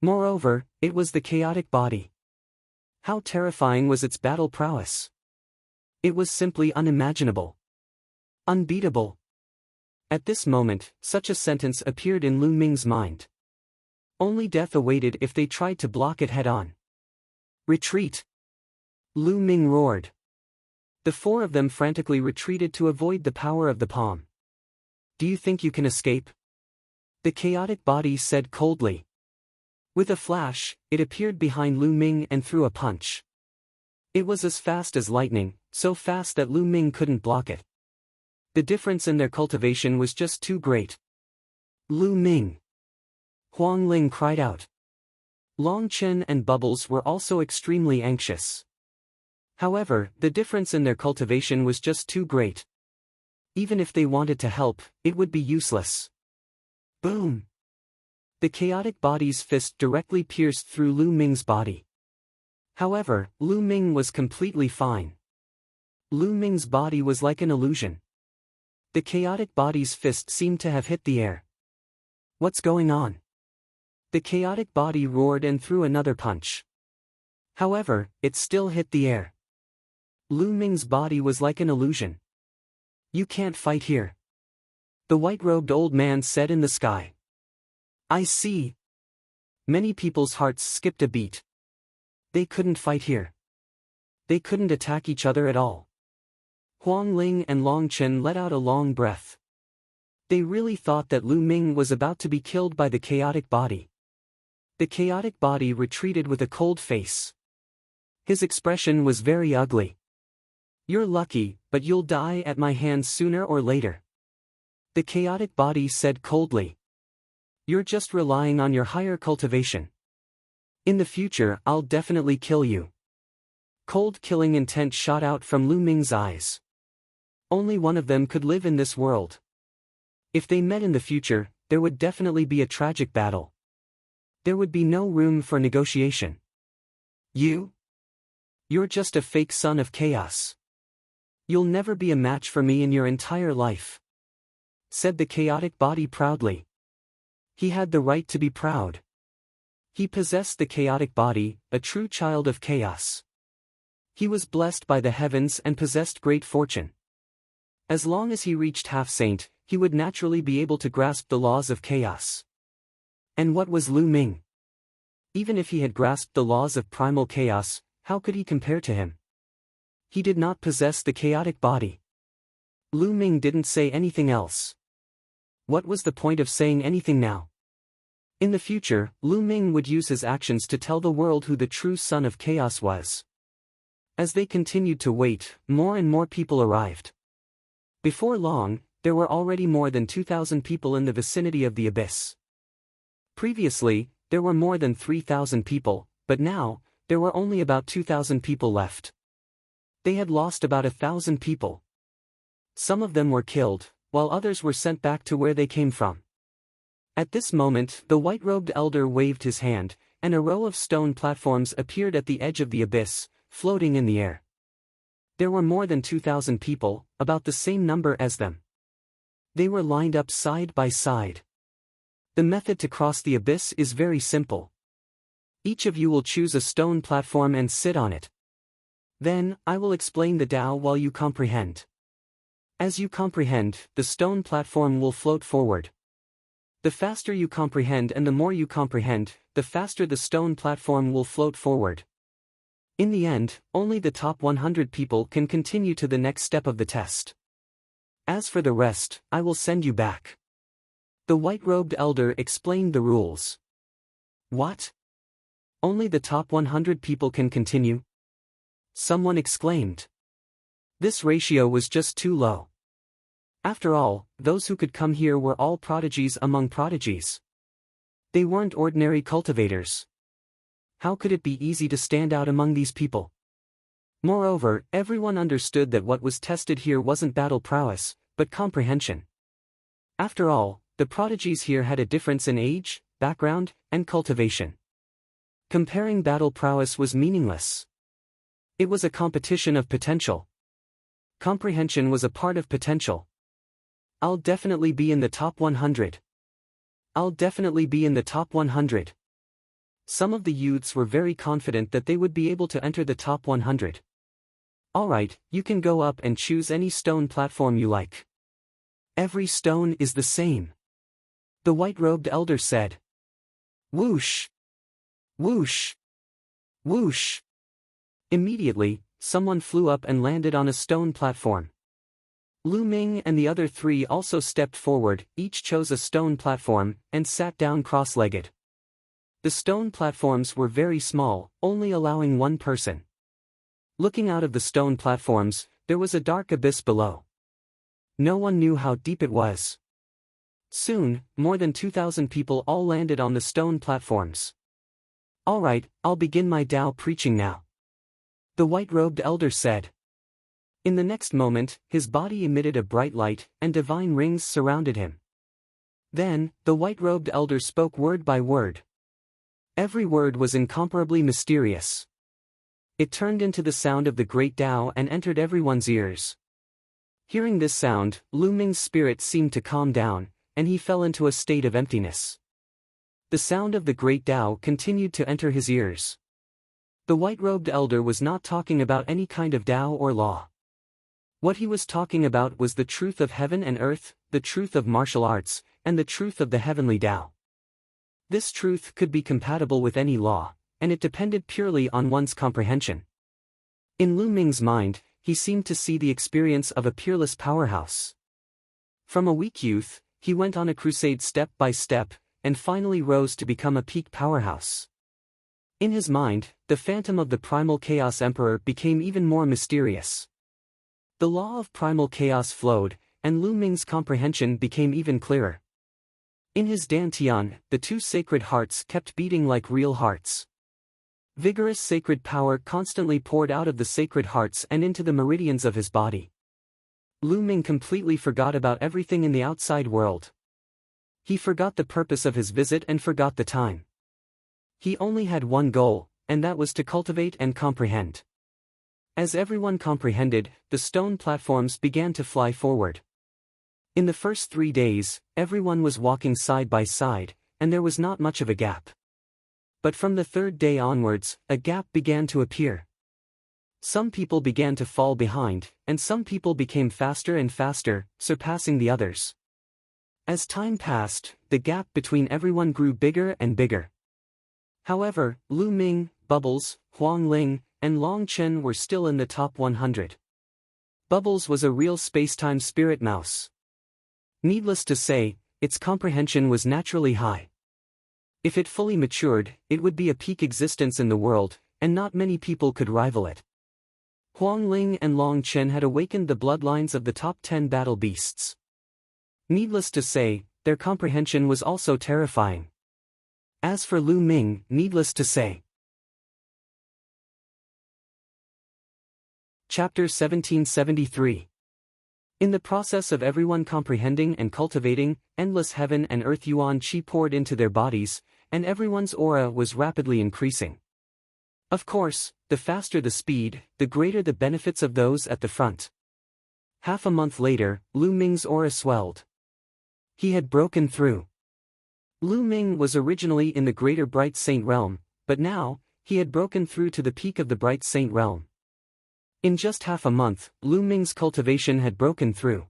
S1: Moreover, it was the chaotic body. How terrifying was its battle prowess? It was simply unimaginable. Unbeatable. At this moment, such a sentence appeared in Lu Ming's mind. Only death awaited if they tried to block it head-on. "Retreat!" Lu Ming roared. The four of them frantically retreated to avoid the power of the palm. "Do you think you can escape?" the chaotic body said coldly. With a flash, it appeared behind Lu Ming and threw a punch. It was as fast as lightning, so fast that Lu Ming couldn't block it. The difference in their cultivation was just too great. "Lu Ming!" Huang Ling cried out. Long Chen and Bubbles were also extremely anxious. However, the difference in their cultivation was just too great. Even if they wanted to help, it would be useless. Boom! The chaotic body's fist directly pierced through Lu Ming's body. However, Lu Ming was completely fine. Lu Ming's body was like an illusion. The chaotic body's fist seemed to have hit the air. "What's going on?" The chaotic body roared and threw another punch. However, it still hit the air. Lu Ming's body was like an illusion. "You can't fight here," the white-robed old man said in the sky. "I see." Many people's hearts skipped a beat. They couldn't fight here. They couldn't attack each other at all. Huang Ling and Long Chen let out a long breath. They really thought that Lu Ming was about to be killed by the chaotic body. The chaotic body retreated with a cold face. His expression was very ugly. "You're lucky, but you'll die at my hands sooner or later," the chaotic body said coldly. "You're just relying on your higher cultivation. In the future, I'll definitely kill you." Cold killing intent shot out from Lu Ming's eyes. Only one of them could live in this world. If they met in the future, there would definitely be a tragic battle. There would be no room for negotiation. You're just a fake son of chaos. You'll never be a match for me in your entire life," said the chaotic body proudly. He had the right to be proud. He possessed the chaotic body, a true child of chaos. He was blessed by the heavens and possessed great fortune. As long as he reached half-saint, he would naturally be able to grasp the laws of chaos. And what was Lu Ming? Even if he had grasped the laws of primal chaos, how could he compare to him? He did not possess the chaotic body. Lu Ming didn't say anything else. What was the point of saying anything now? In the future, Lu Ming would use his actions to tell the world who the true son of chaos was. As they continued to wait, more and more people arrived. Before long, there were already more than 2,000 people in the vicinity of the abyss. Previously, there were more than 3,000 people, but now, there were only about 2,000 people left. They had lost about 1,000 people. Some of them were killed, while others were sent back to where they came from. At this moment, the white-robed elder waved his hand, and a row of stone platforms appeared at the edge of the abyss, floating in the air. There were more than 2,000 people, about the same number as them. They were lined up side by side. The method to cross the abyss is very simple. Each of you will choose a stone platform and sit on it. Then, I will explain the Tao while you comprehend. As you comprehend, the stone platform will float forward. The faster you comprehend and the more you comprehend, the faster the stone platform will float forward. In the end, only the top 100 people can continue to the next step of the test. As for the rest, I will send you back. The white-robed elder explained the rules. What? Only the top 100 people can continue? Someone exclaimed. This ratio was just too low. After all, those who could come here were all prodigies among prodigies. They weren't ordinary cultivators. How could it be easy to stand out among these people? Moreover, everyone understood that what was tested here wasn't battle prowess, but comprehension. After all, the prodigies here had a difference in age, background, and cultivation. Comparing battle prowess was meaningless. It was a competition of potential. Comprehension was a part of potential. I'll definitely be in the top 100. I'll definitely be in the top 100. Some of the youths were very confident that they would be able to enter the top 100. Alright, you can go up and choose any stone platform you like. Every stone is the same. The white-robed elder said. Whoosh! Whoosh! Whoosh! Immediately, someone flew up and landed on a stone platform. Lu Ming and the other three also stepped forward, each chose a stone platform, and sat down cross-legged. The stone platforms were very small, only allowing one person. Looking out of the stone platforms, there was a dark abyss below. No one knew how deep it was. Soon, more than 2,000 people all landed on the stone platforms. Alright, I'll begin my Tao preaching now. The white-robed elder said. In the next moment, his body emitted a bright light, and divine rings surrounded him. Then, the white-robed elder spoke word by word. Every word was incomparably mysterious. It turned into the sound of the great Tao and entered everyone's ears. Hearing this sound, Lu Ming's spirit seemed to calm down, and he fell into a state of emptiness. The sound of the great Tao continued to enter his ears. The white-robed elder was not talking about any kind of Tao or law. What he was talking about was the truth of heaven and earth, the truth of martial arts, and the truth of the heavenly Tao. This truth could be compatible with any law, and it depended purely on one's comprehension. In Lu Ming's mind, he seemed to see the experience of a peerless powerhouse. From a weak youth, he went on a crusade step by step, and finally rose to become a peak powerhouse. In his mind, the phantom of the primal chaos emperor became even more mysterious. The law of primal chaos flowed, and Lu Ming's comprehension became even clearer. In his dantian, the two sacred hearts kept beating like real hearts. Vigorous sacred power constantly poured out of the sacred hearts and into the meridians of his body. Lu Ming completely forgot about everything in the outside world. He forgot the purpose of his visit and forgot the time. He only had one goal, and that was to cultivate and comprehend. As everyone comprehended, the stone platforms began to fly forward. In the first 3 days, everyone was walking side by side, and there was not much of a gap. But from the third day onwards, a gap began to appear. Some people began to fall behind, and some people became faster and faster, surpassing the others. As time passed, the gap between everyone grew bigger and bigger. However, Lu Ming, Bubbles, Huang Ling, and Long Chen were still in the top 100. Bubbles was a real spacetime spirit mouse. Needless to say, its comprehension was naturally high. If it fully matured, it would be a peak existence in the world, and not many people could rival it. Huang Ling and Long Chen had awakened the bloodlines of the top 10 battle beasts. Needless to say, their comprehension was also terrifying. As for Lu Ming, needless to say. Chapter 1773. In the process of everyone comprehending and cultivating, endless heaven and earth yuan qi poured into their bodies, and everyone's aura was rapidly increasing. Of course, the faster the speed, the greater the benefits of those at the front. Half a month later, Lu Ming's aura swelled. He had broken through. Lu Ming was originally in the greater Bright Saint realm, but now, he had broken through to the peak of the Bright Saint realm. In just half a month, Lu Ming's cultivation had broken through.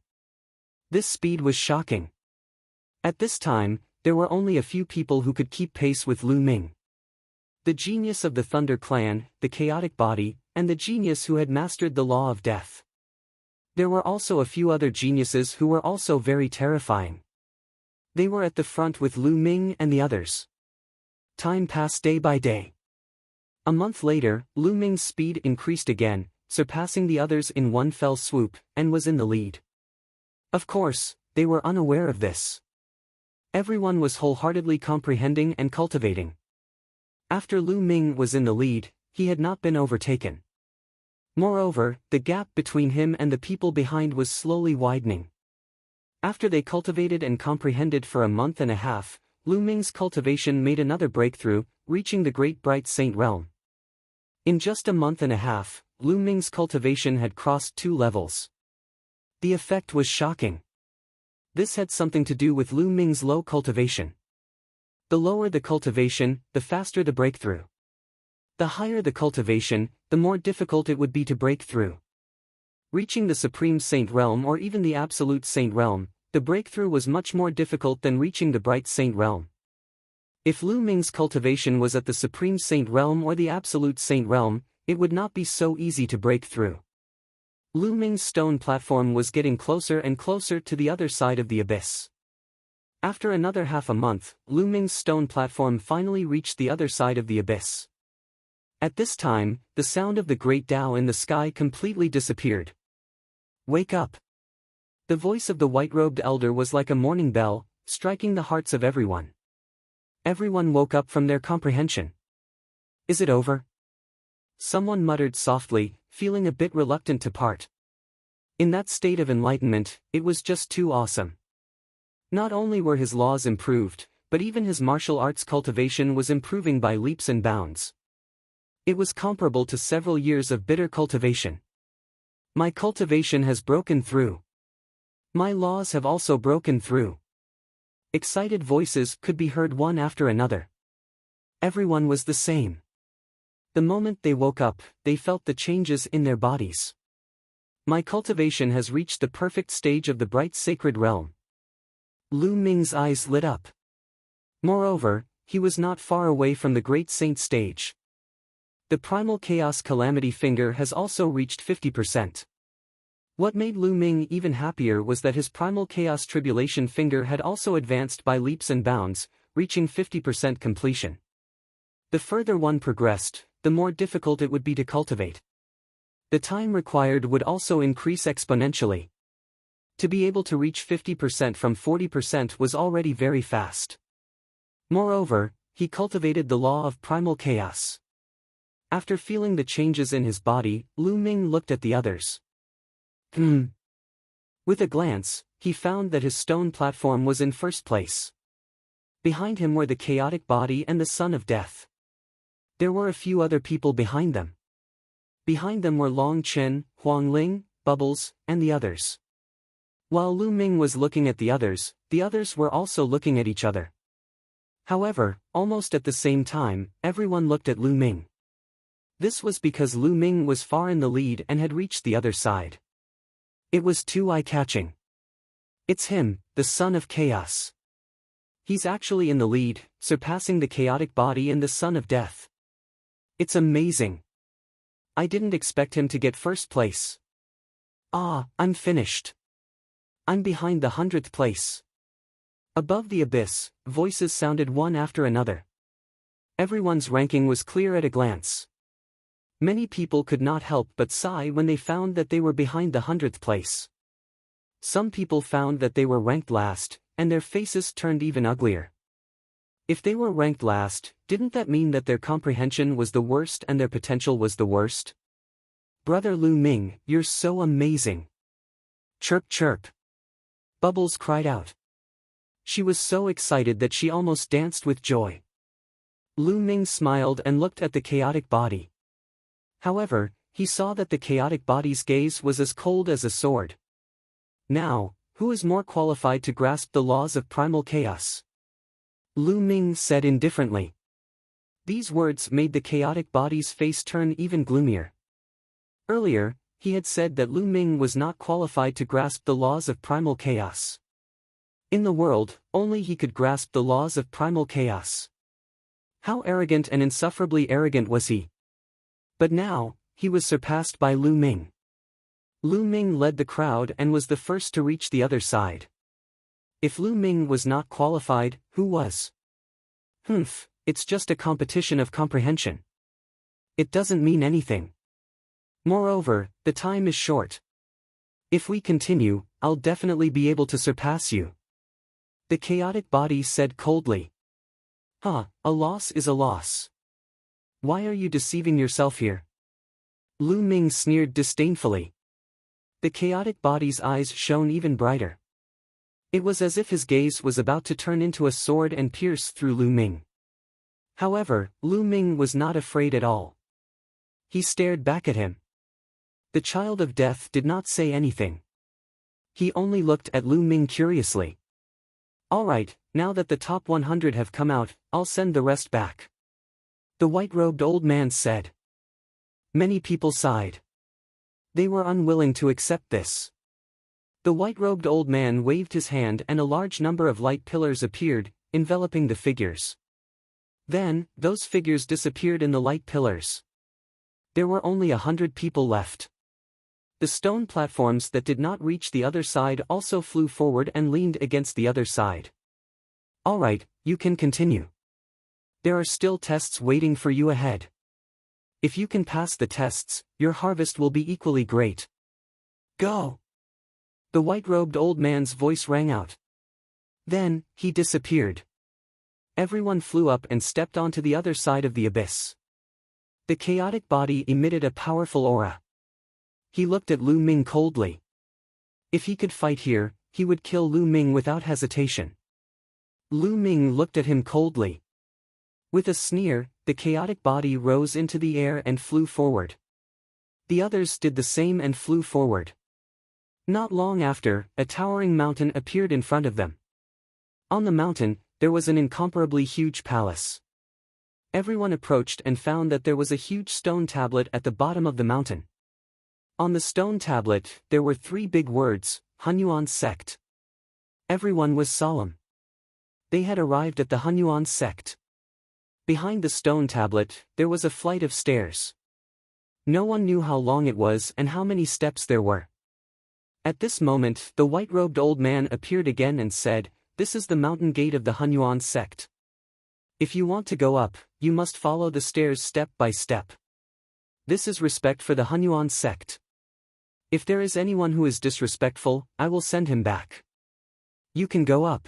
S1: This speed was shocking. At this time, there were only a few people who could keep pace with Lu Ming. The genius of the Thunder Clan, the chaotic body, and the genius who had mastered the law of death. There were also a few other geniuses who were also very terrifying. They were at the front with Lu Ming and the others. Time passed day by day. A month later, Lu Ming's speed increased again, surpassing the others in one fell swoop, and was in the lead. Of course, they were unaware of this. Everyone was wholeheartedly comprehending and cultivating. After Lu Ming was in the lead, he had not been overtaken. Moreover, the gap between him and the people behind was slowly widening. After they cultivated and comprehended for a month and a half, Lu Ming's cultivation made another breakthrough, reaching the Great Bright Saint realm. In just a month and a half, Lu Ming's cultivation had crossed 2 levels. The effect was shocking. This had something to do with Lu Ming's low cultivation. The lower the cultivation, the faster the breakthrough. The higher the cultivation, the more difficult it would be to break through. Reaching the Supreme Saint realm or even the Absolute Saint realm, the breakthrough was much more difficult than reaching the Bright Saint realm. If Lu Ming's cultivation was at the Supreme Saint realm or the Absolute Saint realm, it would not be so easy to break through. Lu Ming's stone platform was getting closer and closer to the other side of the abyss. After another half a month, Lu Ming's stone platform finally reached the other side of the abyss. At this time, the sound of the great Tao in the sky completely disappeared. Wake up! The voice of the white-robed elder was like a morning bell, striking the hearts of everyone. Everyone woke up from their comprehension. Is it over? Someone muttered softly, feeling a bit reluctant to part. In that state of enlightenment, it was just too awesome. Not only were his laws improved, but even his martial arts cultivation was improving by leaps and bounds. It was comparable to several years of bitter cultivation. My cultivation has broken through. My laws have also broken through. Excited voices could be heard one after another. Everyone was the same. The moment they woke up, they felt the changes in their bodies. My cultivation has reached the perfect stage of the bright sacred realm. Lu Ming's eyes lit up. Moreover, he was not far away from the great saint stage. The primal chaos calamity finger has also reached 50%. What made Lu Ming even happier was that his primal chaos tribulation finger had also advanced by leaps and bounds, reaching 50% completion. The further one progressed, the more difficult it would be to cultivate. The time required would also increase exponentially. To be able to reach 50% from 40% was already very fast. Moreover, he cultivated the law of primal chaos. After feeling the changes in his body, Lu Ming looked at the others. With a glance, he found that his stone platform was in first place. Behind him were the chaotic body and the son of death. There were a few other people behind them. Behind them were Long Chen, Huang Ling, Bubbles, and the others. While Lu Ming was looking at the others were also looking at each other. However, almost at the same time, everyone looked at Lu Ming. This was because Lu Ming was far in the lead and had reached the other side. It was too eye-catching. It's him, the son of chaos. He's actually in the lead, surpassing the chaotic body and the son of death. It's amazing. I didn't expect him to get first place. I'm finished. I'm behind the 100th place. Above the abyss, voices sounded one after another. Everyone's ranking was clear at a glance. Many people could not help but sigh when they found that they were behind the 100th place. Some people found that they were ranked last, and their faces turned even uglier. If they were ranked last, didn't that mean that their comprehension was the worst and their potential was the worst? Brother Lu Ming, you're so amazing. Chirp chirp. Bubbles cried out. She was so excited that she almost danced with joy. Lu Ming smiled and looked at the chaotic body. However, he saw that the chaotic body's gaze was as cold as a sword. Now, who is more qualified to grasp the laws of primal chaos? Lu Ming said indifferently. These words made the chaotic body's face turn even gloomier. Earlier, he had said that Lu Ming was not qualified to grasp the laws of primal chaos. In the world, only he could grasp the laws of primal chaos. How arrogant and insufferably arrogant was he? But now, he was surpassed by Lu Ming. Lu Ming led the crowd and was the first to reach the other side. If Lu Ming was not qualified, who was? It's just a competition of comprehension. It doesn't mean anything. Moreover, the time is short. If we continue, I'll definitely be able to surpass you. The chaotic body said coldly. A loss is a loss. Why are you deceiving yourself here? Lu Ming sneered disdainfully. The chaotic body's eyes shone even brighter. It was as if his gaze was about to turn into a sword and pierce through Lu Ming. However, Lu Ming was not afraid at all. He stared back at him. The child of death did not say anything. He only looked at Lu Ming curiously. Alright, now that the top 100 have come out, I'll send the rest back. The white-robed old man said. Many people sighed. They were unwilling to accept this. The white-robed old man waved his hand and a large number of light pillars appeared, enveloping the figures. Then, those figures disappeared in the light pillars. There were only 100 people left. The stone platforms that did not reach the other side also flew forward and leaned against the other side. Alright, you can continue. There are still tests waiting for you ahead. If you can pass the tests, your harvest will be equally great. Go! The white-robed old man's voice rang out. Then, he disappeared. Everyone flew up and stepped onto the other side of the abyss. The chaotic body emitted a powerful aura. He looked at Lu Ming coldly. If he could fight here, he would kill Lu Ming without hesitation. Lu Ming looked at him coldly. With a sneer, the chaotic body rose into the air and flew forward. The others did the same and flew forward. Not long after, a towering mountain appeared in front of them. On the mountain, there was an incomparably huge palace. Everyone approached and found that there was a huge stone tablet at the bottom of the mountain. On the stone tablet, there were 3 big words, Hunyuan sect. Everyone was solemn. They had arrived at the Hunyuan sect. Behind the stone tablet, there was a flight of stairs. No one knew how long it was and how many steps there were. At this moment, the white-robed old man appeared again and said, "This is the mountain gate of the Hunyuan sect. If you want to go up, you must follow the stairs step by step. This is respect for the Hunyuan sect. If there is anyone who is disrespectful, I will send him back. You can go up."